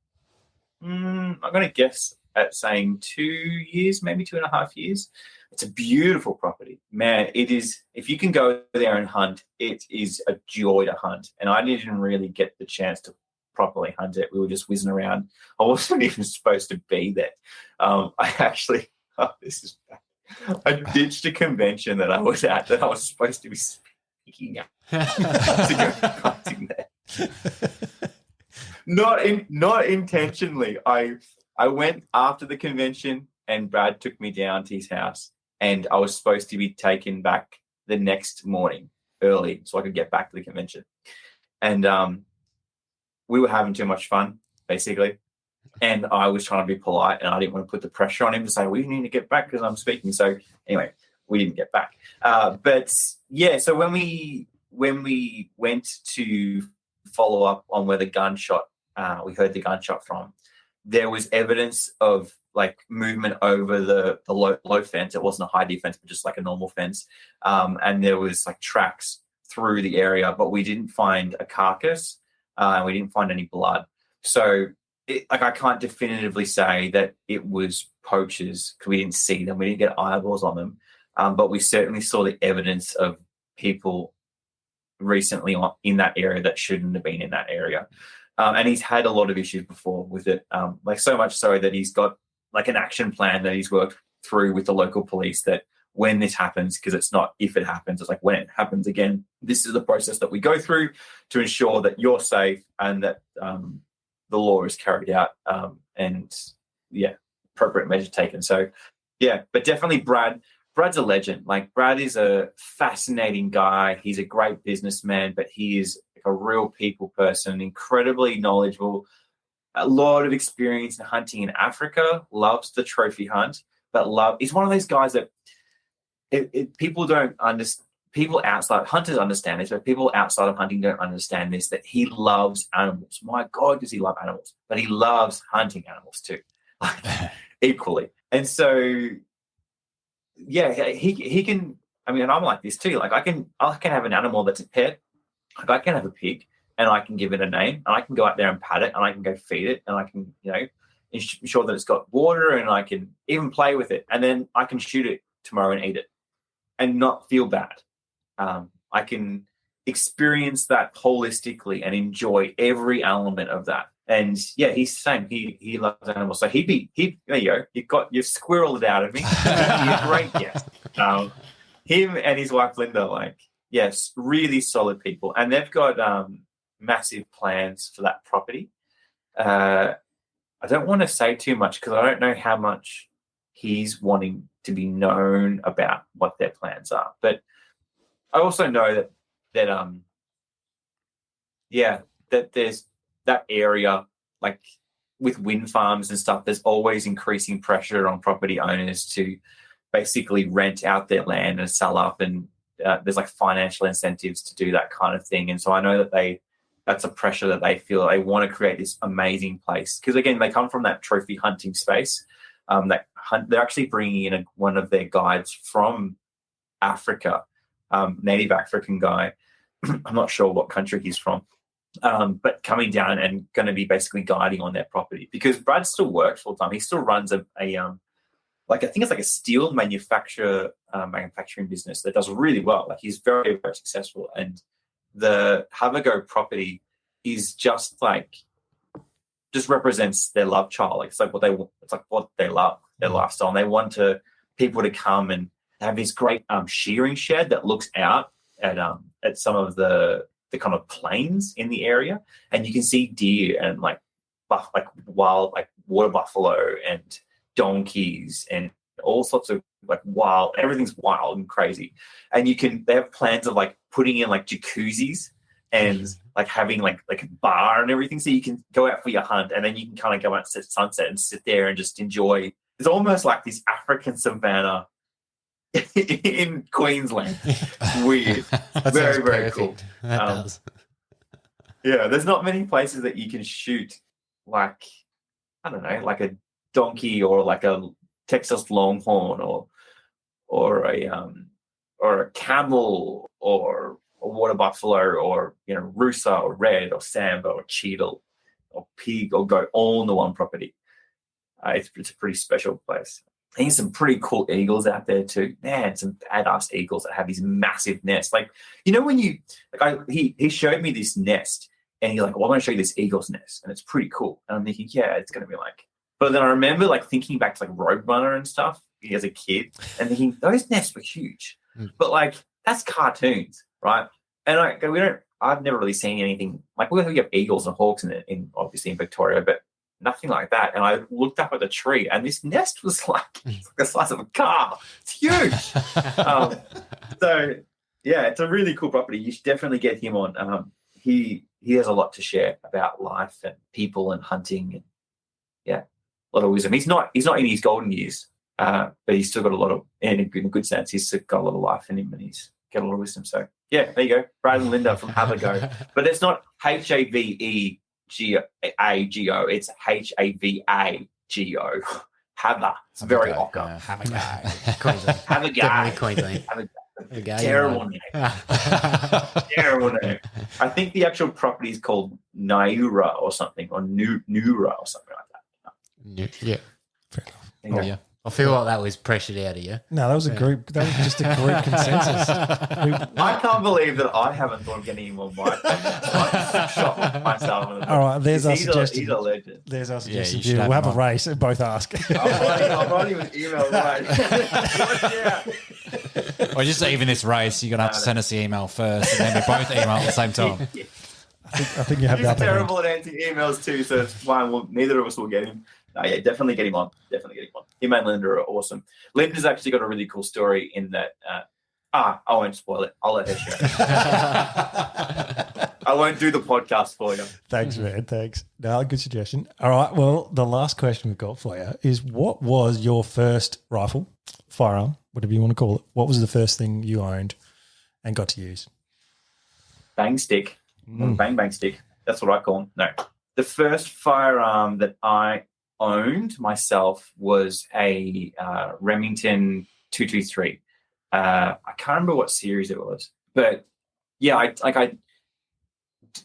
I'm going to guess at saying 2 years, maybe 2.5 years. It's a beautiful property. Man, it is. If you can go there and hunt, it is a joy to hunt. And I didn't really get the chance to properly hunt it. We were just whizzing around. I wasn't even supposed to be there. I actually, this is bad. I ditched a convention that I was at that I was supposed to be speaking at to go hunting there. Not intentionally. I went after the convention and Brad took me down to his house and I was supposed to be taken back the next morning early so I could get back to the convention. And we were having too much fun, basically. And I was trying to be polite and I didn't want to put the pressure on him to say, we need to get back because I'm speaking. So anyway, we didn't get back. But yeah, so when we went to follow up on where the gunshot, we heard the gunshot from, there was evidence of like movement over the low fence. It wasn't a high defense, but just like a normal fence. And there was like tracks through the area, but we didn't find a carcass. We didn't find any blood. So I can't definitively say that it was poachers because we didn't see them. We didn't get eyeballs on them. But we certainly saw the evidence of people recently in that area that shouldn't have been in that area. And he's had a lot of issues before with it, like so much so that he's got like an action plan that he's worked through with the local police that when this happens, because it's not if it happens, it's like when it happens again, this is the process that we go through to ensure that you're safe and that the law is carried out and, yeah, appropriate measure taken. So, yeah, but definitely Brad's a legend. Like, Brad is a fascinating guy. He's a great businessman, but he is a real people person, incredibly knowledgeable, a lot of experience in hunting in Africa, loves the trophy hunt, but he's one of those guys that people don't understand. People outside hunters understand this, but people outside of hunting don't understand this, that he loves animals. My God, does he love animals? But he loves hunting animals too, like, equally. And so, yeah, he can. I mean, I'm like this too. Like I can have an animal that's a pet. Like I can have a pig, and I can give it a name, and I can go out there and pat it, and I can go feed it, and I can, ensure that it's got water, and I can even play with it, and then I can shoot it tomorrow and eat it, and not feel bad. I can experience that holistically and enjoy every element of that. And yeah, he's the same. He loves animals. So there you go. You've squirreled it out of me. He's a great guest. Him and his wife Linda, like, yes, really solid people. And they've got massive plans for that property. I don't want to say too much because I don't know how much he's wanting to be known about what their plans are. But I also know that there's that area, like with wind farms and stuff, there's always increasing pressure on property owners to basically rent out their land and sell up, and there's like financial incentives to do that kind of thing. And so I know that that's a pressure that they feel. They want to create this amazing place because, again, they come from that trophy hunting space. They're actually bringing in one of their guides from Africa, native African guy. I'm not sure what country he's from, but coming down and going to be basically guiding on their property because Brad still works full time. He still runs I think it's like a steel manufacturing business that does really well. Like he's very, very successful, and the Havergo property is just represents their love child. Like it's like what they want. It's like what they love, their lifestyle. And they want people to come and have this great shearing shed that looks out at some of the kind of plains in the area, and you can see deer and wild water buffalo and donkeys and all sorts of wild. Everything's wild and crazy, and they have plans of putting in jacuzzis and having like a bar and everything, so you can go out for your hunt and then you can kind of go out at sunset and sit there and just enjoy. It's almost like this African savannah in Queensland. Weird. Very, very cool. That does. Yeah, there's not many places that you can shoot I don't know, like a donkey or like a Texas Longhorn or a camel or a water buffalo or rusa or red or samba or cheetah or pig or goat all on the one property. It's a pretty special place. I think some pretty cool eagles out there too. Man, some badass eagles that have these massive nests. When he showed me this nest, and he's like, well, I want to show you this eagle's nest, and it's pretty cool. And I'm thinking, yeah, it's going to be like. But then I remember like thinking back to like Roadrunner and stuff as a kid, and thinking those nests were huge. But like that's cartoons, right? And I've never really seen anything like we have eagles and hawks in obviously in Victoria, but nothing like that. And I looked up at the tree, and this nest was like the size of a car. It's huge. So yeah, it's a really cool property. You should definitely get him on. He has a lot to share about life and people and hunting, and yeah, a lot of wisdom. He's not in his golden years, but he's still got a lot of, in a good sense, he's still got a lot of life in him, and he's got a lot of wisdom. So yeah, there you go, Brad and Linda from Have a Go. But it's not HAVEGAGO, it's HAVAGO. Have a. It's very ochre. Have a go. Queensland. Have a go. Definitely Queensland. Have a go. Okay, Terrible name. Terrible name. I think the actual property is called Naura or something, or Nura or something like that. Yeah. Oh, yeah. I feel like that was pressured out of you. No, that was a group. That was just a group consensus. I can't believe that I haven't thought of getting him on mic. I'm shocked myself. All right, there's our suggestion. He's a legend. There's our Yeah, suggestion. you should we'll have have a race and both ask. I'm writing an email right. Yeah. Or just even this race, you're going to have to send us the email first, and then we both email at the same time. I think you have He's that. terrible at answering emails too, so it's fine. Well, neither of us will get him. Yeah, definitely get him on. Him and Linda are awesome. Linda's actually got a really cool story in that. I won't spoil it. I'll let her share it. I won't do the podcast for you. Thanks, man. Thanks. No, good suggestion. All right. Well, the last question we've got for you is, what was your first rifle, firearm, whatever you want to call it? What was the first thing you owned and got to use? Bang stick. Bang stick. That's what I call them. No. The first firearm that I owned myself was a Remington 223. I can't remember what series it was, but yeah, I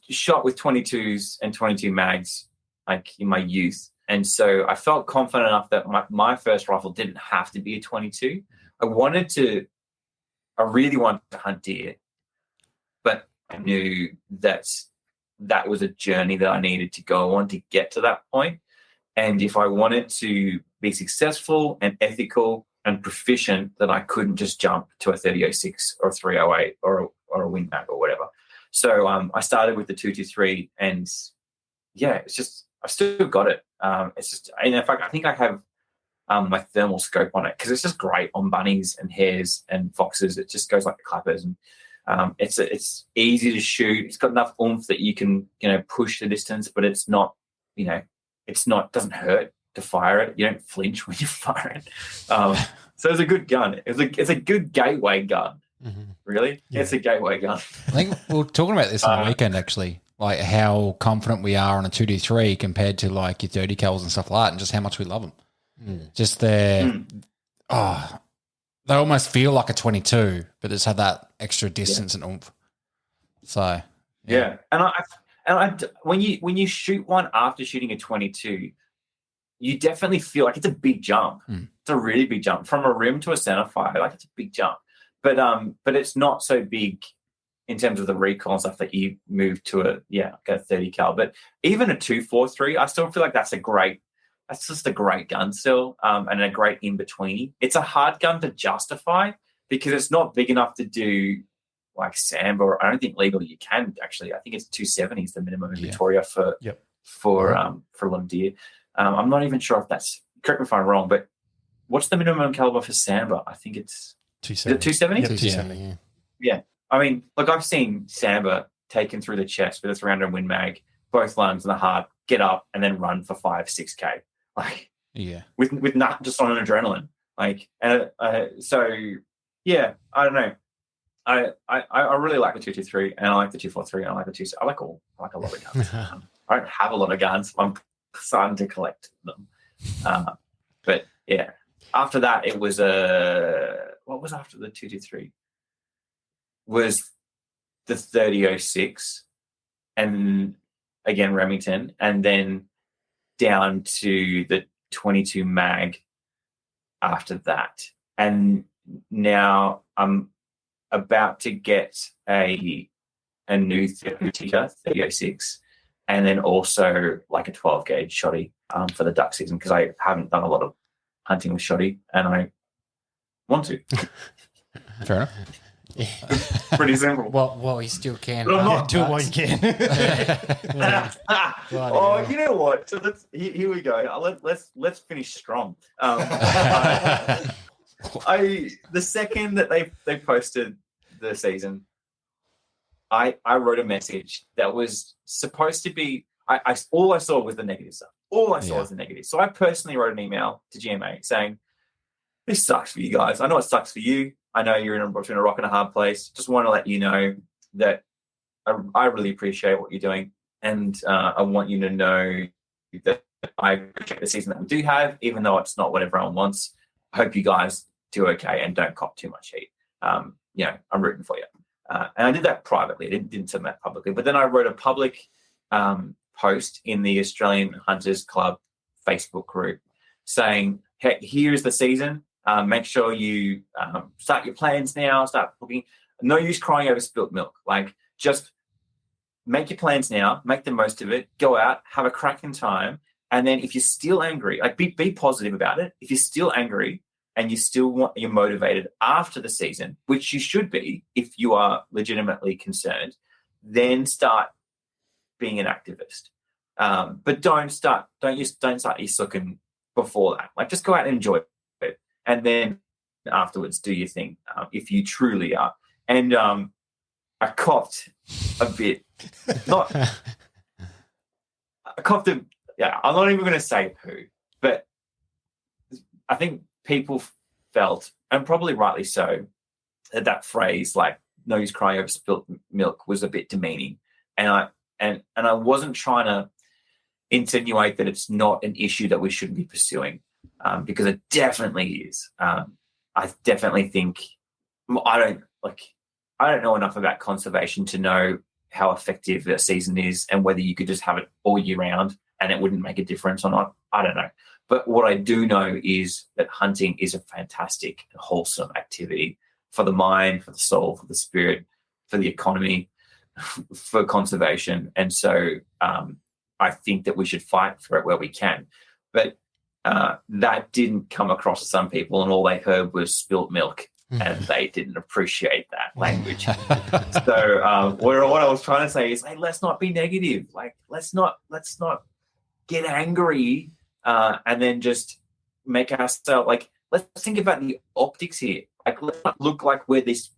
shot with 22s and 22 mags like in my youth, and so I felt confident enough that my first rifle didn't have to be a 22. I really wanted to hunt deer, but I knew that was a journey that I needed to go on to get to that point. And if I wanted to be successful and ethical and proficient, then I couldn't just jump to a 30-06 or 308 or a Win Mag or whatever. So I started with the 223, and yeah, it's just I've still got it. It's just, and in fact, I think I have my thermal scope on it because it's just great on bunnies and hares and foxes. It just goes like the clappers, and it's easy to shoot. It's got enough oomph that you can push the distance, but it's not doesn't hurt to fire it. You don't flinch when you fire it. So it's a good gun. It's a good gateway gun. Mm-hmm. Really, yeah. It's a gateway gun. I think we were talking about this on the weekend, actually, like how confident we are on a 223 compared to like your 30 cals and stuff like that, and just how much we love them. Just they almost feel like a 22, but just have that extra distance and oomph. So yeah. And when you shoot one after shooting a 22, you definitely feel like it's a big jump. It's a really big jump from a rim to a centerfire. Like it's a big jump, but it's not so big in terms of the recoil and stuff that you move to a 30 cal. But even a 243, I still feel like that's just a great gun still, and a great in between. It's a hard gun to justify because it's not big enough to do like Samba, or I don't think legally you can actually. I think it's 270 is the minimum in Victoria for a lot of deer. I'm not even sure if that's, correct me if I'm wrong, but what's the minimum caliber for Samba? I think it's 270. 270? Yep, 270. Yeah. I mean, look, I've seen Samba taken through the chest with a 300 Win Mag, both lungs and the heart, get up and then run for 5-6K. Like, yeah, with nothing, just on an adrenaline. Like, so yeah, I don't know. I really like the 223, and I like the 243, and I like the 2. I like a lot of guns. I don't have a lot of guns. I'm starting to collect them. But yeah, after that, it was what was after the 223? Was the 30-06, and again Remington, and then down to the 22 mag after that. And now I'm about to get a new 30-06, and then also like a 12 gauge shotty for the duck season, because I haven't done a lot of hunting with shotty and I want to. Fair enough. Pretty simple. Well, you still can. But I'm hunt not Do it ducks. while you can. Oh, you know what? So here we go. Let's finish strong. The second that they posted the season, I wrote a message that was supposed to be. All I saw was the negative stuff. All I saw was the negative. So I personally wrote an email to GMA saying, "This sucks for you guys. I know it sucks for you. I know you're between a rock and a hard place. Just want to let you know that I really appreciate what you're doing, and I want you to know that I appreciate the season that we do have, even though it's not what everyone wants. I hope you guys do okay and don't cop too much heat. I'm rooting for you." And I did that privately. I didn't send that publicly. But then I wrote a public post in the Australian Hunters Club Facebook group saying, "Hey, here's the season. Make sure you start your plans now. Start booking. No use crying over spilt milk. Like, just make your plans now. Make the most of it. Go out, have a cracking time. And then if you're still angry, like be positive about it. If you're still angry and you're motivated after the season, which you should be if you are legitimately concerned, then start being an activist. But don't start isooking before that. Like, just go out and enjoy it. And then afterwards, do your thing if you truly are." And I copped a bit. I copped a. Yeah, I'm not even going to say who, but I think people felt, and probably rightly so, that phrase like "no use crying over spilt milk" was a bit demeaning, and I wasn't trying to insinuate that it's not an issue that we shouldn't be pursuing. Because it definitely is. I definitely think I don't know enough about conservation to know how effective a season is and whether you could just have it all year round and it wouldn't make a difference or not. I don't know. But what I do know is that hunting is a fantastic and wholesome activity for the mind, for the soul, for the spirit, for the economy, for conservation. And so I think that we should fight for it where we can. But that didn't come across to some people, and all they heard was spilt milk, and they didn't appreciate that language. So what I was trying to say is, hey, let's not be negative. Like, let's not get angry and then just make ourselves, like, let's think about the optics here. Like, let's not look like we're this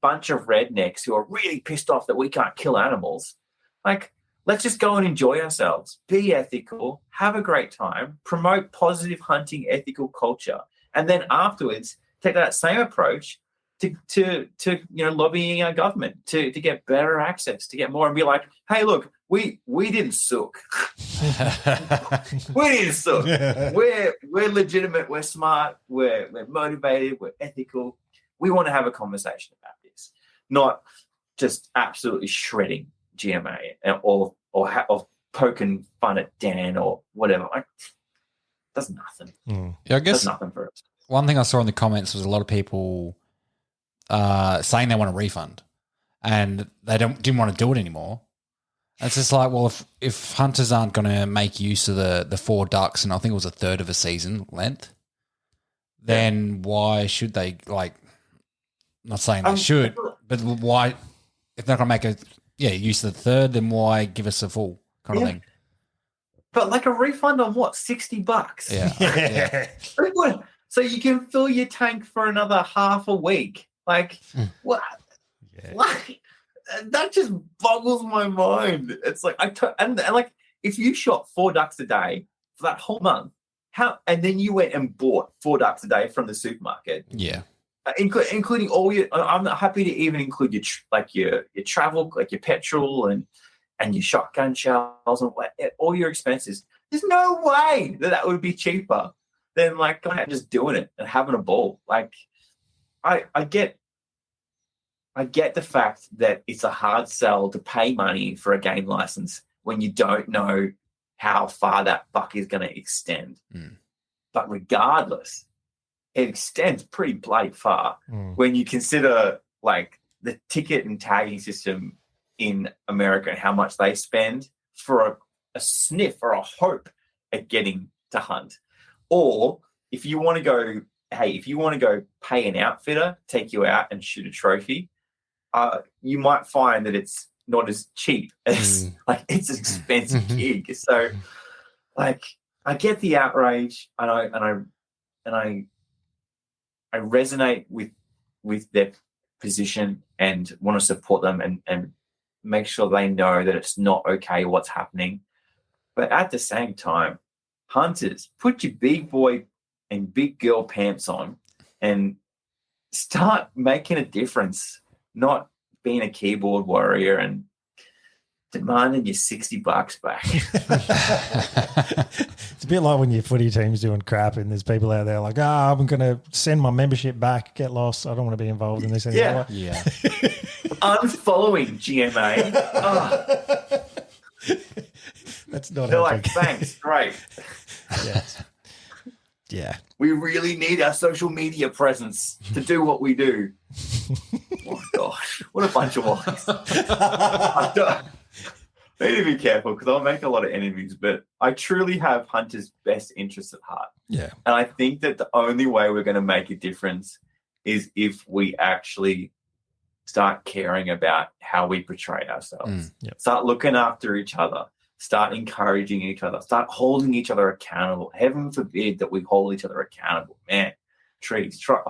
bunch of rednecks who are really pissed off that we can't kill animals. Like, let's just go and enjoy ourselves, be ethical, have a great time, promote positive hunting, ethical culture, and then afterwards take that same approach to lobbying our government to get better access, to get more, and be like, hey, look, we didn't sook. We didn't sook. We're legitimate, we're smart, we're motivated, we're ethical. We want to have a conversation about this, not just absolutely shredding GMA or poking fun at Dan or whatever. Like, does nothing. Yeah, I guess does nothing for us. One thing I saw in the comments was a lot of people saying they want a refund and they didn't want to do it anymore. It's just like, well, if hunters aren't going to make use of the 4 ducks, and I think it was a third of a season length, then why should they? Like, not saying they should, but why, if they're going to make use of the third, then why give us a full kind of thing? But like a refund on what, $60? Yeah. So you can fill your tank for another half a week. Like, what? Yeah. Like, that just boggles my mind. It's like, and like, if you shot 4 ducks a day for that whole month, and then you went and bought 4 ducks a day from the supermarket. Yeah. Including all your, I'm happy to even include your travel, like your petrol and your shotgun shells and all your expenses. There's no way that would be cheaper than like just doing it and having a ball. Like, I get the fact that it's a hard sell to pay money for a game license when you don't know how far that buck is going to extend. But regardless, it extends pretty bloody far when you consider like the ticket and tagging system in America and how much they spend for a sniff or a hope at getting to hunt. Or if you want to go, pay an outfitter, take you out and shoot a trophy, you might find that it's not as cheap as it's an expensive gig. So like I get the outrage, and I resonate with their position and want to support them and make sure they know that it's not okay what's happening. But at the same time, hunters, put your big boy and big girl pants on and start making a difference, not being a keyboard warrior and demanding your $60 back. It's a bit like when your footy team's doing crap and there's people out there like, I'm going to send my membership back, get lost. I don't want to be involved in this anymore. Yeah. Unfollowing GMA. That's not They're helping. like, thanks, great. Yes. Yeah. We really need our social media presence to do what we do. Oh, gosh. What a bunch of lies. I need to be careful because I'll make a lot of enemies, but I truly have hunters' best interests at heart. Yeah. And I think that the only way we're going to make a difference is if we actually start caring about how we portray ourselves. Yep. Start looking after each other. Start encouraging each other. Start holding each other accountable. Heaven forbid that we hold each other accountable. Man, trees. Try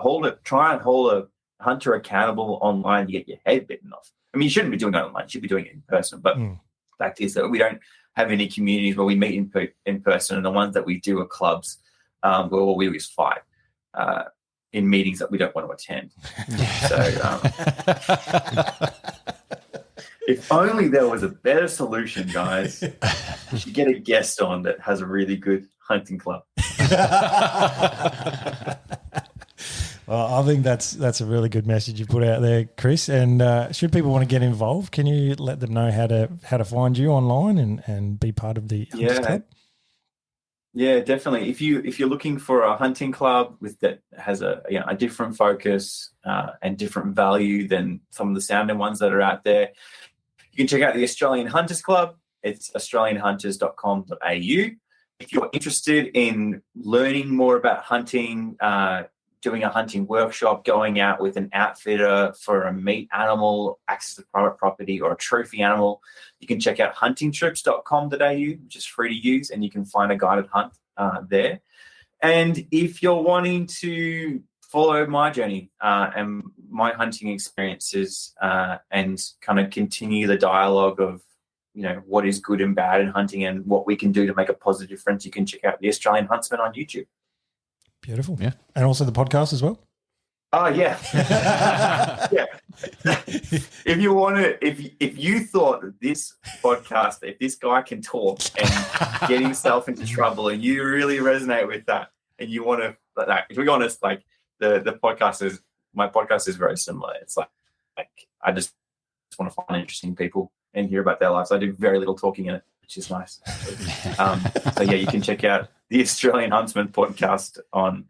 and hold a hunter accountable online. You get your head bitten off. I mean, you shouldn't be doing it online. You should be doing it in person. But the fact is that we don't have any communities where we meet in person, and the ones that we do are clubs where we always fight in meetings that we don't want to attend. So. If only there was a better solution, guys. You should get a guest on that has a really good hunting club. Well, I think that's a really good message you put out there, Chris. And should people want to get involved, can you let them know how to find you online and be part of the Hunters Club? Yeah, definitely. If you're looking for a hunting club that has a different focus and different value than some of the sounding ones that are out there, you can check out the Australian Hunters Club. It's australianhunters.com.au. If you're interested in learning more about hunting, doing a hunting workshop, going out with an outfitter for a meat animal, access to private property, or a trophy animal, you can check out huntingtrips.com.au, which is free to use, and you can find a guided hunt there. And if you're wanting to follow my journey and my hunting experiences and kind of continue the dialogue of, what is good and bad in hunting and what we can do to make a positive difference, you can check out the Australian Huntsman on YouTube. Beautiful. Yeah. And also the podcast as well? Oh, yeah. Yeah. If you want to, if you thought that this podcast, if this guy can talk and get himself into trouble and you really resonate with that and you want to, to be honest, like the podcast is, my podcast is very similar. It's like I just want to find interesting people and hear about their lives. I do very little talking in it, which is nice. So yeah, you can check out the Australian Huntsman podcast on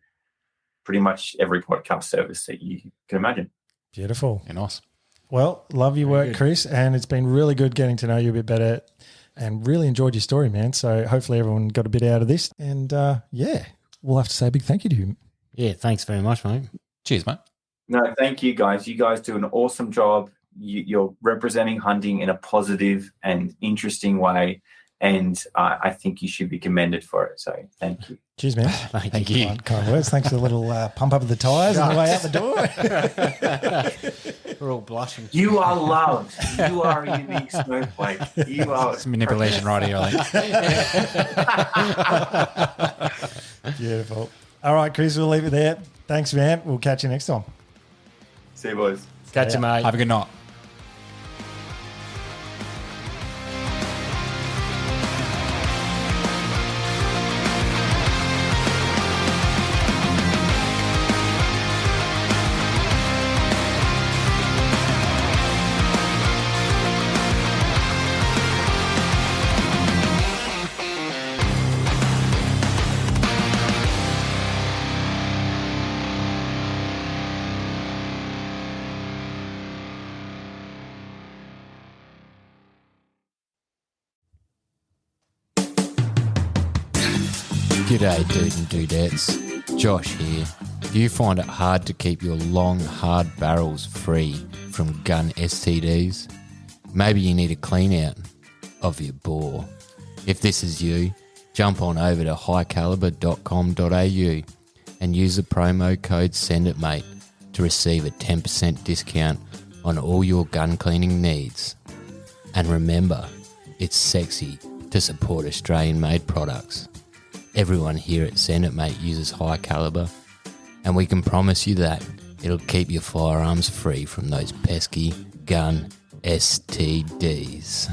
pretty much every podcast service that you can imagine. Beautiful. Yeah, nice. Well, love your work, Chris, and it's been really good getting to know you a bit better and really enjoyed your story, man. So hopefully everyone got a bit out of this. And we'll have to say a big thank you to you. Yeah, thanks very much, mate. Cheers, mate. No, thank you guys. You guys do an awesome job. You're representing hunting in a positive and interesting way. And I think you should be commended for it. So thank you. Cheers, man. Thank you. Kind words. Thanks for the little pump up of the tyres on the way out the door. We're all blushing. You are loved. You are a unique snowflake. You are It's manipulation right here, I think. Beautiful. All right, Chris, we'll leave it there. Thanks, man. We'll catch you next time. See you, boys. Catch you, mate. Have a good night. G'day, dude and dudettes. Josh here. Do you find it hard to keep your long, hard barrels free from gun STDs? Maybe you need a clean out of your bore. If this is you, jump on over to highcaliber.com.au and use the promo code SENDITMATE to receive a 10% discount on all your gun cleaning needs. And remember, it's sexy to support Australian-made products. Everyone here at Send It Mate uses High Caliber, and we can promise you that it'll keep your firearms free from those pesky gun STDs.